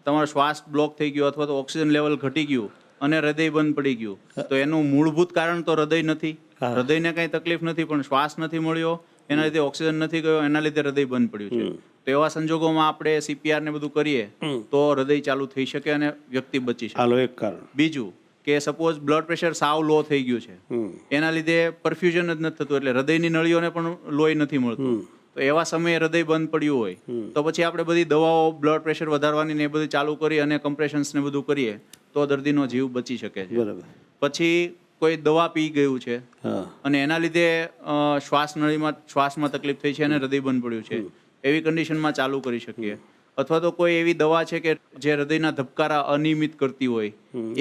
તમારો શ્વાસ બ્લોક થઈ ગયો અથવા તો ઓક્સિજન લેવલ ઘટી ગયું અને હૃદય બંધ પડી ગયું, તો એનું મૂળભૂત કારણ તો હૃદય નથી. હૃદયને કઈ તકલીફ નથી, પણ શ્વાસ નથી મળ્યો, એના લીધે ઓક્સિજન નથી ગયો, એના લીધે હૃદય બંધ પડ્યું છે. તો એવા સંજોગોમાં આપણે CPR ને બધું કરીએ તો હૃદય ચાલુ થઈ શકે અને વ્યક્તિ બચી શકે. હાલો એક કારણ. બીજું કે સપોઝ બ્લડ પ્રેશર સાવ લો થઈ ગયું છે, એના લીધે પરફ્યુઝન જ નથી થતું, એટલે હૃદયની નળીઓને પણ લોહી નથી મળતું, તો એવા સમયે હૃદય બંધ પડ્યું હોય તો પછી આપણે બધી દવાઓ બ્લડ પ્રેશર વધારવાની ને એ બધી ચાલુ કરી અને કમ્પ્રેશન્સ ને બધું કરીએ તો દર્દીનો જીવ બચી શકે છે. બરાબર. પછી કોઈ દવા પી ગયું છે હા. અને એના લીધે શ્વાસમાં તકલીફ થઈ છે અને હૃદય બંધ પડ્યું છે, એવી કન્ડિશનમાં ચાલુ કરી શકીએ. અથવા તો કોઈ એવી દવા છે કે જે હૃદયના ધબકારા અનિયમિત કરતી હોય,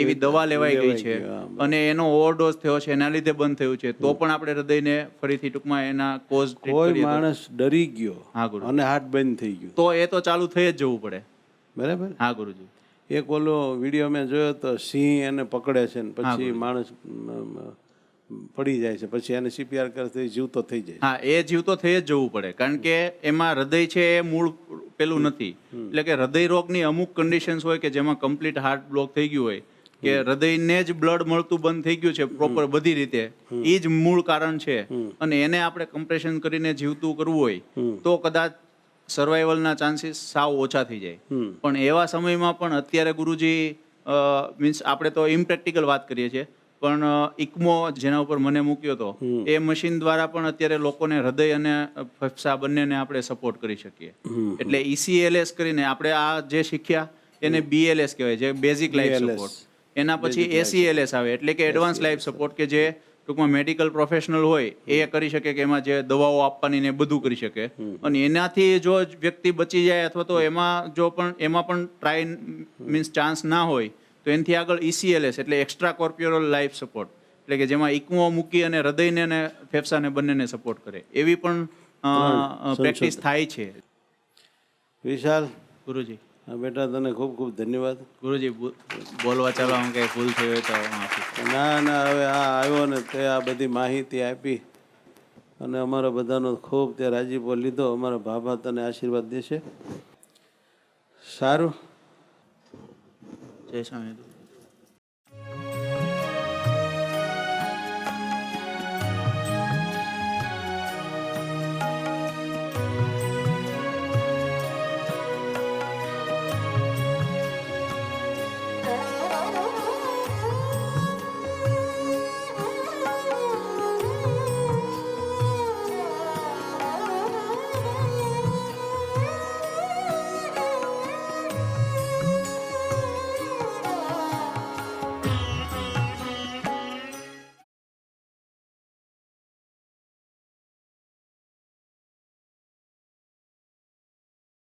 એવી દવા લેવાઈ ગઈ છે અને એનો ઓવરડોઝ થયો છે, એના લીધે બંધ થયું છે, તો પણ આપણે હૃદયને ફરીથી ટૂંકમાં એના કોઝ કોઈ માણસ ડરી ગયો હા ગુરુ, અને હાર્ટ બંધ થઈ ગયું તો એ તો ચાલુ થઈ જ જવું પડે. બરાબર. હા ગુરુજી. એક ઓલો વિડીયો મેં જોયો તો સિંહ એને પકડે છે ને પછી માણસ પડી જાય છે, પછી એને CPR કરે તો એ જીવતો થઈ જાય. હા, એ જીવતો થઈ જ જવું પડે, કારણ કે એમાં હૃદય છે એ મૂળ પેલું નથી. એટલે કે હૃદય રોગની અમુક કન્ડિશન્સ હોય કે જેમાં કમ્પ્લીટ હાર્ટ બ્લોક થઈ ગયું હોય, કે હૃદયને જ બ્લડ મળતું બંધ થઈ ગયું છે પ્રોપર બધી રીતે, એ જ મૂળ કારણ છે, અને એને આપણે કમ્પ્રેશન કરીને જીવતું કરવું હોય તો કદાચ સર્વાઈવલના ચાન્સીસ સાવ ઓછા થઈ જાય. પણ એવા સમયમાં પણ અત્યારે ગુરુજી મીન્સ આપણે તો ઇમ્પ્રેક્ટિકલ વાત કરીએ છીએ, પણ ઇકમો જેના ઉપર મને મૂક્યો હતો એ મશીન દ્વારા પણ અત્યારે લોકોને હૃદય અને ફેફસા બંનેને આપણે સપોર્ટ કરી શકીએ. એટલે ECLS કરીને આપણે આ જે શીખ્યા એને BLS કહેવાય, જે બેઝિક લાઈફ સપોર્ટ. એના પછી ACLS આવે એટલે કે એડવાન્સ લાઈફ સપોર્ટ, કે જે ટૂંકમાં મેડિકલ પ્રોફેશનલ હોય એ કરી શકે, કે એમાં જે દવાઓ આપવાની ને બધું કરી શકે. અને એનાથી જો વ્યક્તિ બચી જાય અથવા તો એમાં પણ ટ્રાય મીન્સ ચાન્સ ના હોય તો એનાથી આગળ ECLS એટલે એક્સ્ટ્રા કોર્પોરલ લાઈફ સપોર્ટ, એટલે કે જેમાં ઇકમો મૂકી અને હૃદયને અને ફેફસાને બંનેને સપોર્ટ કરે, એવી પણ પ્રેક્ટિસ થાય છે. વિશાલ ગુરુજી. હા બેટા, તને ખૂબ ખૂબ ધન્યવાદ. ગુરુજી, બોલવા ચાલવામાં કંઈ ભૂલ થઈ હોય તો માફી. ના હવે આ આવ્યો ને તે આ બધી માહિતી આપી અને અમારા બધાનો ખૂબ તે રાજીપો લીધો. અમારા ભાભા તને આશીર્વાદ દેશે. સારું. જય સ્વામી.